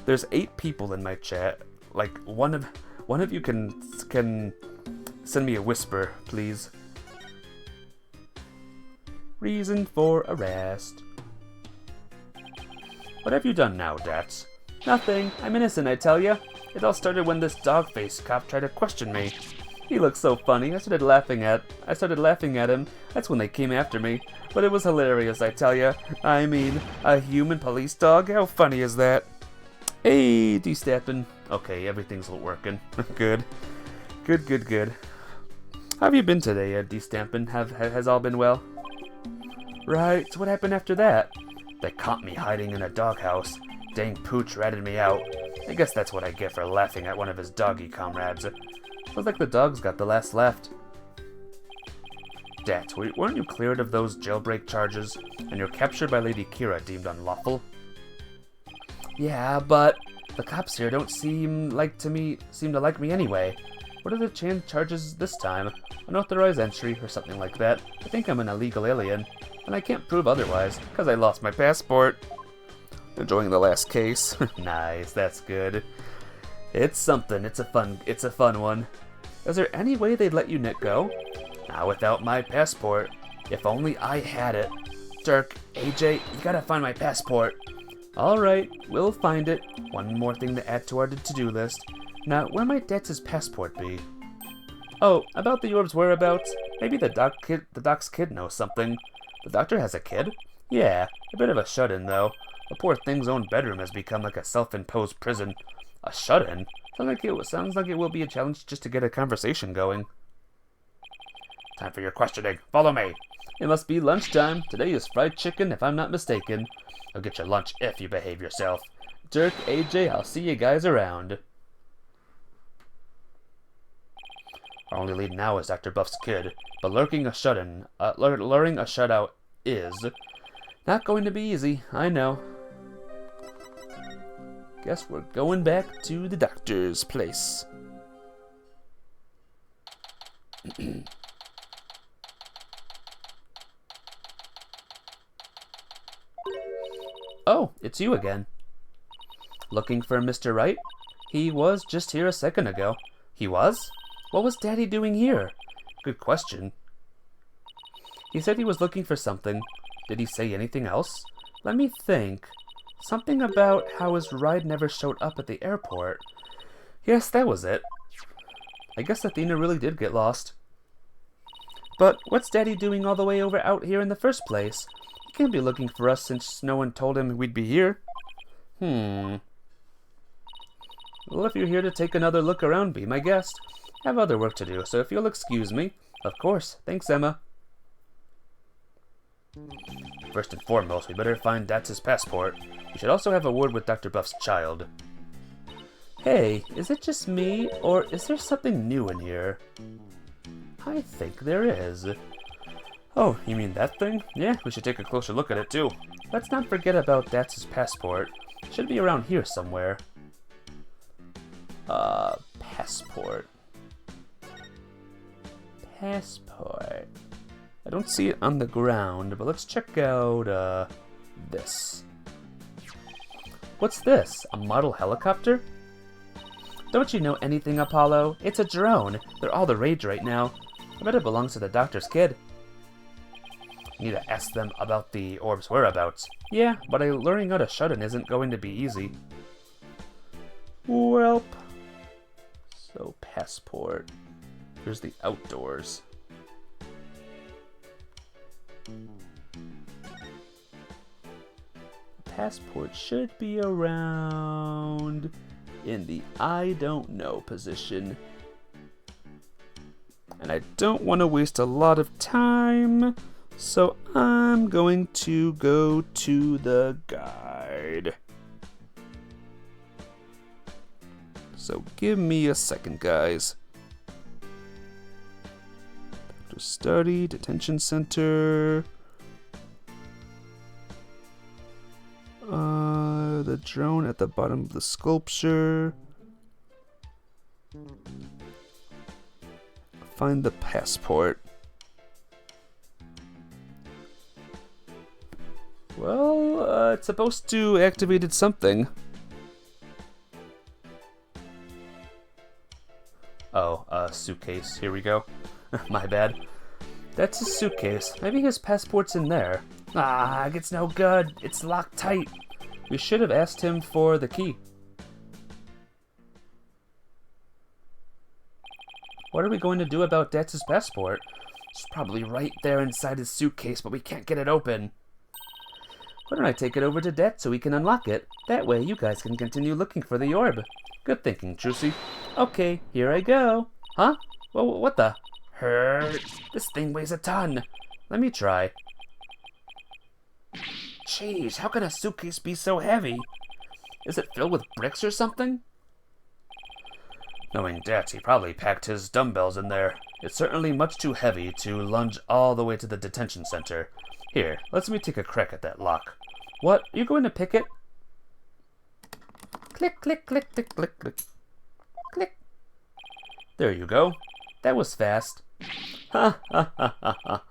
There's 8 people in my chat. Like, one of you can send me a whisper, please. Reason for arrest. What have you done now, Dats? Nothing. I'm innocent, I tell ya. It all started when this dog-faced cop tried to question me. He looked so funny. I started laughing at him. That's when they came after me. But it was hilarious, I tell ya. I mean, a human police dog? How funny is that? Hey, D-Stappin'. Okay, everything's working. Good. Good. How have you been today, D-Stampin'? Has all been well? Right, so what happened after that? They caught me hiding in a doghouse. Dang Pooch ratted me out. I guess that's what I get for laughing at one of his doggy comrades. Sounds like the dog's got the last laugh. Dat, weren't you cleared of those jailbreak charges, and your capture by Lady Kira deemed unlawful? Yeah, but the cops here don't seem to like me anyway. What are the charges this time? Unauthorized entry or something like that. I think I'm an illegal alien, and I can't prove otherwise, because I lost my passport. Enjoying the last case. Nice, that's good. It's something, it's a fun one. Is there any way they'd let you go? Not without my passport. If only I had it. Dhurke, AJ, you gotta find my passport. Alright, we'll find it. One more thing to add to our to-do list. Now, where might Datz's passport be? Oh, about the orb's whereabouts? Maybe the doc's kid knows something. The doctor has a kid? Yeah, a bit of a shut-in though. The poor thing's own bedroom has become like a self-imposed prison. A shut-in? Sounds like it will be a challenge just to get a conversation going. Time for your questioning. Follow me. It must be lunchtime. Today is fried chicken, if I'm not mistaken. I'll get your lunch if you behave yourself. Dhurke, AJ, I'll see you guys around. Our only lead now is Dr. Buff's kid, but luring a shutout is not going to be easy, I know. Guess we're going back to the doctor's place. Oh, it's you again. Looking for Mr. Wright? He was just here a second ago. He was? What was Daddy doing here? Good question. He said he was looking for something. Did he say anything else? Let me think. Something about how his ride never showed up at the airport. Yes, that was it. I guess Athena really did get lost. But what's Daddy doing all the way over out here in the first place? He can't be looking for us since no one told him we'd be here. Well, if you're here to take another look around, be my guest. I have other work to do, so if you'll excuse me. Of course. Thanks, Emma. First and foremost, we better find Datz's passport. We should also have a word with Dr. Buff's child. Hey, is it just me, or is there something new in here? I think there is. Oh, you mean that thing? Yeah, we should take a closer look at it too. Let's not forget about Datz's passport. It should be around here somewhere. Passport. Passport. I don't see it on the ground, but let's check out, this. What's this? A model helicopter? Don't you know anything, Apollo? It's a drone. They're all the rage right now. I bet it belongs to the doctor's kid. I need to ask them about the orb's whereabouts. Yeah, but learning how to shut in isn't going to be easy. Welp. So, passport. Here's the outdoors. Passport should be around in the I don't know position. And I don't want to waste a lot of time, so I'm going to go to the guide. So give me a second, guys. Doctor Study, Detention Center. The drone at the bottom of the sculpture. Find the passport. Well, it's supposed to activated something. Oh, suitcase. Here we go. My bad. That's his suitcase. Maybe his passport's in there. Ah, it's no good. It's locked tight. We should have asked him for the key. What are we going to do about Datz's passport? It's probably right there inside his suitcase, but we can't get it open. Why don't I take it over to Dat so we can unlock it? That way you guys can continue looking for the orb. Good thinking, Trucy. Okay, here I go. Huh? Well, what the? This thing weighs a ton. Let me try. Jeez, how can a suitcase be so heavy? Is it filled with bricks or something? Knowing Dat, he probably packed his dumbbells in there. It's certainly much too heavy to lunge all the way to the detention center. Here, let me take a crack at that lock. What? Are you going to pick it? Click, click, click, click, click, click. Click. There you go. That was fast. Ha ha ha ha ha.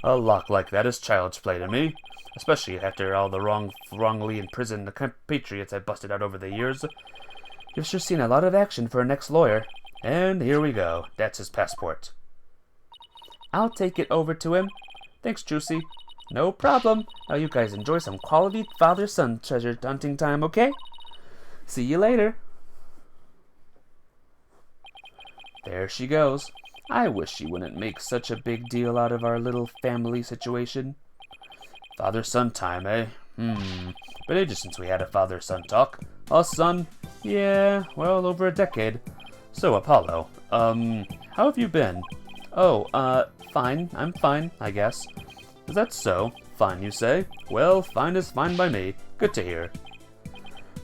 A lock like that is child's play to me. Especially after all the wrongly imprisoned compatriots I busted out over the years. You've sure seen a lot of action for an ex-lawyer. And here we go. That's his passport. I'll take it over to him. Thanks, Juicy. No problem. Now you guys enjoy some quality father-son treasure hunting time, okay? See you later. There she goes. I wish she wouldn't make such a big deal out of our little family situation. Father-son time, eh? Been ages since we had a father-son talk. Us, son? Yeah, well, over a decade. So, Apollo, how have you been? Oh, fine. I'm fine, I guess. Is that so? Fine, you say? Well, fine is fine by me. Good to hear.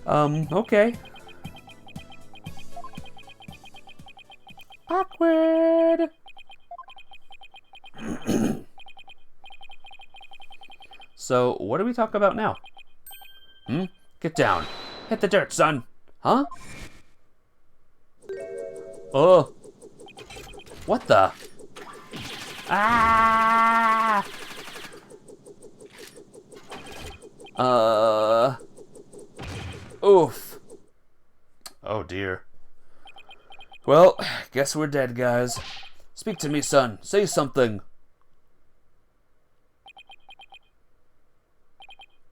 Okay. Awkward! So, what do we talk about now? Get down. Hit the dirt, son. Huh? Oh. What the? Ah! Oof. Oh dear. Well, guess we're dead, guys. Speak to me, son. Say something.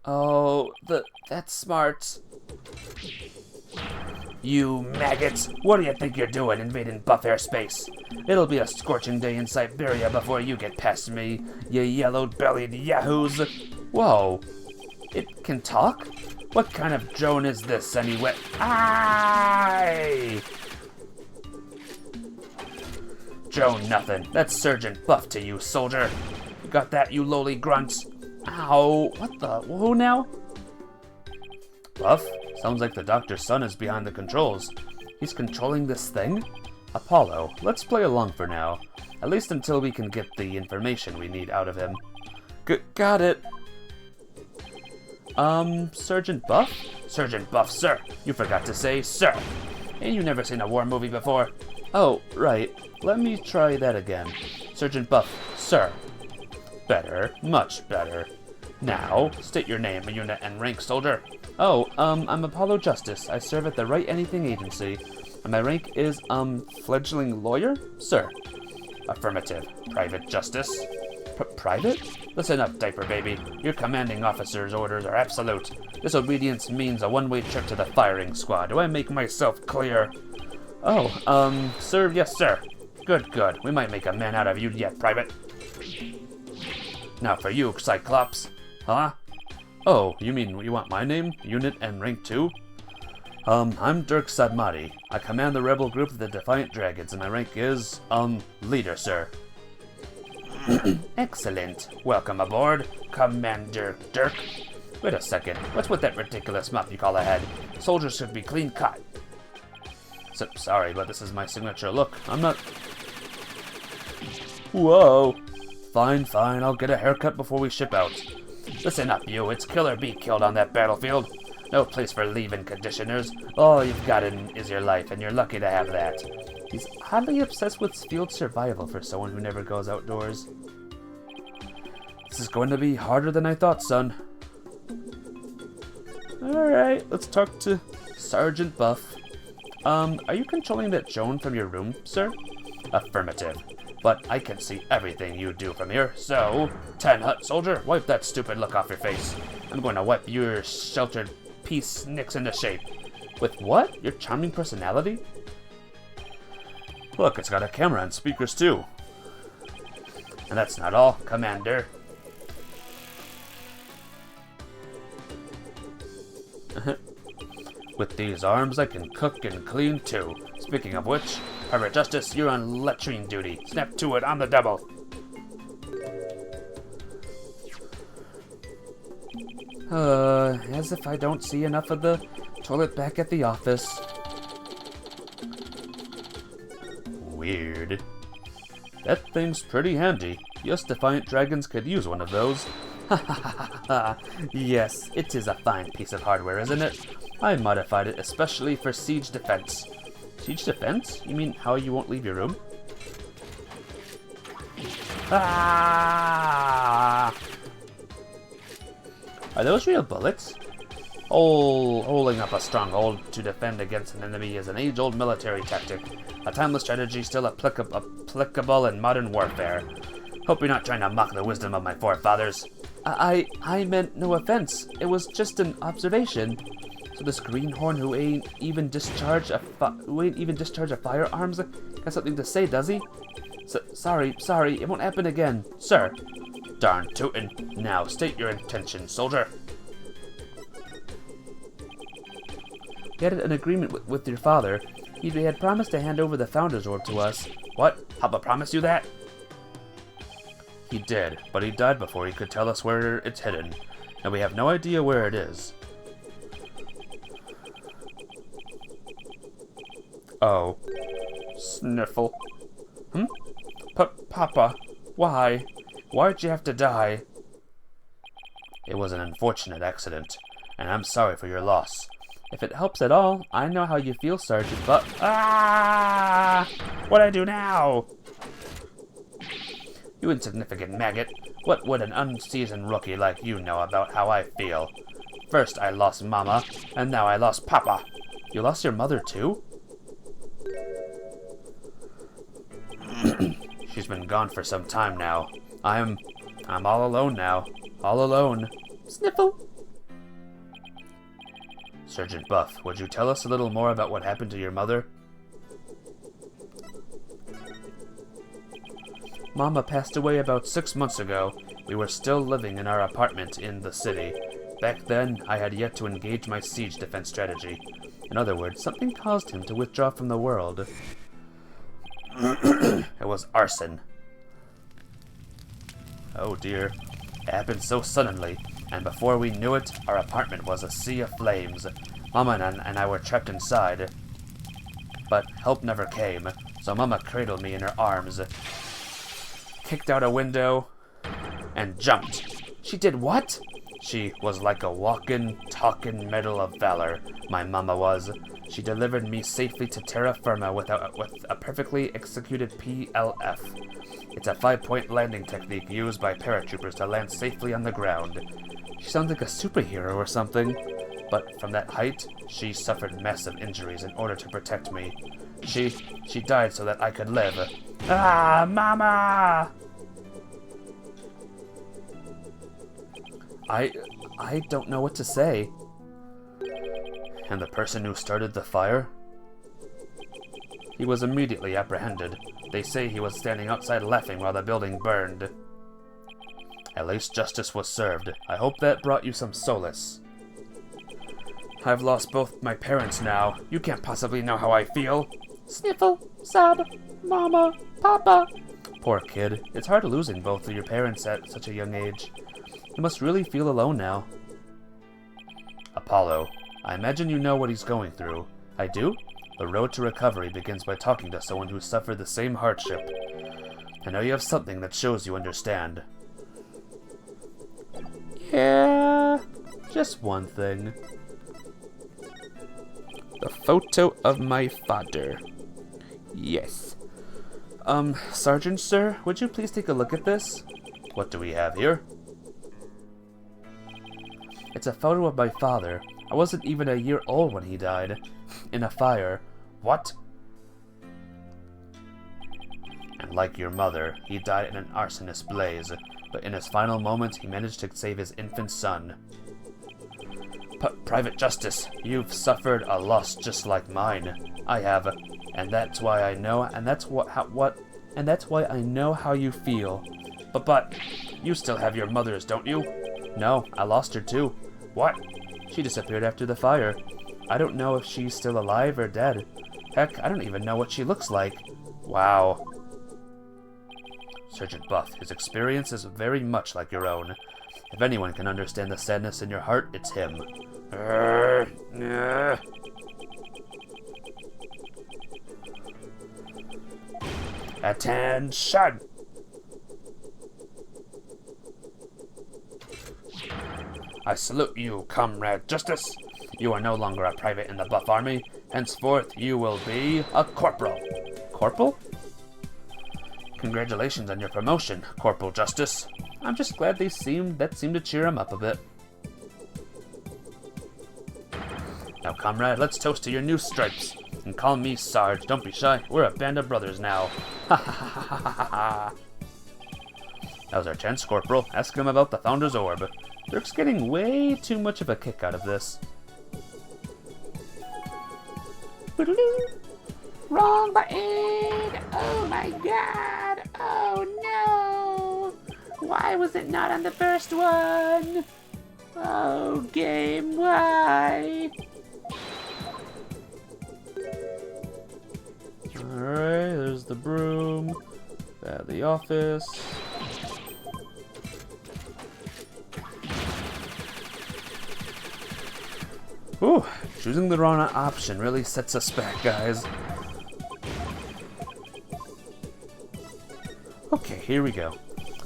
Oh, that's smart. You maggots! What do you think you're doing invading buff airspace? It'll be a scorching day in Siberia before you get past me, you yellow-bellied yahoos! Whoa! It can talk? What kind of drone is this, anyway? Aye! Drone nothing. That's Sergeant Buff to you, soldier. You got that, you lowly grunts? Ow! What the? Whoa now? Buff? Sounds like the doctor's son is behind the controls. He's controlling this thing? Apollo, let's play along for now. At least until we can get the information we need out of him. Got it. Sergeant Buff? Sergeant Buff, sir. You forgot to say sir. Ain't you never seen a war movie before? Oh, right. Let me try that again. Sergeant Buff, sir. Better. Much better. Now, state your name, unit, and rank, soldier. Oh, I'm Apollo Justice. I serve at the Wright Anything Agency. And my rank is, fledgling lawyer? Sir. Affirmative. Private Justice. Private? Listen up, diaper baby. Your commanding officer's orders are absolute. Disobedience means a one-way trip to the firing squad. Do I make myself clear? Oh, sir, yes, sir. Good, good. We might make a man out of you yet, Private. Now for you, Cyclops. Huh? Oh, you mean you want my name, unit, and rank too? I'm Dhurke Sadmati. I command the rebel group of the Defiant Dragons, and my rank is, leader, sir. Excellent. Welcome aboard, Commander Dhurke. Wait a second. What's with that ridiculous muff you call a head? Soldiers should be clean cut. Sorry, but this is my signature look. I'm not... Whoa. Fine, fine. I'll get a haircut before we ship out. Listen up, you. It's kill or be killed on that battlefield. No place for leave-in conditioners. All you've got is your life, and you're lucky to have that. He's oddly obsessed with field survival for someone who never goes outdoors. This is going to be harder than I thought, son. Alright, let's talk to Sergeant Buff. Are you controlling that drone from your room, sir? Affirmative. But I can see everything you do from here, so... 10 Hut soldier, wipe that stupid look off your face. I'm going to wipe your sheltered piece nicks into shape. With what? Your charming personality? Look, it's got a camera and speakers too. And that's not all, Commander. With these arms, I can cook and clean too. Speaking of which, Private Justice, you're on latrine duty. Snap to it on the double. As if I don't see enough of the toilet back at the office. Weird. That thing's pretty handy. Us Defiant Dragons could use one of those. Ha ha ha ha. Yes, it is a fine piece of hardware, isn't it? I modified it especially for siege defense. Siege defense? You mean how you won't leave your room? Ah! Are those real bullets? Holding up a stronghold to defend against an enemy is an age-old military tactic. A timeless strategy still applicable in modern warfare. Hope you're not trying to mock the wisdom of my forefathers. I meant no offense. It was just an observation. So this greenhorn who ain't even discharge a firearms got something to say, does he? Sorry, it won't happen again, sir. Darn tootin'. Now state your intention, soldier. We had an agreement with your father. He had promised to hand over the Founder's Orb to us. What? Papa promised you that? He did, but he died before he could tell us where it's hidden, and we have no idea where it is. Oh. Sniffle. Papa, why? Why'd you have to die? It was an unfortunate accident, and I'm sorry for your loss. If it helps at all, I know how you feel, Sergeant, but... Ah! What'd I do now? You insignificant maggot. What would an unseasoned rookie like you know about how I feel? First I lost Mama, and now I lost Papa. You lost your mother too? She's been gone for some time now. I'm all alone now. All alone. Sniffle. Sergeant Buff, would you tell us a little more about what happened to your mother? Mama passed away about 6 months ago. We were still living in our apartment in the city. Back then, I had yet to engage my siege defense strategy. In other words, something caused him to withdraw from the world. It was arson. Oh dear. It happened so suddenly, and before we knew it, our apartment was a sea of flames. Mama and I were trapped inside. But help never came, so Mama cradled me in her arms, kicked out a window, and jumped. She did what? She was like a walking, talking medal of valor, my mama was. She delivered me safely to terra firma with a perfectly executed PLF. It's a 5-point landing technique used by paratroopers to land safely on the ground. She sounds like a superhero or something. But from that height, she suffered massive injuries in order to protect me. She died so that I could live. Ah, Mama! I don't know what to say. And the person who started the fire? He was immediately apprehended. They say he was standing outside laughing while the building burned. At least justice was served. I hope that brought you some solace. I've lost both my parents now. You can't possibly know how I feel. Sniffle, sob, Mama, Papa. Poor kid. It's hard losing both of your parents at such a young age. You must really feel alone now. Apollo, I imagine you know what he's going through. I do? The road to recovery begins by talking to someone who suffered the same hardship. I know you have something that shows you understand. Yeah, just one thing. The photo of my father. Yes. Sergeant, sir, would you please take a look at this? What do we have here? It's a photo of my father. I wasn't even a year old when he died. In a fire. What? And like your mother, he died in an arsonist blaze, but in his final moments he managed to save his infant son. Private Justice, you've suffered a loss just like mine. I have, and that's why I know, and that's why I know how you feel. But you still have your mother's, don't you? No, I lost her too. What? She disappeared after the fire. I don't know if she's still alive or dead. Heck, I don't even know what she looks like. Wow. Sergeant Buff, his experience is very much like your own. If anyone can understand the sadness in your heart, it's him. Attention! I salute you, Comrade Justice. You are no longer a private in the Buff Army. Henceforth, you will be a corporal. Corporal? Congratulations on your promotion, Corporal Justice. I'm just glad that seemed to cheer him up a bit. Now, comrade, let's toast to your new stripes. And call me Sarge. Don't be shy. We're a band of brothers now. Ha ha ha ha ha ha. That was our chance, Corporal. Ask him about the Founder's Orb. Dhurke's getting way too much of a kick out of this. Wrong button! Oh my god! Oh no! Why was it not on the first one? Oh, game, why? Alright, there's the broom. At the office. Ooh, choosing the wrong option really sets us back, guys. Okay, here we go.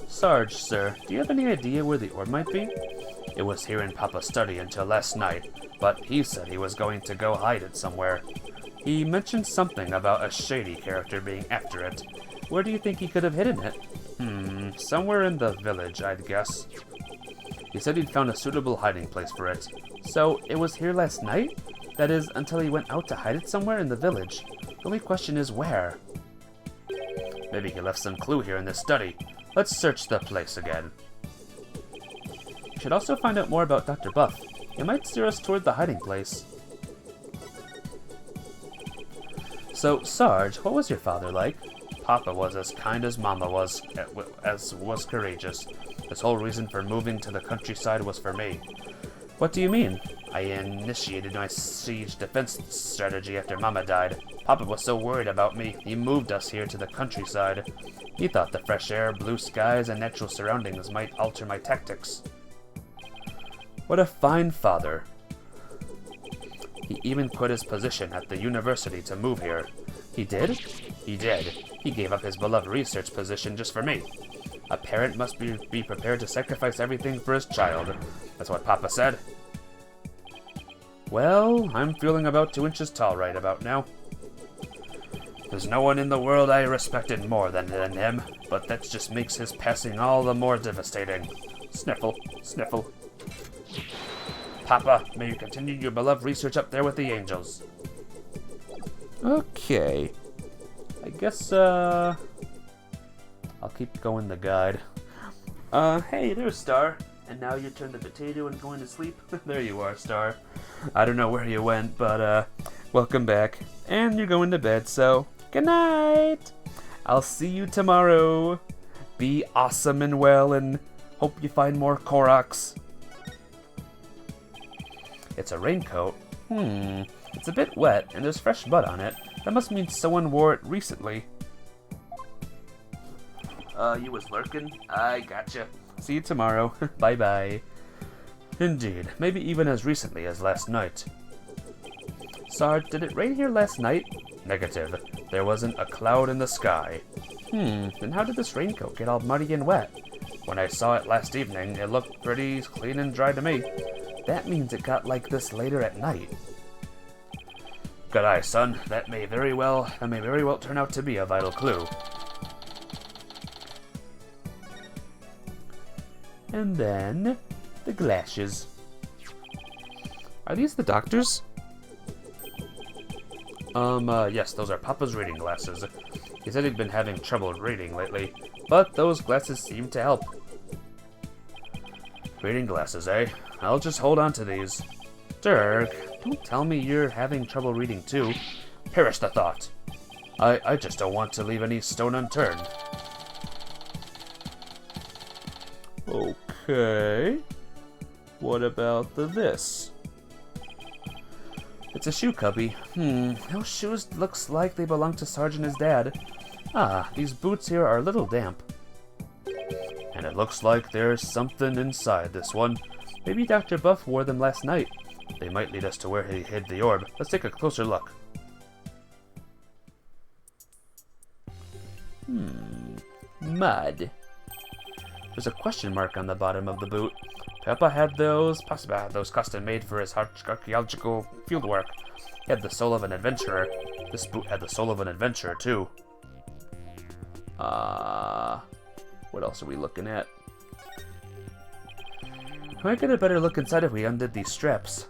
Sarge, sir, do you have any idea where the orb might be? It was here in Papa's study until last night, but he said he was going to go hide it somewhere. He mentioned something about a shady character being after it. Where do you think he could have hidden it? Somewhere in the village, I'd guess. He said he'd found a suitable hiding place for it. So, it was here last night? That is, until he went out to hide it somewhere in the village. The only question is where. Maybe he left some clue here in this study. Let's search the place again. We should also find out more about Dr. Buff. It might steer us toward the hiding place. So, Sarge, what was your father like? Papa was as kind as Mama was, as was courageous. His whole reason for moving to the countryside was for me. What do you mean? I initiated my siege defense strategy after Mama died. Papa was so worried about me, he moved us here to the countryside. He thought the fresh air, blue skies, and natural surroundings might alter my tactics. What a fine father. He even quit his position at the university to move here. He did? He did. He gave up his beloved research position just for me. A parent must be prepared to sacrifice everything for his child. That's what Papa said. Well, I'm feeling about 2 inches tall right about now. There's no one in the world I respected more than him, but that just makes his passing all the more devastating. Sniffle, sniffle. Papa, may you continue your beloved research up there with the angels. Okay. I guess, I'll keep going the guide. Hey, there's Star. And now you turn the potato and going to sleep? There you are, Star. I don't know where you went, but, welcome back. And you're going to bed, so good night! I'll see you tomorrow. Be awesome and well, and hope you find more Koroks. It's a raincoat. It's a bit wet, and there's fresh mud on it. That must mean someone wore it recently. You was lurking? I gotcha. See you tomorrow. Bye-bye. Indeed, maybe even as recently as last night. Sarge, did it rain here last night? Negative. There wasn't a cloud in the sky. Then how did this raincoat get all muddy and wet? When I saw it last evening, it looked pretty clean and dry to me. That means it got like this later at night. Good eye, son. That may very well turn out to be a vital clue. And then the glasses. Are these the doctor's? Yes, those are Papa's reading glasses. He said he'd been having trouble reading lately, but those glasses seem to help. Reading glasses, eh? I'll just hold on to these. Dhurke, don't tell me you're having trouble reading too. Perish the thought. I just don't want to leave any stone unturned. Okay. What about this? It's a shoe cubby. Those shoes looks like they belong to Sarge and his dad. Ah, these boots here are a little damp. And it looks like there's something inside this one. Maybe Dr. Buff wore them last night. They might lead us to where he hid the orb. Let's take a closer look. Mud. There's a question mark on the bottom of the boot. Papa had those custom made for his archaeological fieldwork. He had the soul of an adventurer. This boot had the soul of an adventurer too. What else are we looking at? Might get a better look inside if we undid these straps.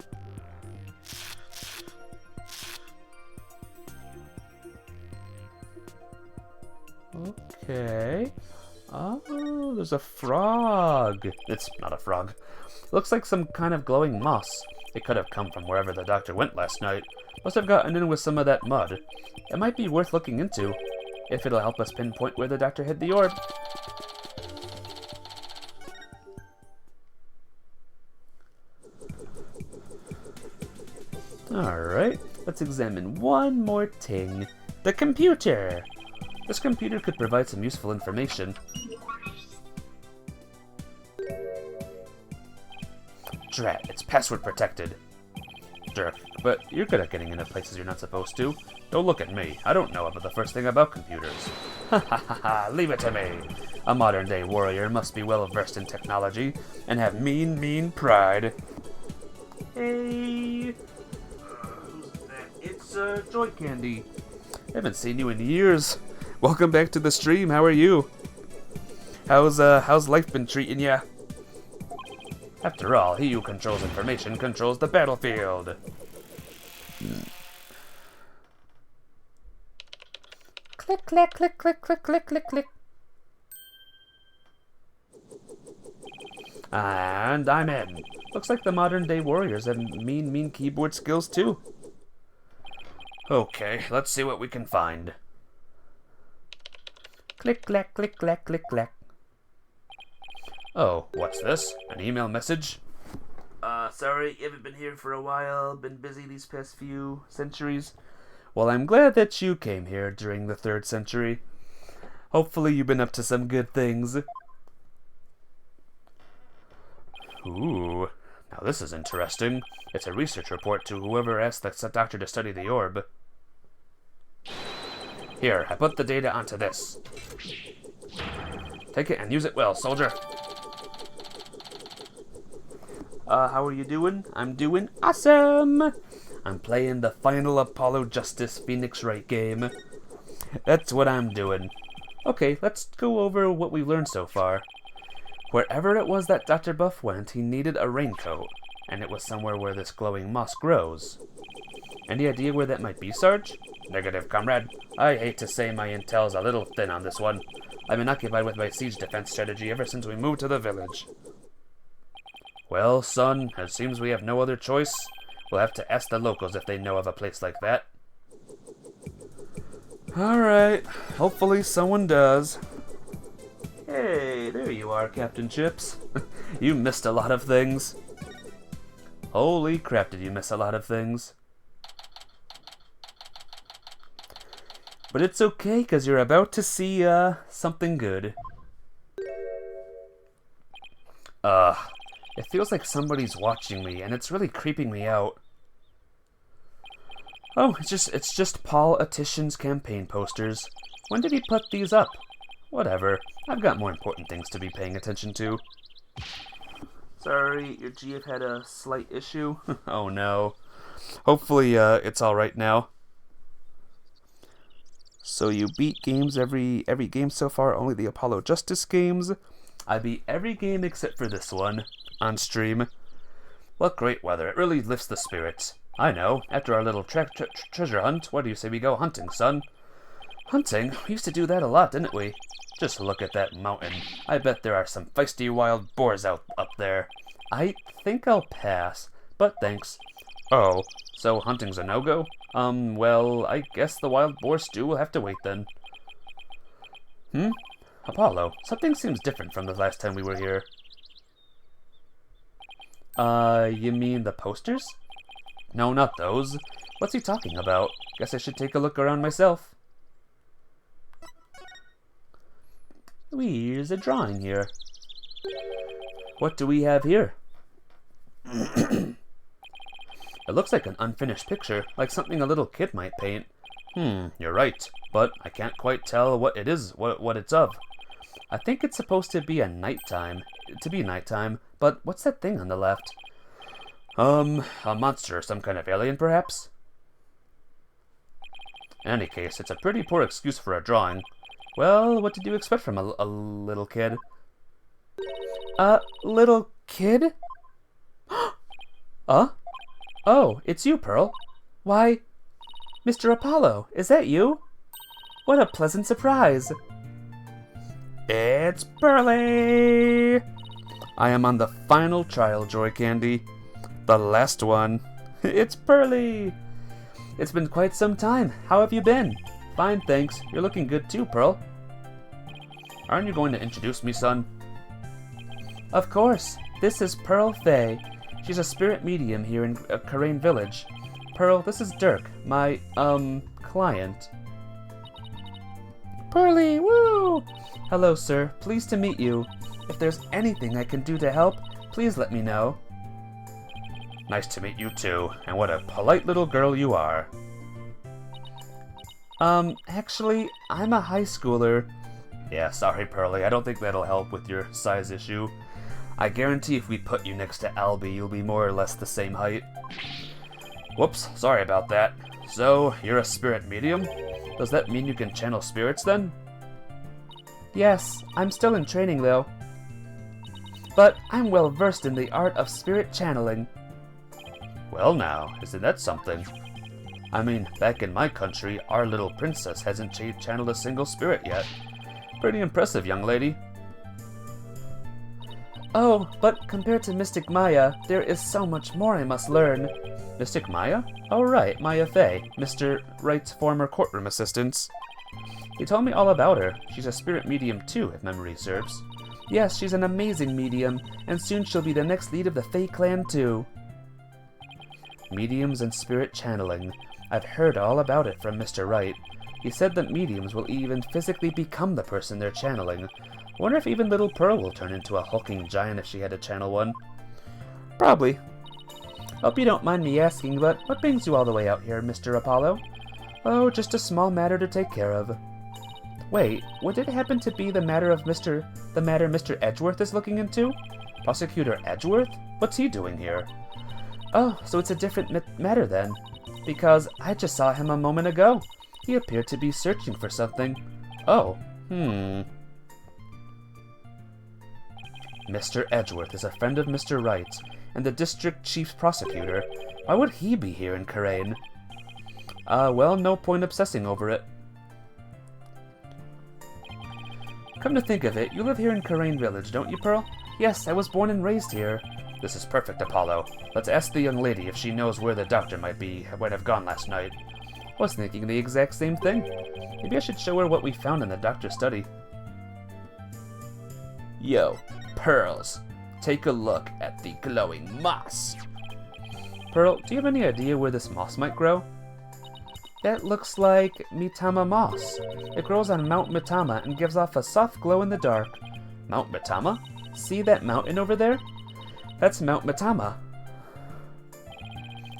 Okay. Oh, there's a frog. It's not a frog. Looks like some kind of glowing moss. It could have come from wherever the doctor went last night. Must have gotten in with some of that mud. It might be worth looking into, if it'll help us pinpoint where the doctor hid the orb. Alright, let's examine one more thing. The computer! This computer could provide some useful information. Drat, it's password protected. Dhurke, but you're good at getting into places you're not supposed to. Don't look at me. I don't know about the first thing about computers. Ha ha ha ha, leave it to me. A modern-day warrior must be well-versed in technology and have mean pride. Hey! Who's that? It's, Joy Candy. I haven't seen you in years. Welcome back to the stream. How are you? How's life been treating ya? After all, he who controls information controls the battlefield. click, click, click, click, click, click, click. And I'm in. Looks like the modern day warriors have mean keyboard skills too. Okay, let's see what we can find. Click, clack, click, clack, click, clack. Oh, what's this? An email message? Sorry, you haven't been here for a while. Been busy these past few centuries. Well, I'm glad that you came here during the 3rd century. Hopefully you've been up to some good things. Ooh, now this is interesting. It's a research report to whoever asked the doctor to study the orb. Here, I put the data onto this. Take it and use it well, soldier. How are you doing? I'm doing awesome! I'm playing the final Apollo Justice Phoenix Wright game. That's what I'm doing. Okay, let's go over what we've learned so far. Wherever it was that Dr. Buff went, he needed a raincoat, and it was somewhere where this glowing moss grows. Any idea where that might be, Sarge? Negative, comrade. I hate to say my intel's a little thin on this one. I've been occupied with my siege defense strategy ever since we moved to the village. Well, son, it seems we have no other choice. We'll have to ask the locals if they know of a place like that. Alright, hopefully someone does. Hey, there you are, Captain Chips. You missed a lot of things. Holy crap, did you miss a lot of things. But it's okay, because you're about to see, something good. It feels like somebody's watching me, and it's really creeping me out. Oh, it's just politicians' campaign posters. When did he put these up? Whatever. I've got more important things to be paying attention to. Sorry, your GF had a slight issue. Oh no. Hopefully, it's alright now. So you beat games every game so far, only the Apollo Justice games? I beat every game except for this one, on stream. What great weather, it really lifts the spirits. I know, after our little treasure hunt, what do you say we go hunting, son? Hunting? We used to do that a lot, didn't we? Just look at that mountain. I bet there are some feisty wild boars up there. I think I'll pass, but thanks. Oh, so hunting's a no-go? Well, I guess the wild boar stew will have to wait then. Apollo, something seems different from the last time we were here. You mean the posters? No, not those. What's he talking about? Guess I should take a look around myself. Here's a drawing here. What do we have here? It looks like an unfinished picture, like something a little kid might paint. You're right, but I can't quite tell what it is, what it's of. I think it's supposed to be nighttime, but what's that thing on the left? A monster, some kind of alien, perhaps? In any case, it's a pretty poor excuse for a drawing. Well, what did you expect from a little kid? A little kid? Oh, it's you, Pearl. Why, Mr. Apollo, is that you? What a pleasant surprise. It's Pearly! I am on the final trial, Joy Candy. The last one. It's Pearly! It's been quite some time. How have you been? Fine, thanks. You're looking good too, Pearl. Aren't you going to introduce me, son? Of course. This is Pearl Fay. She's a spirit medium here in Karain Village. Pearl, this is Dhurke, my, client. Pearly, woo! Hello, sir. Pleased to meet you. If there's anything I can do to help, please let me know. Nice to meet you too, and what a polite little girl you are. Actually, I'm a high schooler. Yeah, sorry, Pearly, I don't think that'll help with your size issue. I guarantee if we put you next to Albie, you'll be more or less the same height. Whoops, sorry about that. So, you're a spirit medium? Does that mean you can channel spirits then? Yes, I'm still in training though. But I'm well versed in the art of spirit channeling. Well now, isn't that something? I mean, back in my country, our little princess hasn't channeled a single spirit yet. Pretty impressive, young lady. Oh, but compared to Mystic Maya, there is so much more I must learn. Mystic Maya? Oh right, Maya Fey, Mr. Wright's former courtroom assistant. He told me all about her. She's a spirit medium too, if memory serves. Yes, she's an amazing medium, and soon she'll be the next lead of the Fey clan too. Mediums and spirit channeling. I've heard all about it from Mr. Wright. He said that mediums will even physically become the person they're channeling. Wonder if even little Pearl will turn into a hulking giant if she had to channel one. Probably. Hope you don't mind me asking, but what brings you all the way out here, Mr. Apollo? Oh, just a small matter to take care of. Wait, would it happen to be the matter Mr. Edgeworth is looking into? Prosecutor Edgeworth? What's he doing here? Oh, so it's a different matter then. Because I just saw him a moment ago. He appeared to be searching for something. Oh, Mr. Edgeworth is a friend of Mr. Wright, and the district chief's prosecutor. Why would he be here in Karain? Well, no point obsessing over it. Come to think of it, you live here in Karain Village, don't you, Pearl? Yes, I was born and raised here. This is perfect, Apollo. Let's ask the young lady if she knows where the doctor might have gone last night. I was thinking the exact same thing. Maybe I should show her what we found in the doctor's study. Yo, Pearls, take a look at the glowing moss. Pearl, do you have any idea where this moss might grow? That looks like Mitama moss. It grows on Mount Mitama and gives off a soft glow in the dark. Mount Mitama? See that mountain over there? That's Mount Mitama.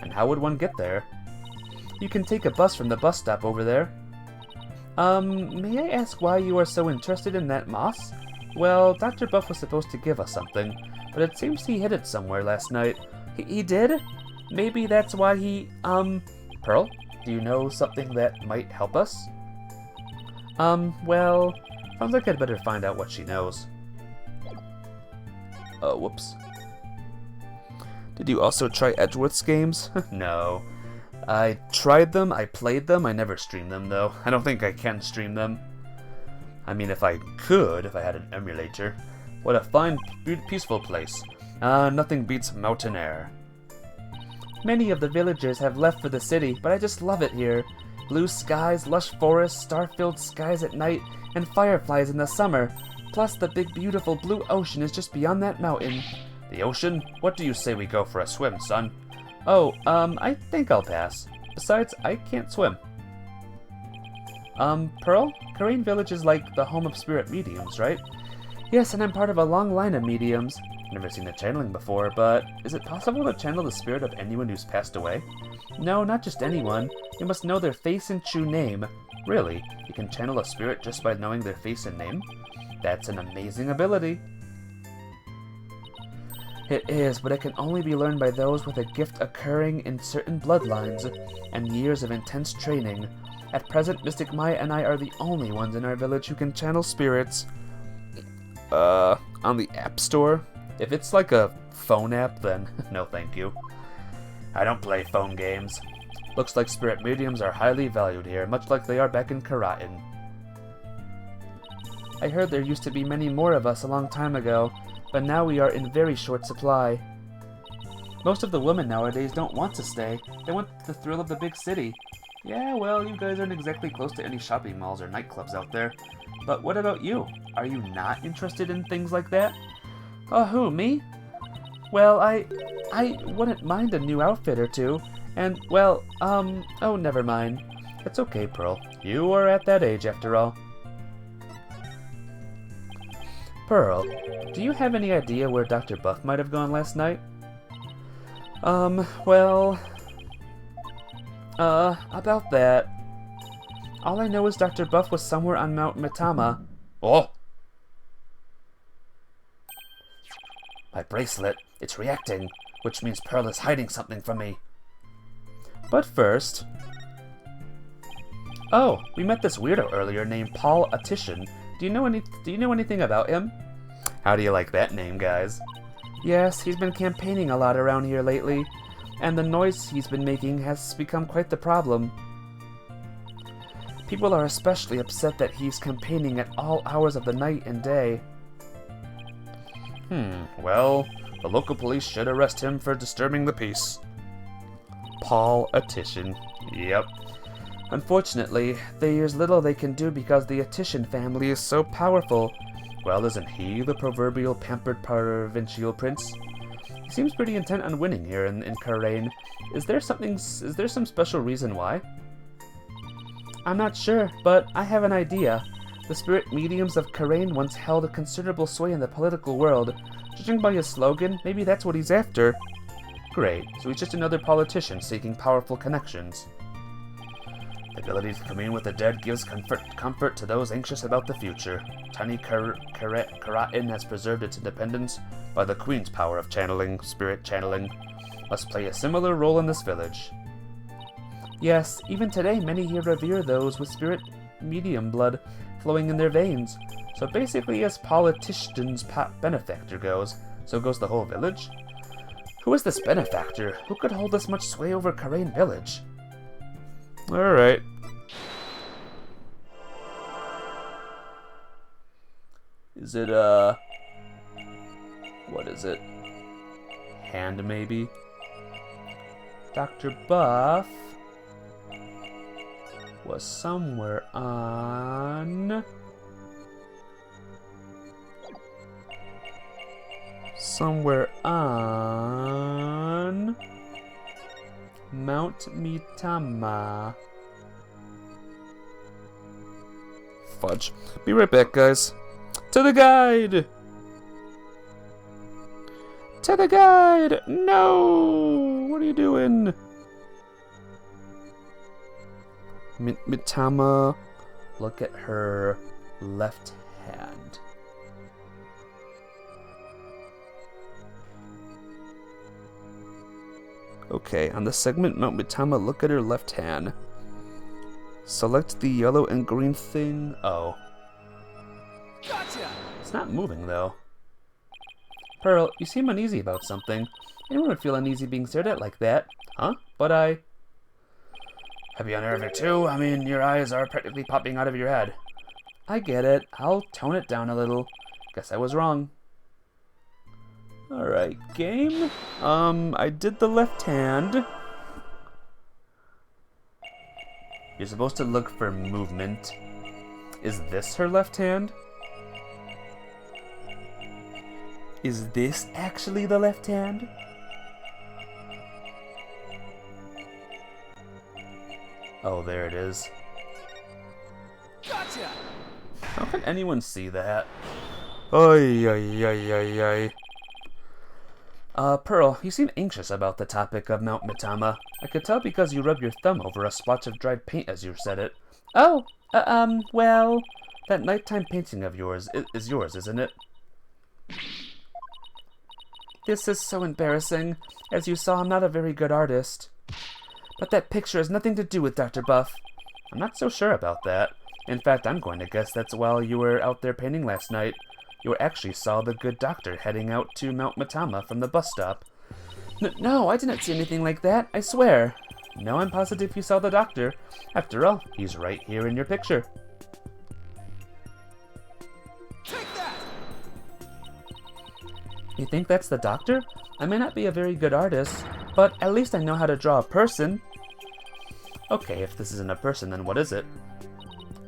And how would one get there? You can take a bus from the bus stop over there. May I ask why you are so interested in that moss? Well, Dr. Buff was supposed to give us something, but it seems he hid it somewhere last night. He did? Maybe that's why he, Pearl, do you know something that might help us? Well, sounds like I'd better find out what she knows. Whoops. Did you also try Edgeworth's games? No. I tried them, I played them, I never streamed them though. I don't think I can stream them. I mean, if I could, if I had an emulator. What a fine, peaceful place. Nothing beats mountain air. Many of the villagers have left for the city, but I just love it here. Blue skies, lush forests, star-filled skies at night, and fireflies in the summer. Plus, the big, beautiful blue ocean is just beyond that mountain. The ocean? What do you say we go for a swim, son? Oh, I think I'll pass. Besides, I can't swim. Pearl? Karain Village is like the home of spirit mediums, right? Yes, and I'm part of a long line of mediums. Never seen a channeling before, but is it possible to channel the spirit of anyone who's passed away? No, not just anyone. You must know their face and true name. Really? You can channel a spirit just by knowing their face and name? That's an amazing ability. It is, but it can only be learned by those with a gift occurring in certain bloodlines and years of intense training. At present, Mystic Maya and I are the only ones in our village who can channel spirits. On the App Store? If it's like a phone app, then no thank you. I don't play phone games. Looks like spirit mediums are highly valued here, much like they are back in Karain. I heard there used to be many more of us a long time ago, but now we are in very short supply. Most of the women nowadays don't want to stay. They want the thrill of the big city. Yeah, well, you guys aren't exactly close to any shopping malls or nightclubs out there. But what about you? Are you not interested in things like that? Who, me? Well, I wouldn't mind a new outfit or two. And, well, oh, never mind. It's okay, Pearl. You are at that age after all. Pearl, do you have any idea where Dr. Buff might have gone last night? Well... about that. All I know is Dr. Buff was somewhere on Mount Mitama. Oh! My bracelet, it's reacting, which means Pearl is hiding something from me. But first... Oh, we met this weirdo earlier named Paul Attition. Do you know anything about him? How do you like that name, guys? Yes, he's been campaigning a lot around here lately. and the noise he's been making has become quite the problem. People are especially upset that he's campaigning at all hours of the night and day. Well, the local police should arrest him for disturbing the peace. Politician. Yep. Unfortunately, there's little they can do because the Attition family is so powerful. Well, isn't he the proverbial pampered provincial prince? He seems pretty intent on winning here in Karain. Is there some special reason why? I'm not sure, but I have an idea. The spirit mediums of Karain once held a considerable sway in the political world. Judging by his slogan, maybe that's what he's after. Great, so he's just another politician seeking powerful connections. The ability to commune with the dead gives comfort to those anxious about the future. Tiny Karatin has preserved its independence by the Queen's power of spirit channeling. Must play a similar role in this village. Yes, even today many here revere those with spirit medium blood flowing in their veins. So basically, as politician's benefactor goes, so goes the whole village? Who is this benefactor? Who could hold this much sway over Karain village? Alright. Is it, what is it? Hand, maybe? Dr. Buff was somewhere on Mount Mitama. Fudge. Be right back, guys. To the guide! To the guide! No! What are you doing? Mitama, look at her left hand. Okay, on the segment Mount Mitama, look at her left hand. Select the yellow and green thing. Oh. Gotcha! It's not moving, though. Pearl, you seem uneasy about something. Anyone would feel uneasy being stared at like that. Huh? But Have you unnerved it too? I mean, your eyes are practically popping out of your head. I get it. I'll tone it down a little. Guess I was wrong. Alright, game. I did the left hand. You're supposed to look for movement. Is this her left hand? Is this actually the left hand? Oh, there it is. Gotcha! How can anyone see that? Ay, ay, ay, ay, ay. Pearl, you seem anxious about the topic of Mount Mitama. I could tell because you rubbed your thumb over a splotch of dried paint as you said it. Oh, well, that nighttime painting of yours is yours, isn't it? This is so embarrassing. As you saw, I'm not a very good artist. But that picture has nothing to do with Dr. Buff. I'm not so sure about that. In fact, I'm going to guess that's while you were out there painting last night. You actually saw the good doctor heading out to Mount Mitama from the bus stop. No, I didn't see anything like that, I swear. No, I'm positive you saw the doctor. After all, he's right here in your picture. Take that! You think that's the doctor? I may not be a very good artist, but at least I know how to draw a person. Okay, if this isn't a person, then what is it?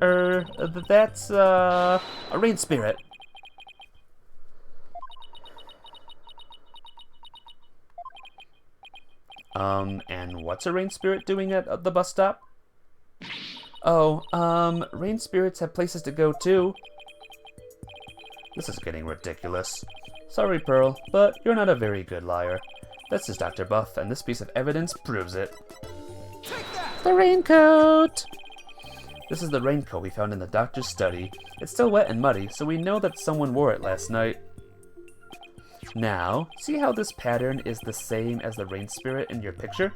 That's, a rain spirit. And what's a rain spirit doing at the bus stop? Oh, rain spirits have places to go too. This is getting ridiculous. Sorry, Pearl, but You're not a very good liar. This is Dr. Buff, and this piece of evidence proves it. the raincoat! This is the raincoat we found in the doctor's study. It's still wet and muddy, so we know that someone wore it last night. Now, see how this pattern is the same as the rain spirit in your picture?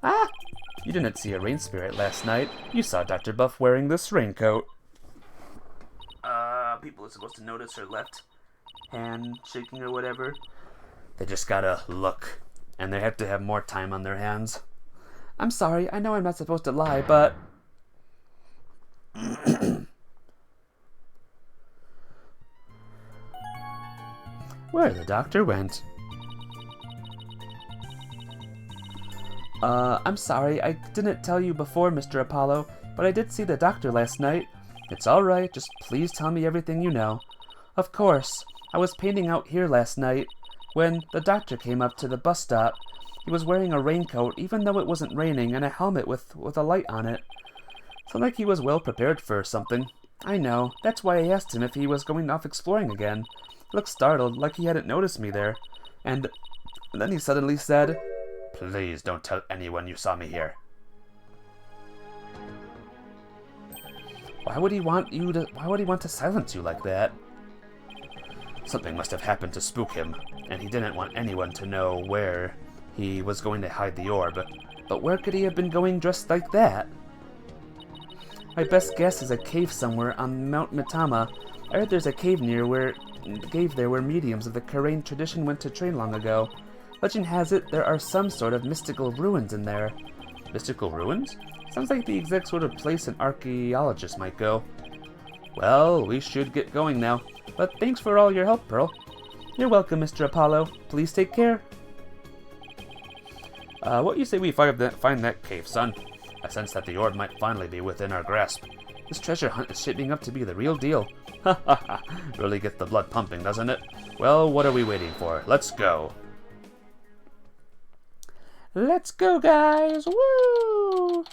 Ah! You didn't see a rain spirit last night. You saw Dr. Buff wearing this raincoat. People are supposed to notice her left hand shaking or whatever. They just gotta look. and they have to have more time on their hands. I'm sorry, I know I'm not supposed to lie, but... Where the doctor went. I'm sorry, I didn't tell you before, Mr. Apollo, but I did see the doctor last night. It's alright, just please tell me everything you know. Of course, I was painting out here last night when the doctor came up to the bus stop. He was wearing a raincoat, even though it wasn't raining, and a helmet with a light on it. Sounded like he was well prepared for something. I know, that's why I asked him if he was going off exploring again. He looked startled, like he hadn't noticed me there. And then he suddenly said, Please don't tell anyone you saw me here. Why would he want to silence you like that? Something must have happened to spook him, and he didn't want anyone to know where he was going to hide the orb. But where could he have been going dressed like that? My best guess is a cave somewhere on Mount Mitama. I heard there's a cave there where mediums of the Karain tradition went to train long ago. Legend has it there are some sort of mystical ruins in there. Mystical ruins? Sounds like the exact sort of place an archaeologist might go. Well, we should get going now. But thanks for all your help, Pearl. You're welcome, Mr. Apollo. Please take care. What you say we find that cave, son? I sense that the orb might finally be within our grasp. This treasure hunt is shaping up to be the real deal. Ha ha ha! Really gets the blood pumping, doesn't it? Well, what are we waiting for? Let's go! Let's go, guys! Woo!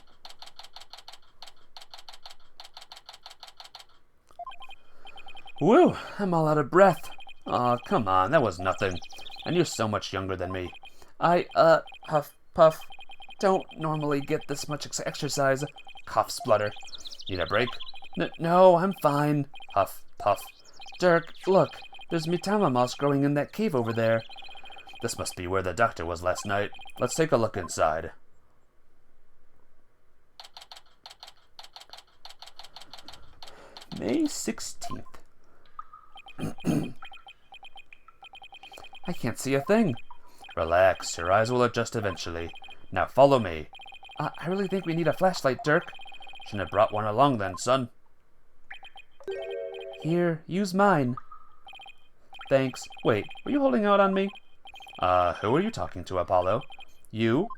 Woo! I'm all out of breath. Aw, come on, that was nothing. And you're so much younger than me. Huff, puff, don't normally get this much exercise. Cough, splutter. Need a break? No, I'm fine. Huff, puff. Dhurke, look, there's Mitama moss growing in that cave over there. This must be where the doctor was last night. Let's take a look inside. May 16th. I can't see a thing. Relax, your eyes will adjust eventually. Now follow me. I really think we need a flashlight, Dhurke. Shouldn't have brought one along then, son. Here, use mine. Thanks. Wait, were you holding out on me? Who are you talking to, Apollo? You?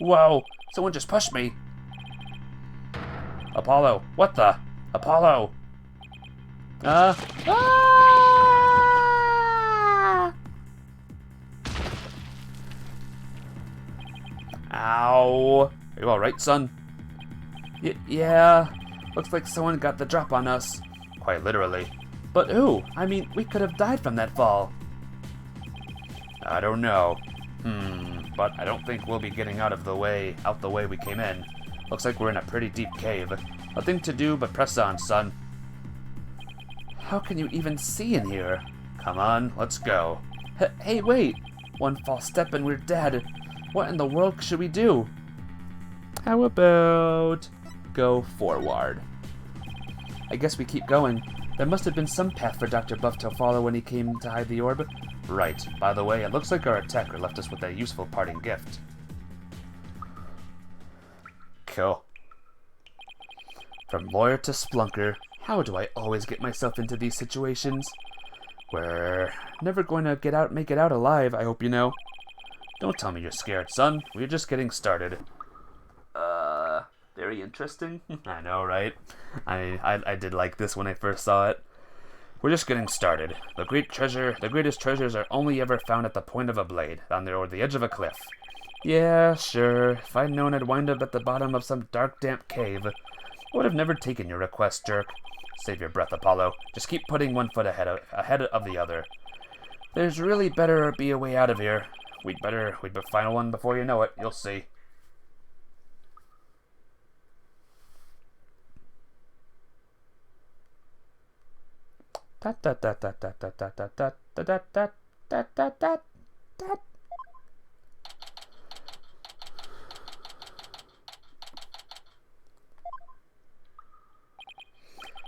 Whoa, someone just pushed me. Apollo, what the? Apollo! Ow! Are you alright, son? Yeah. Looks like someone got the drop on us. Quite literally. But who? I mean, we could have died from that fall. I don't know. But I don't think we'll be getting out the way we came in. Looks like we're in a pretty deep cave. Nothing to do but press on, son. How can you even see in here? Come on, let's go. Hey, wait! One false step and we're dead. What in the world should we do? How about go forward? I guess we keep going. There must have been some path for Dr. Buff to follow when he came to hide the orb. Right. By the way, it looks like our attacker left us with a useful parting gift. Cool. From lawyer to splunker, how do I always get myself into these situations? We're never going to make it out alive, I hope you know. Don't tell me you're scared, son. We're just getting started. Very interesting. I know, right? I did like this when I first saw it. We're just getting started. The greatest treasures are only ever found at the point of a blade, or the edge of a cliff. Yeah, sure. If I'd known I'd wind up at the bottom of some dark, damp cave, I would have never taken your request, Dhurke. Save your breath, Apollo. Just keep putting one foot ahead of the other. There's really better be a way out of here. We'd better find one before you know it. You'll see.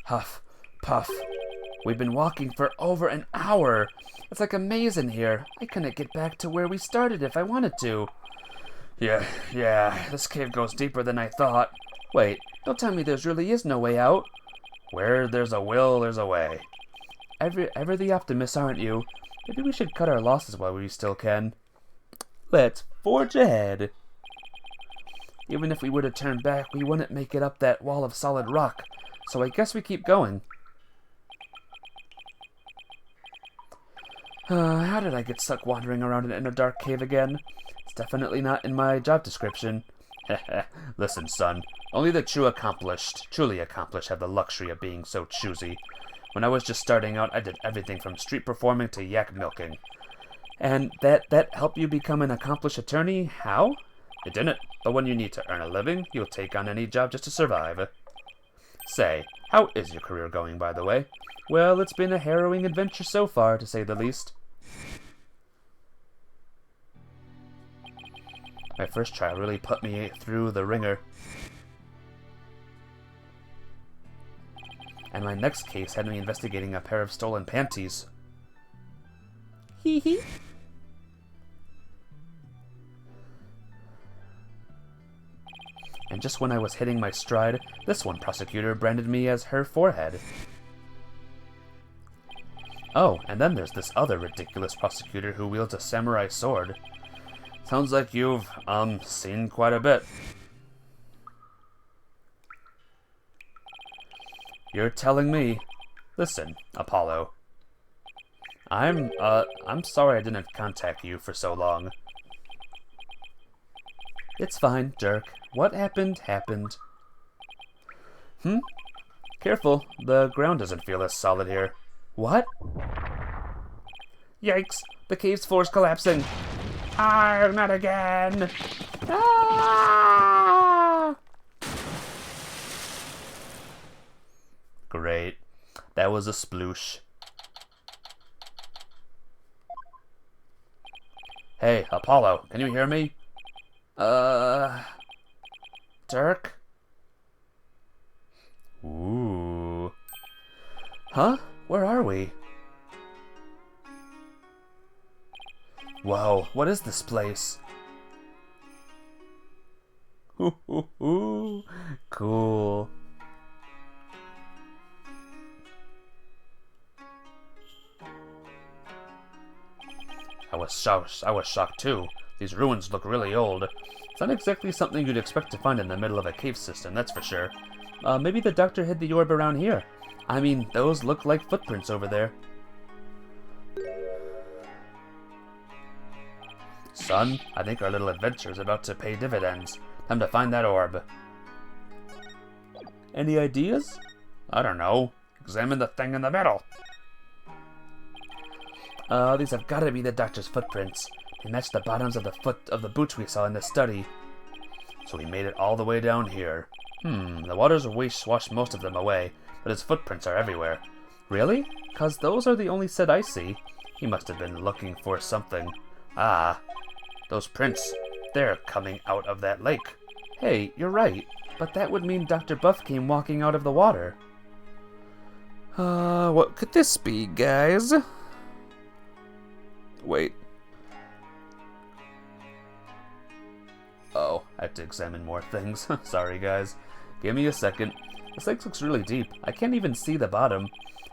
Huff, puff. We've been walking for over an hour. It's like a maze in here. I couldn't get back to where we started if I wanted to. Yeah, this cave goes deeper than I thought. Wait, don't tell me there really is no way out. Where there's a will, there's a way. Ever the optimist, aren't you? Maybe we should cut our losses while we still can. Let's forge ahead. Even if we were to turn back, we wouldn't make it up that wall of solid rock. So I guess we keep going. How did I get stuck wandering around in a dark cave again? It's definitely not in my job description. Listen, son. Only the truly accomplished have the luxury of being so choosy. When I was just starting out, I did everything from street performing to yak milking. And that helped you become an accomplished attorney? How? It didn't, but when you need to earn a living, you'll take on any job just to survive. Say, how is your career going, by the way? Well, it's been a harrowing adventure so far, to say the least. My first trial really put me through the ringer. And my next case had me investigating a pair of stolen panties. Hee hee. And just when I was hitting my stride, this one prosecutor branded me as her forehead. Oh, and then there's this other ridiculous prosecutor who wields a samurai sword. Sounds like you've, seen quite a bit. You're telling me. Listen, Apollo. I'm sorry I didn't contact you for so long. It's fine, Dhurke. What happened, happened. Careful, the ground doesn't feel as solid here. What? Yikes, the cave's floor's collapsing. Ah, not again. Ah! Great. That was a sploosh. Hey, Apollo, can you hear me? Dhurke? Ooh. Huh? Where are we? Whoa, what is this place? Cool. I was shocked too. These ruins look really old. It's not exactly something you'd expect to find in the middle of a cave system, that's for sure. Maybe the doctor hid the orb around here. I mean, those look like footprints over there. Son, I think our little adventure is about to pay dividends. Time to find that orb. Any ideas? I don't know. Examine the thing in the middle. These have got to be the doctor's footprints. They match the bottoms of the boots we saw in the study. So he made it all the way down here. The water's washed most of them away, but his footprints are everywhere. Really? 'Cause those are the only set I see. He must have been looking for something. Ah, those prints. They're coming out of that lake. Hey, you're right. But that would mean Dr. Buff came walking out of the water. What could this be, guys? Wait. Oh, I have to examine more things. Sorry, guys. Give me a second. This lake looks really deep. I can't even see the bottom.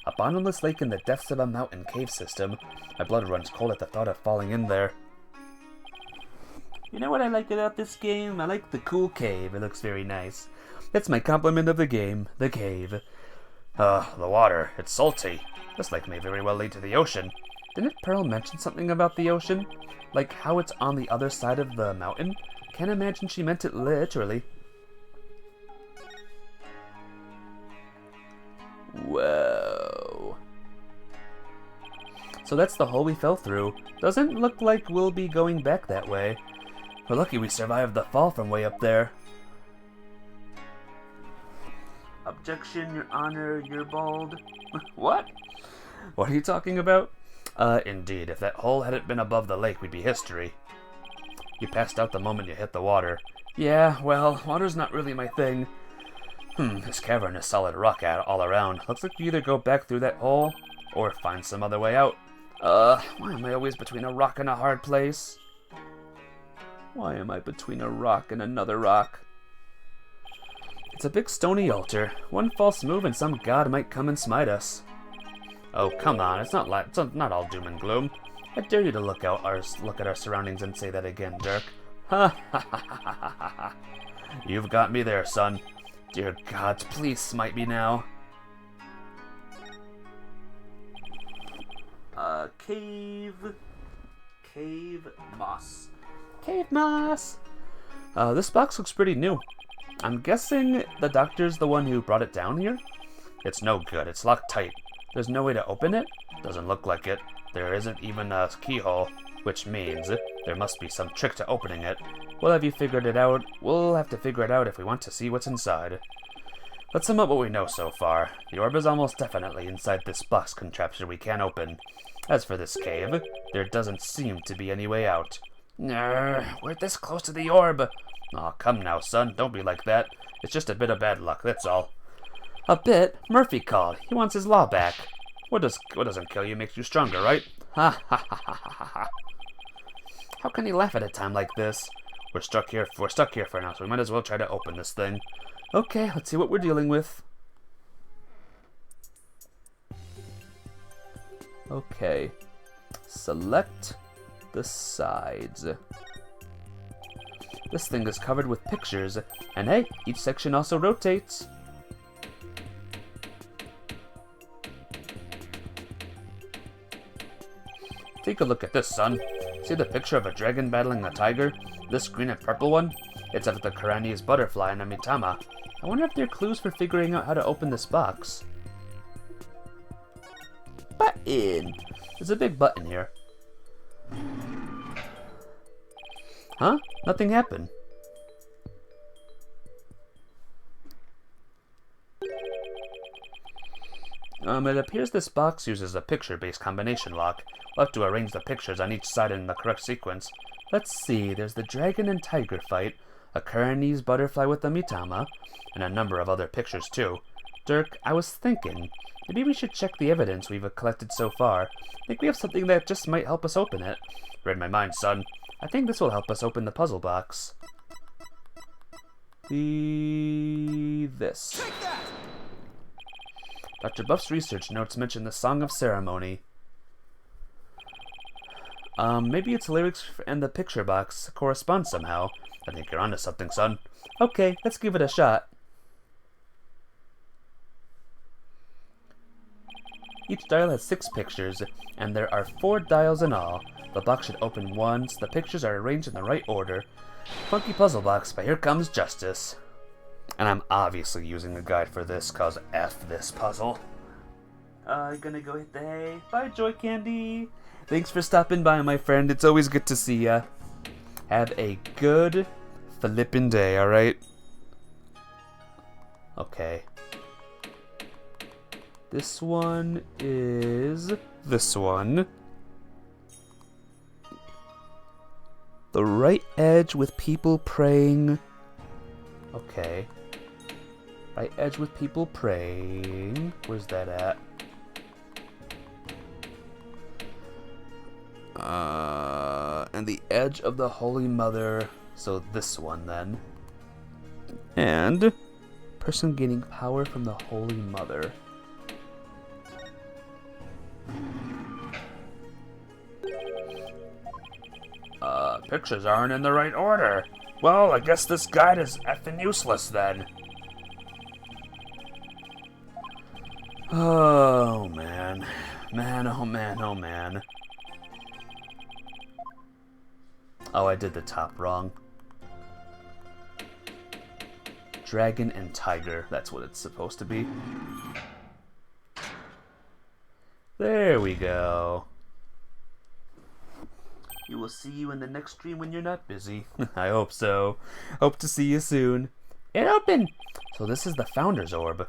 A bottomless lake in the depths of a mountain cave system. My blood runs cold at the thought of falling in there. You know what I like about this game? I like the cool cave. It looks very nice. That's my compliment of the game. The cave. The water. It's salty. This lake may very well lead to the ocean. Didn't Pearl mention something about the ocean? Like how it's on the other side of the mountain? Can't imagine she meant it literally. Whoa. So that's the hole we fell through. Doesn't look like we'll be going back that way. We're lucky we survived the fall from way up there. Objection, Your Honor, you're bald. What? What are you talking about? Indeed, if that hole hadn't been above the lake, we'd be history. You passed out the moment you hit the water. Yeah, well, water's not really my thing. This cavern is solid rock all around. Looks like you either go back through that hole, or find some other way out. Why am I always between a rock and a hard place? Why am I between a rock and another rock? It's a big stony altar. One false move and some god might come and smite us. Oh, come on, it's not all doom and gloom. I dare you to look at our surroundings and say that again, Dhurke. Ha ha ha ha ha ha. You've got me there, son. Dear gods, please smite me now. Cave moss. Cave moss! This box looks pretty new. I'm guessing the doctor's the one who brought it down here? It's no good, it's locked tight. There's no way to open it? Doesn't look like it. There isn't even a keyhole, which means there must be some trick to opening it. Well, have you figured it out? We'll have to figure it out if we want to see what's inside. Let's sum up what we know so far. The orb is almost definitely inside this box contraption we can't open. As for this cave, there doesn't seem to be any way out. We're this close to the orb. Aw, come now, son. Don't be like that. It's just a bit of bad luck, that's all. A bit? Murphy called. He wants his law back. What doesn't kill you makes you stronger, right? Ha ha ha ha ha ha. How can he laugh at a time like this? We're stuck here for now, so we might as well try to open this thing. Okay, let's see what we're dealing with. Okay. Select the sides. This thing is covered with pictures, and hey, each section also rotates. Take a look at this, son. See the picture of a dragon battling a tiger? This green and purple one? It's of the Karanese butterfly and a Mitama. I wonder if there are clues for figuring out how to open this box. Button! There's a big button here. Huh? Nothing happened. It appears this box uses a picture-based combination lock. We'll have to arrange the pictures on each side in the correct sequence. Let's see, there's the dragon and tiger fight, a Karanese butterfly with a Mitama, and a number of other pictures too. Dhurke, I was thinking, maybe we should check the evidence we've collected so far. I think we have something that just might help us open it. Read my mind, son. I think this will help us open the puzzle box. This. Dr. Buff's research notes mention the Song of Ceremony. Maybe its lyrics and the picture box correspond somehow. I think you're onto something, son. Okay, let's give it a shot. Each dial has 6 pictures, and there are 4 dials in all. The box should open once the pictures are arranged in the right order. Funky puzzle box, but here comes justice. And I'm obviously using a guide for this, cause F this puzzle. Gonna go hit the hay. Bye, Joy Candy. Thanks for stopping by, my friend. It's always good to see ya. Have a good flippin' day, alright? Okay. This one is this one. The right edge with people praying. Okay. Right edge with people praying. Where's that at? And the edge of the Holy Mother. So this one then. And person gaining power from the Holy Mother. Pictures aren't in the right order. Well, I guess this guide is effing useless then. Oh man. Man, oh man, oh man. Oh, I did the top wrong. Dragon and tiger, that's what it's supposed to be. There we go. You will see you in the next stream when you're not busy. I hope so. Hope to see you soon. It opened! So this is the Founder's Orb.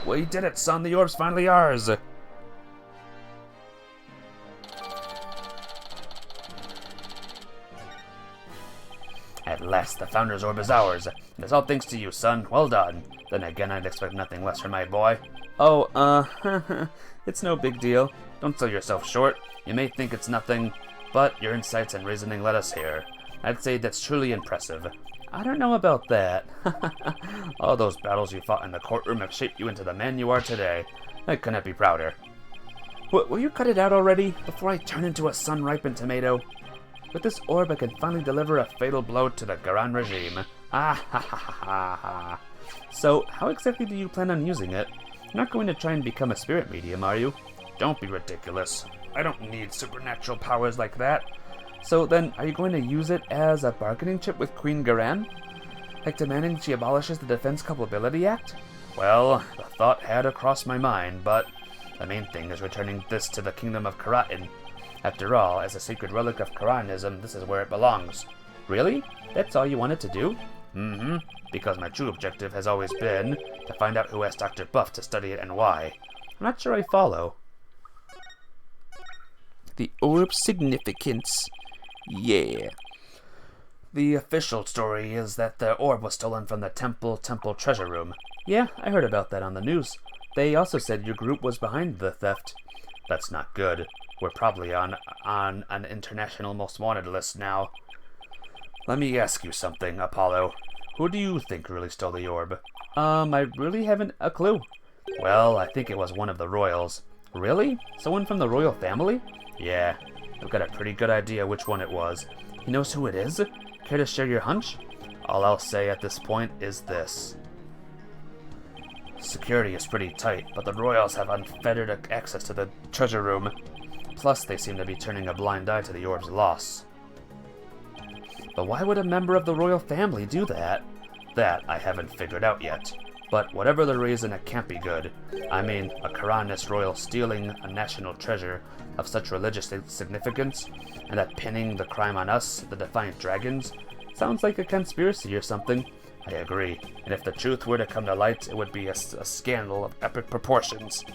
We did it, son. The orb's finally ours. At last, the Founder's Orb is ours. It's all thanks to you, son. Well done. Then again, I'd expect nothing less from my boy. Oh, it's no big deal. Don't sell yourself short. You may think it's nothing, but your insights and reasoning let us hear. I'd say that's truly impressive. I don't know about that. All those battles you fought in the courtroom have shaped you into the man you are today. I couldn't be prouder. Will you cut it out already, before I turn into a sun-ripened tomato? With this orb, I can finally deliver a fatal blow to the Garan regime. Ah ha ha ha ha ha. So, how exactly do you plan on using it? You're not going to try and become a spirit medium, are you? Don't be ridiculous. I don't need supernatural powers like that. So then, are you going to use it as a bargaining chip with Queen Garan? Like demanding she abolishes the Defense Culpability Act? Well, the thought had crossed my mind, but the main thing is returning this to the kingdom of Karatin. After all, as a sacred relic of Karanism, this is where it belongs. Really? That's all you wanted to do? Mm-hmm. Because my true objective has always been to find out who asked Dr. Buff to study it and why. I'm not sure I follow. The orb's significance. Yeah. The official story is that the orb was stolen from the temple treasure room. Yeah, I heard about that on the news. They also said your group was behind the theft. That's not good. We're probably on an international most wanted list now. Let me ask you something, Apollo. Who do you think really stole the orb? I really haven't a clue. Well, I think it was one of the royals. Really? Someone from the royal family? Yeah, I've got a pretty good idea which one it was. He knows who it is? Care to share your hunch? All I'll say at this point is this. Security is pretty tight, but the royals have unfettered access to the treasure room. Plus, they seem to be turning a blind eye to the orb's loss. But why would a member of the royal family do that? That I haven't figured out yet. But whatever the reason, it can't be good. I mean, a Karanis royal stealing a national treasure of such religious significance, and that pinning the crime on us, the Defiant Dragons, sounds like a conspiracy or something. I agree, and if the truth were to come to light, it would be a scandal of epic proportions.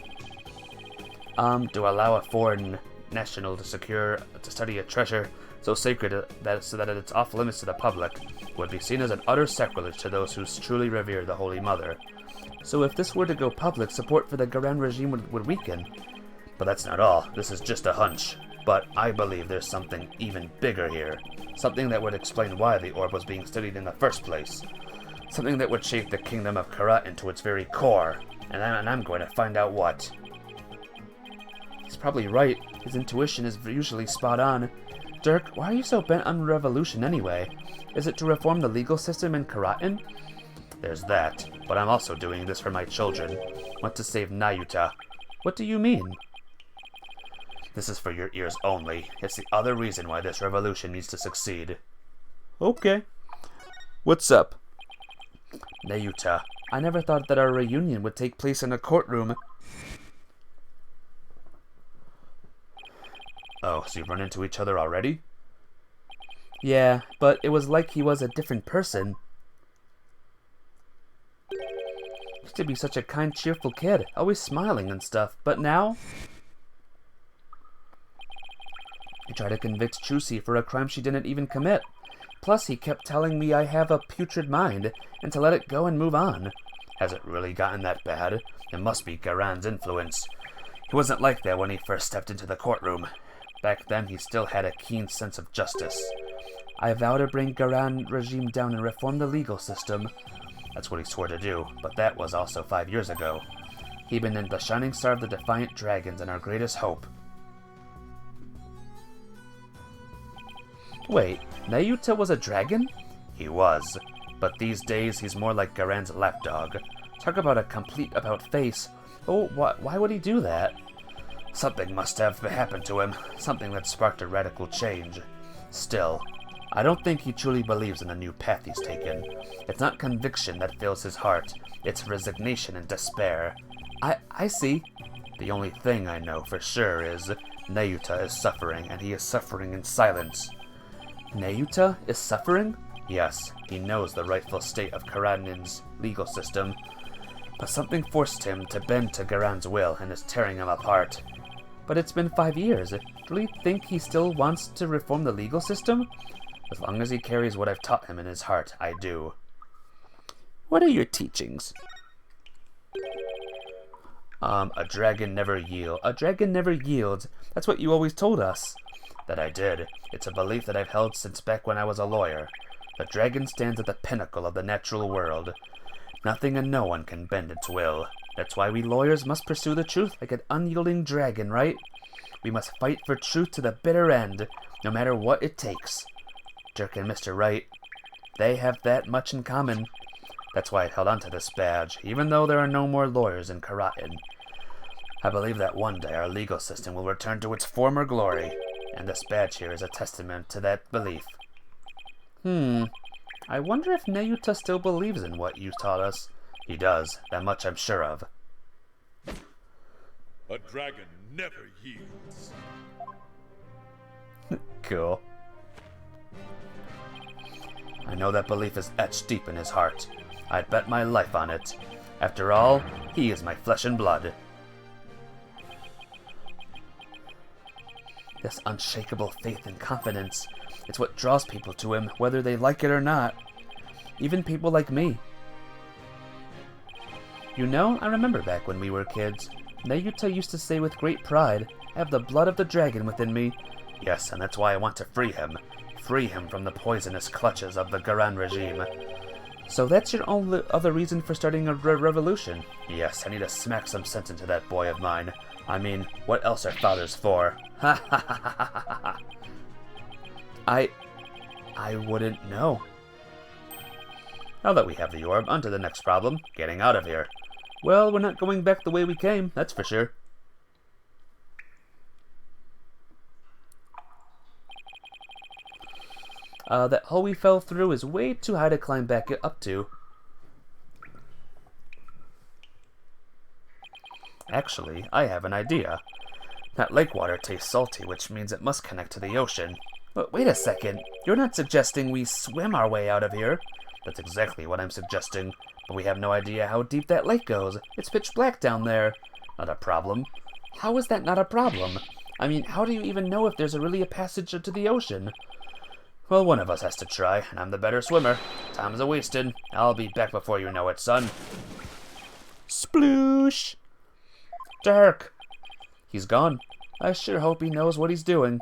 To allow a foreign national to study a treasure so sacred so that it's off limits to the public would be seen as an utter sacrilege to those who truly revere the Holy Mother. So if this were to go public, support for the Garan regime would weaken. But that's not all. This is just a hunch. But I believe there's something even bigger here. Something that would explain why the orb was being studied in the first place. Something that would shake the kingdom of Karat into its very core. And I'm going to find out what. He's probably right. His intuition is usually spot on. Dhurke, why are you so bent on revolution anyway? Is it to reform the legal system in Karatin? There's that, but I'm also doing this for my children. Want to save Nayuta. What do you mean? This is for your ears only. It's the other reason why this revolution needs to succeed. Okay. What's up? Nayuta. I never thought that our reunion would take place in a courtroom. Oh, so you've run into each other already? Yeah, but it was like he was a different person. Used to be such a kind, cheerful kid, always smiling and stuff, but now... I tried to convict Chusi for a crime she didn't even commit. Plus, he kept telling me I have a putrid mind, and to let it go and move on. Has it really gotten that bad? It must be Garan's influence. He wasn't like that when he first stepped into the courtroom. Back then, he still had a keen sense of justice. I vow to bring Garan regime down and reform the legal system. That's what he swore to do, but that was also 5 years ago. He'd been in the shining star of the Defiant Dragons and our greatest hope. Wait, Nayuta was a dragon? He was, but these days he's more like Garan's lapdog. Talk about a complete about-face. Oh, why would he do that? Something must have happened to him, something that sparked a radical change. Still, I don't think he truly believes in the new path he's taken. It's not conviction that fills his heart, it's resignation and despair. I see. The only thing I know for sure is Nayuta is suffering, and he is suffering in silence. Nayuta is suffering? Yes, he knows the rightful state of Karanin's legal system, but something forced him to bend to Garan's will and is tearing him apart. But it's been 5 years. Do you think he still wants to reform the legal system? As long as he carries what I've taught him in his heart, I do. What are your teachings? A dragon never yields. That's what you always told us. That I did. It's a belief that I've held since back when I was a lawyer. The dragon stands at the pinnacle of the natural world. Nothing and no one can bend its will. That's why we lawyers must pursue the truth like an unyielding dragon, right? We must fight for truth to the bitter end, no matter what it takes. Dhurke and Mr. Wright, they have that much in common. That's why I held on to this badge, even though there are no more lawyers in Karatin. I believe that one day our legal system will return to its former glory, and this badge here is a testament to that belief. I wonder if Nayuta still believes in what you taught us. He does, that much I'm sure of. A dragon never yields. Cool. I know that belief is etched deep in his heart. I'd bet my life on it. After all, he is my flesh and blood. This unshakable faith and confidence, it's what draws people to him, whether they like it or not. Even people like me. You know, I remember back when we were kids, Nayuta used to say with great pride, I have the blood of the dragon within me. Yes, and that's why I want to free him. Free him from the poisonous clutches of the Garan regime. So that's your only other reason for starting a revolution? Yes, I need to smack some sense into that boy of mine. I mean, what else are fathers for? Ha ha ha ha ha ha. I wouldn't know. Now that we have the orb, on to the next problem, getting out of here. Well, we're not going back the way we came, that's for sure. That hole we fell through is way too high to climb back up to. Actually, I have an idea. That lake water tastes salty, which means it must connect to the ocean. But wait a second, you're not suggesting we swim our way out of here? That's exactly what I'm suggesting, but we have no idea how deep that lake goes. It's pitch black down there. Not a problem. How is that not a problem? I mean, how do you even know if there's really a passage to the ocean? Well, one of us has to try, and I'm the better swimmer. Time's a-wasted. I'll be back before you know it, son. Sploosh! Dhurke! He's gone. I sure hope he knows what he's doing.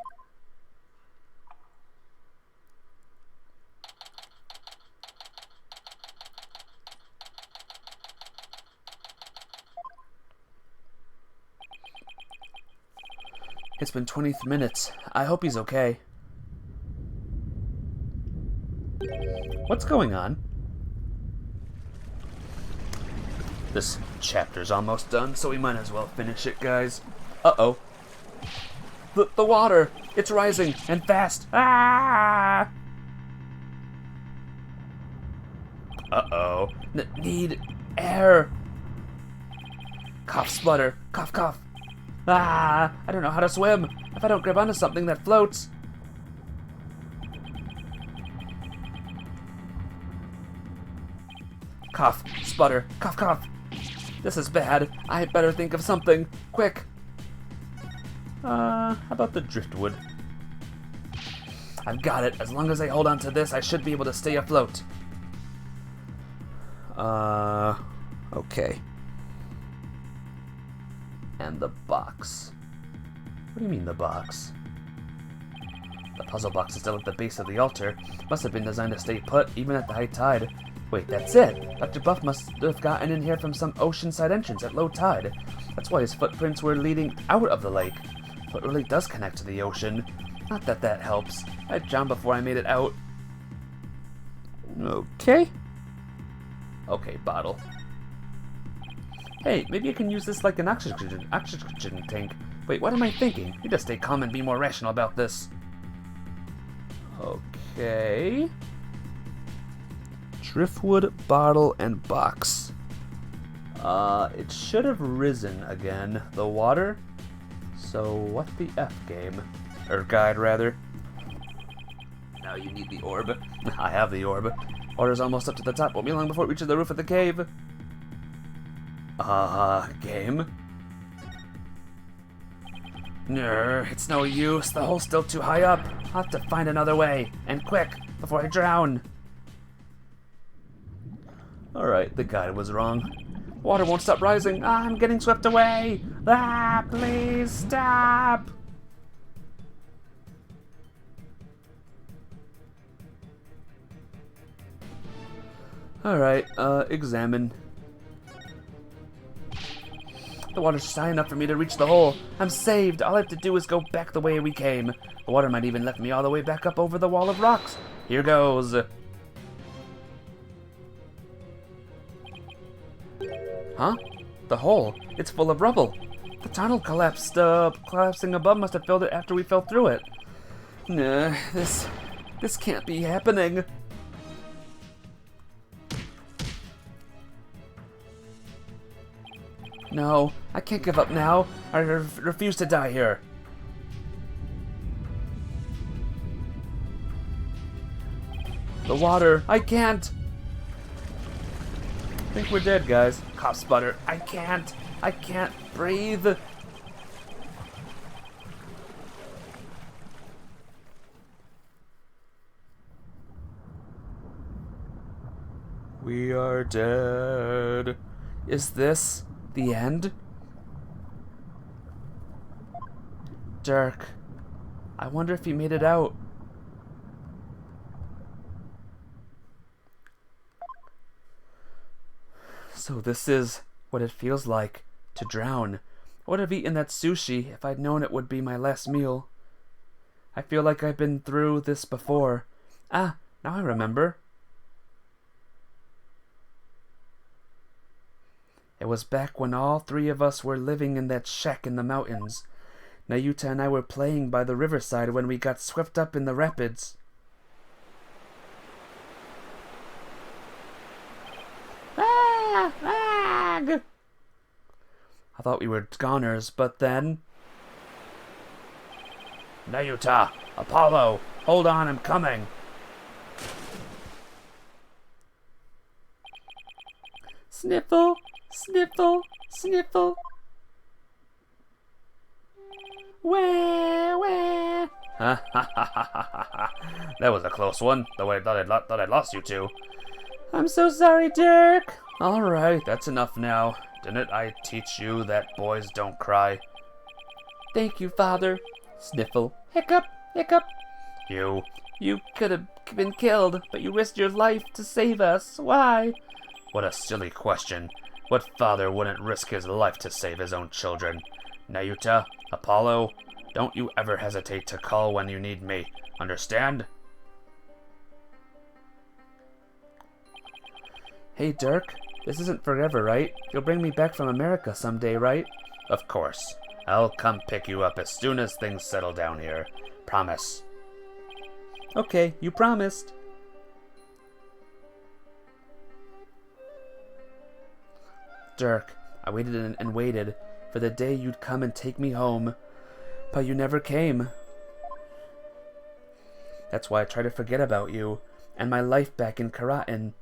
It's been 20 minutes. I hope he's okay. What's going on? This chapter's almost done, so we might as well finish it, guys. Uh-oh. The water! It's rising, and fast! Ah! Uh-oh. Need air! Cough, splutter. Cough, cough. Ah! I don't know how to swim. If I don't grab onto something that floats. Cough, sputter, cough, cough. This is bad. I had better think of something. Quick. How about the driftwood? I've got it. As long as I hold on to this, I should be able to stay afloat. Okay. And the box. What do you mean, the box? The puzzle box is still at the base of the altar. Must have been designed to stay put, even at the high tide. Wait, that's it! Dr. Buff must have gotten in here from some oceanside entrance at low tide. That's why his footprints were leading out of the lake. So it really does connect to the ocean. Not that that helps. I drowned before I made it out. Okay. Okay, bottle. Hey, maybe I can use this like an oxygen tank. Wait, what am I thinking? You just stay calm and be more rational about this. Okay. Driftwood, bottle, and box. It should have risen again, the water. So what the F game? Or guide, rather. Now you need the orb. I have the orb. Water's almost up to the top. Won't be long before it reaches the roof of the cave. Game? It's no use. The hole's still too high up. I'll have to find another way. And quick, before I drown. Alright, the guide was wrong. Water won't stop rising. Ah, I'm getting swept away. Ah, please stop. Alright, examine. The water's high enough for me to reach the hole. I'm saved. All I have to do is go back the way we came. The water might even lift me all the way back up over the wall of rocks. Here goes. Huh? The hole. It's full of rubble. The tunnel collapsed. Collapsing above must have filled it after we fell through it. Nah, this can't be happening. No, I can't give up now. I refuse to die here. The water. I can't. I think we're dead, guys. Cough sputter. I can't breathe. We are dead. Is this the end? Dhurke. I wonder if he made it out. So this is what it feels like to drown. I would have eaten that sushi if I'd known it would be my last meal. I feel like I've been through this before. Ah, now I remember. It was back when all three of us were living in that shack in the mountains. Nayuta and I were playing by the riverside when we got swept up in the rapids. I thought we were goners, but then... Nayuta! Apollo! Hold on, I'm coming! Sniffle! Sniffle! Sniffle! Wah, wah. Ha ha ha ha ha. That was a close one, the way I thought I'd lost you two. I'm so sorry, Dhurke. Alright, that's enough now. Didn't I teach you that boys don't cry? Thank you, Father. Sniffle. Hiccup, hiccup. You could have been killed, but you risked your life to save us. Why? What a silly question. What father wouldn't risk his life to save his own children? Nayuta, Apollo, don't you ever hesitate to call when you need me. Understand? Hey, Dhurke, this isn't forever, right? You'll bring me back from America someday, right? Of course. I'll come pick you up as soon as things settle down here. Promise. Okay, you promised. Dhurke, I waited and waited for the day you'd come and take me home, but you never came. That's why I try to forget about you and my life back in Karatin.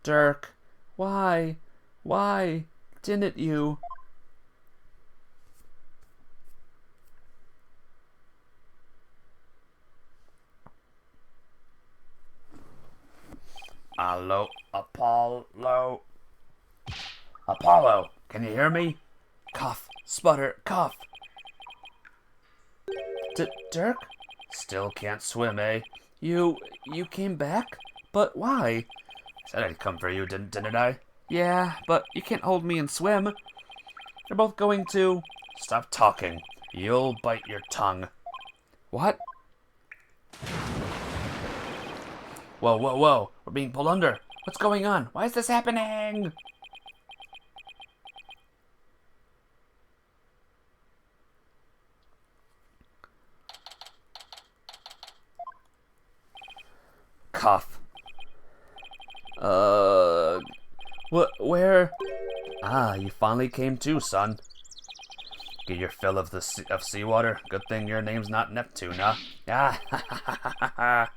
Dhurke, why? Why didn't you? Hello, Apollo. Apollo, can you hear me? Cough, sputter, cough. Dhurke? Still can't swim, eh? You came back? But why? Said I'd come for you, didn't I? Yeah, but you can't hold me and swim. You're both going to... Stop talking. You'll bite your tongue. What? Whoa, whoa, whoa. We're being pulled under. What's going on? Why is this happening? Cough. Where? Ah, you finally came to, son. Get your fill of seawater. Good thing your name's not Neptune, huh? Ah, ha ha ha ha ha.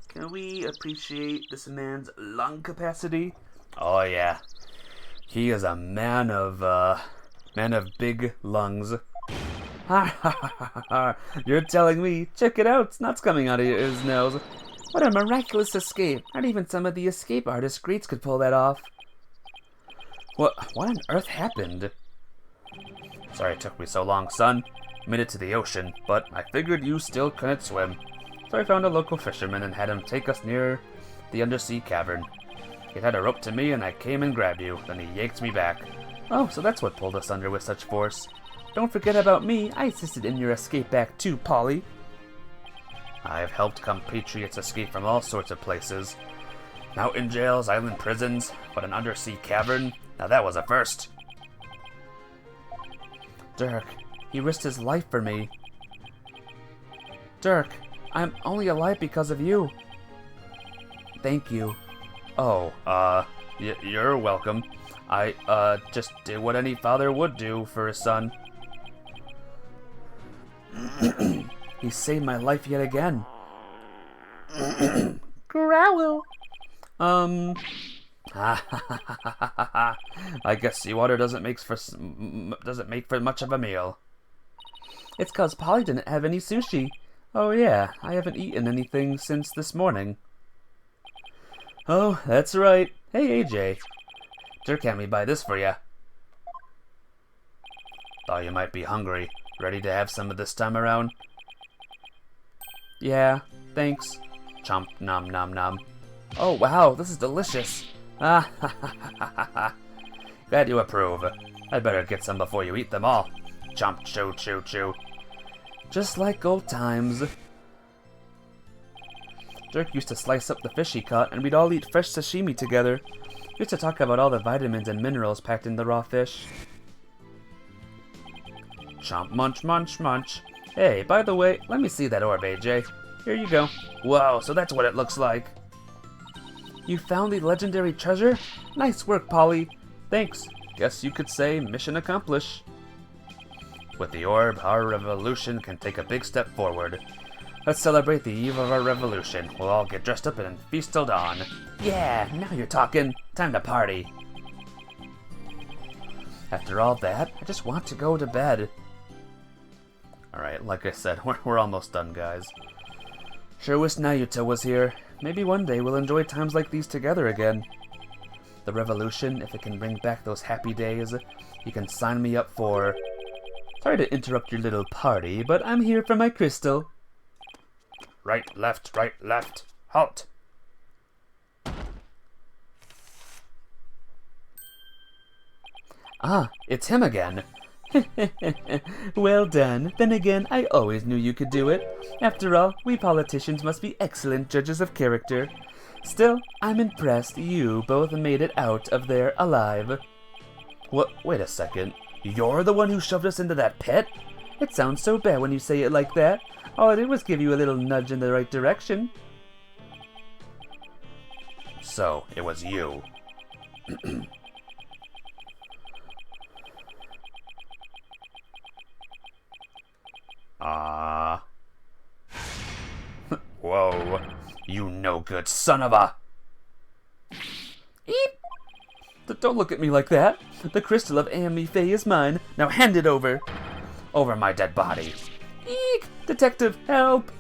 Can we appreciate this man's lung capacity? Oh yeah, he is a man of big lungs. Ha ha ha ha! You're telling me? Check it out, snot's coming out of his nose. What a miraculous escape! Not even some of the escape artist greats could pull that off. What on earth happened? Sorry it took me so long, son. Made it to the ocean, but I figured you still couldn't swim. So I found a local fisherman and had him take us near the undersea cavern. He had a rope to me and I came and grabbed you, then he yanked me back. Oh, so that's what pulled us under with such force. Don't forget about me, I assisted in your escape back too, Polly. I have helped compatriots escape from all sorts of places. Mountain jails, island prisons, but an undersea cavern? Now that was a first. Dhurke, he risked his life for me. Dhurke, I'm only alive because of you. Thank you. Oh, you're welcome. I, just did what any father would do for his son. He saved my life yet again. Growl. I guess seawater doesn't make for much of a meal. It's 'cause Polly didn't have any sushi. Oh yeah, I haven't eaten anything since this morning. Oh, that's right. Hey, AJ. Dhurke had me buy this for ya. Thought you might be hungry. Ready to have some of this time around? Yeah, thanks. Chomp, nom, nom, nom. Oh wow, this is delicious. Ah, ha, ha, ha, ha, ha. Glad you approve. I'd better get some before you eat them all. Chomp, chew, chew, chew. Just like old times. Dhurke used to slice up the fish he caught, and we'd all eat fresh sashimi together. We used to talk about all the vitamins and minerals packed in the raw fish. Chomp, munch, munch, munch. Hey, by the way, let me see that orb, AJ. Here you go. Whoa, so that's what it looks like. You found the legendary treasure? Nice work, Polly. Thanks. Guess you could say mission accomplished. With the orb, our revolution can take a big step forward. Let's celebrate the eve of our revolution. We'll all get dressed up and feast till dawn. Yeah, now you're talking. Time to party. After all that, I just want to go to bed. Alright, like I said, we're almost done, guys. Sure wish Nayuta was here. Maybe one day we'll enjoy times like these together again. The revolution, if it can bring back those happy days, you can sign me up for... Sorry to interrupt your little party, but I'm here for my crystal. Right, left, halt! Ah, it's him again. Well done. Then again, I always knew you could do it. After all, we politicians must be excellent judges of character. Still, I'm impressed you both made it out of there alive. What? Wait a second. You're the one who shoved us into that pit? It sounds so bad when you say it like that. All I did was give you a little nudge in the right direction. So, it was you. Whoa. You no good son of a... Eep! Don't look at me like that. The crystal of Amy Faye is mine. Now hand it over. Over my dead body. Eek! Detective, help!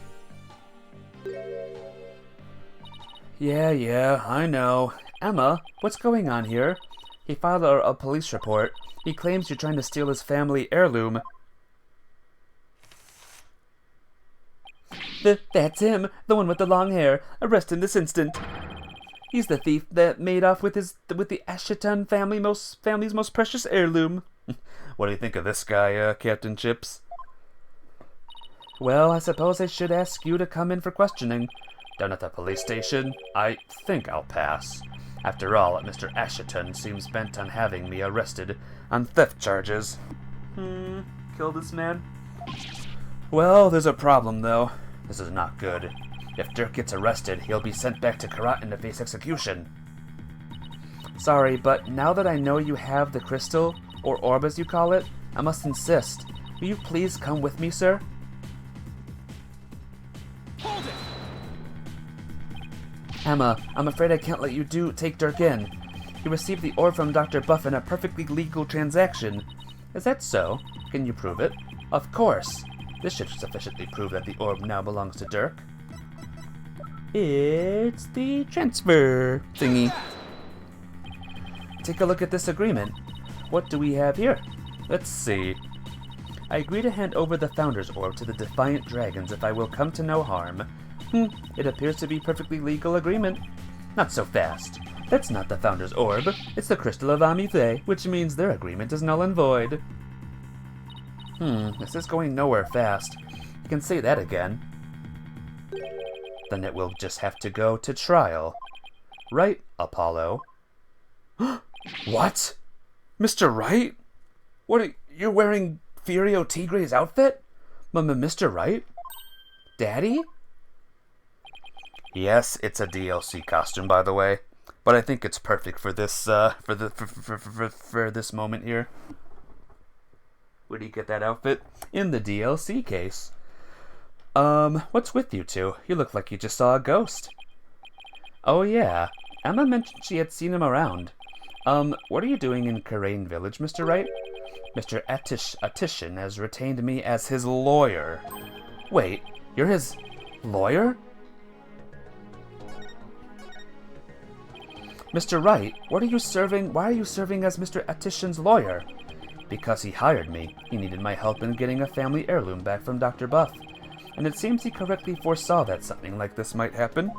Yeah, I know. Emma, what's going on here? He filed a police report. He claims you're trying to steal his family heirloom. That's him, the one with the long hair. Arrest him this instant. He's the thief that made off with the Asheton family's most precious heirloom. What do you think of this guy, Captain Chips? Well, I suppose I should ask you to come in for questioning. Down at the police station? I think I'll pass. After all, Mr. Asheton seems bent on having me arrested on theft charges. Kill this man? Well, there's a problem, though. This is not good. If Dhurke gets arrested, he'll be sent back to Karatin to face execution. Sorry, but now that I know you have the crystal, or orb as you call it, I must insist. Will you please come with me, sir? Hold it! Emma, I'm afraid I can't let you take Dhurke in. He received the orb from Dr. Buff in a perfectly legal transaction. Is that so? Can you prove it? Of course. This should sufficiently prove that the orb now belongs to Dhurke. It's the transfer thingy. Take a look at this agreement. What do we have here? Let's see. I agree to hand over the Founder's Orb to the Defiant Dragons if I will come to no harm. It appears to be perfectly legal agreement. Not so fast. That's not the Founder's Orb. It's the Crystal of Amithe, which means their agreement is null and void. This is going nowhere fast. You can say that again. Then it will just have to go to trial. Right, Apollo? What? Mr. Wright? What are you wearing Furio Tigre's outfit? Mr. Wright? Daddy? Yes, it's a DLC costume, by the way, but I think it's perfect for this for this moment here. Where do you get that outfit? In the DLC case. What's with you two? You look like you just saw a ghost. Oh yeah, Emma mentioned she had seen him around. What are you doing in Karain Village, Mr. Wright? Mr. Atishan has retained me as his lawyer. Wait, you're his lawyer? Mr. Wright, why are you serving as Mr. Atishan's lawyer? Because he hired me. He needed my help in getting a family heirloom back from Dr. Buff. And it seems he correctly foresaw that something like this might happen.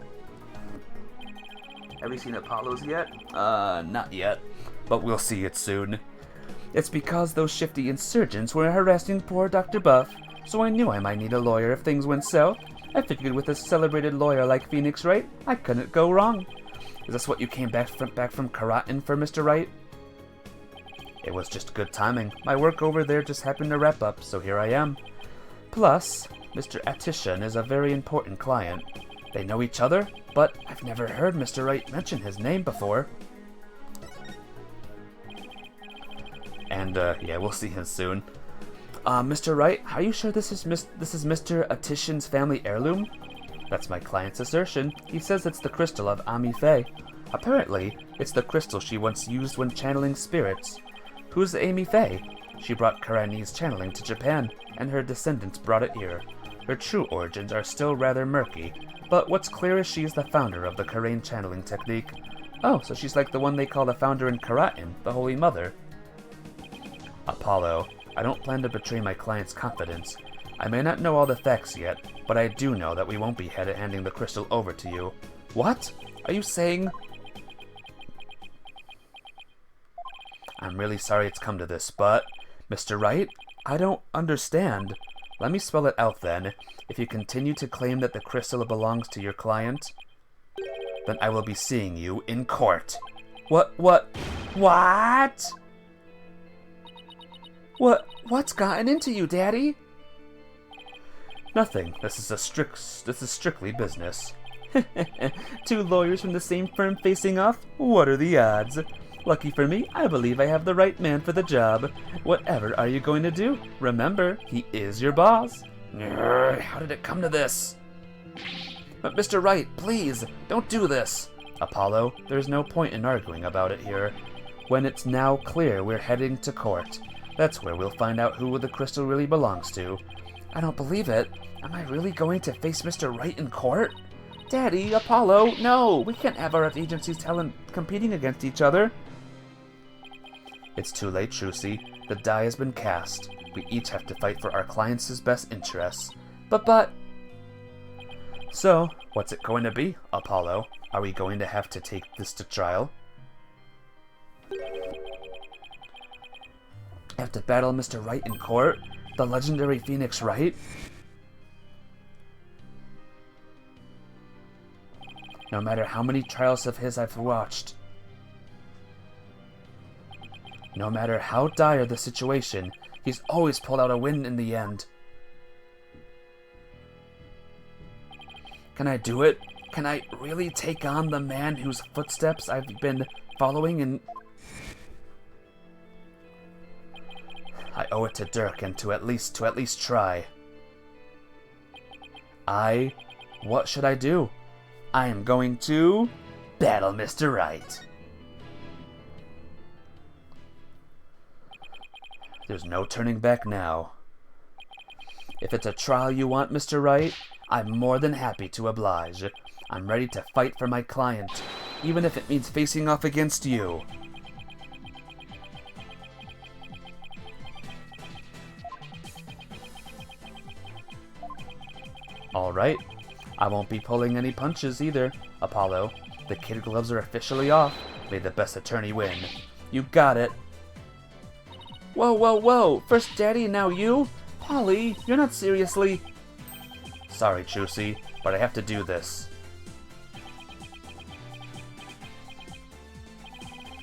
Have you seen Apollo's yet? Not yet. But we'll see it soon. It's because those shifty insurgents were harassing poor Dr. Buff, so I knew I might need a lawyer if things went south. I figured with a celebrated lawyer like Phoenix Wright, I couldn't go wrong. Is this what you came back from Karatin for, Mr. Wright? It was just good timing. My work over there just happened to wrap up, so here I am. Plus, Mr. Atishan is a very important client. They know each other, but I've never heard Mr. Wright mention his name before. And, yeah, we'll see him soon. Mr. Wright, are you sure this is Mr. Atishan's family heirloom? That's my client's assertion. He says it's the crystal of Amithe. Apparently, it's the crystal she once used when channeling spirits. Who's Amithe? She brought Karani's channeling to Japan, and her descendants brought it here. Her true origins are still rather murky, but what's clear is she's the founder of the Karain channeling technique. Oh, so she's like the one they call the founder in Karatin, the Holy Mother. Apollo, I don't plan to betray my client's confidence. I may not know all the facts yet, but I do know that we won't be handing the crystal over to you. What? Are you saying... I'm really sorry it's come to this, but... Mr. Wright, I don't understand. Let me spell it out then. If you continue to claim that the crystal belongs to your client, then I will be seeing you in court. What? What's gotten into you, Daddy? Nothing. This is strictly business. Two lawyers from the same firm facing off? What are the odds? Lucky for me, I believe I have the right man for the job. Whatever are you going to do? Remember, he is your boss. How did it come to this? But Mr. Wright, please, don't do this. Apollo, there's no point in arguing about it here. When it's now clear we're heading to court, that's where we'll find out who the crystal really belongs to. I don't believe it. Am I really going to face Mr. Wright in court? Daddy, Apollo, no! We can't have our agencies competing against each other. It's too late, Trucy. The die has been cast. We each have to fight for our clients' best interests. But... So, what's it going to be, Apollo? Are we going to have to take this to trial? Have to battle Mr. Wright in court? The legendary Phoenix Wright? No matter how many trials of his I've watched, no matter how dire the situation, he's always pulled out a win in the end. Can I do it? Can I really take on the man whose footsteps I've been following and... I owe it to Dhurke and to at least try. What should I do? I am going to battle Mr. Wright. There's no turning back now. If it's a trial you want, Mr. Wright, I'm more than happy to oblige. I'm ready to fight for my client, even if it means facing off against you. Alright, I won't be pulling any punches either, Apollo. The kid gloves are officially off. May the best attorney win. You got it. Whoa, whoa, whoa! First Daddy, now you? Polly, you're not seriously... Sorry, Chusey, but I have to do this.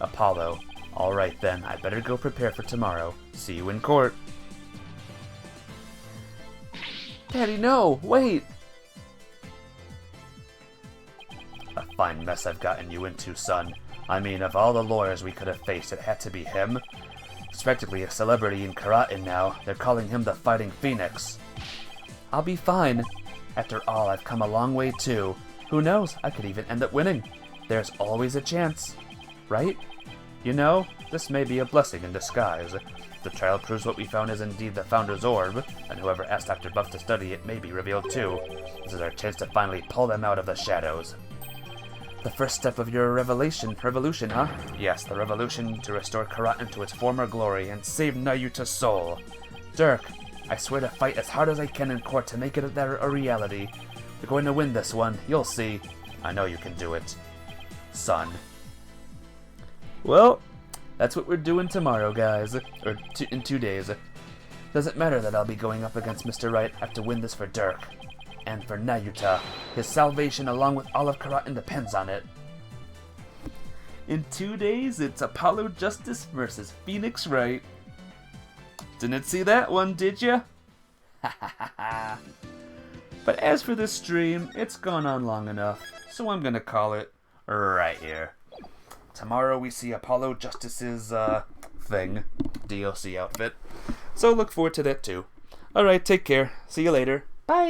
Apollo. Alright then, I better go prepare for tomorrow. See you in court. Daddy, no! Wait! A fine mess I've gotten you into, son. I mean, of all the lawyers we could have faced, it had to be him. He's practically a celebrity in karate now. They're calling him the Fighting Phoenix. I'll be fine. After all, I've come a long way too. Who knows, I could even end up winning. There's always a chance. Right? You know, this may be a blessing in disguise. The trial proves what we found is indeed the Founder's Orb, and whoever asked Dr. Buff to study it may be revealed too. This is our chance to finally pull them out of the shadows. The first step of your revolution, huh? Yes, the revolution to restore Karat to its former glory and save Nayuta's soul. Dhurke, I swear to fight as hard as I can in court to make it a reality. You're going to win this one, you'll see. I know you can do it. Son. Well, that's what we're doing tomorrow, guys. Or in 2 days. Doesn't matter that I'll be going up against Mr. Wright. I have to win this for Dhurke. And for Nayuta. His salvation along with all of Karatin depends on it. In 2 days, it's Apollo Justice versus Phoenix Wright. Didn't see that one, did ya? But as for this stream, it's gone on long enough, so I'm gonna call it right here. Tomorrow we see Apollo Justice's, DLC outfit. So look forward to that too. Alright, take care. See you later. Bye!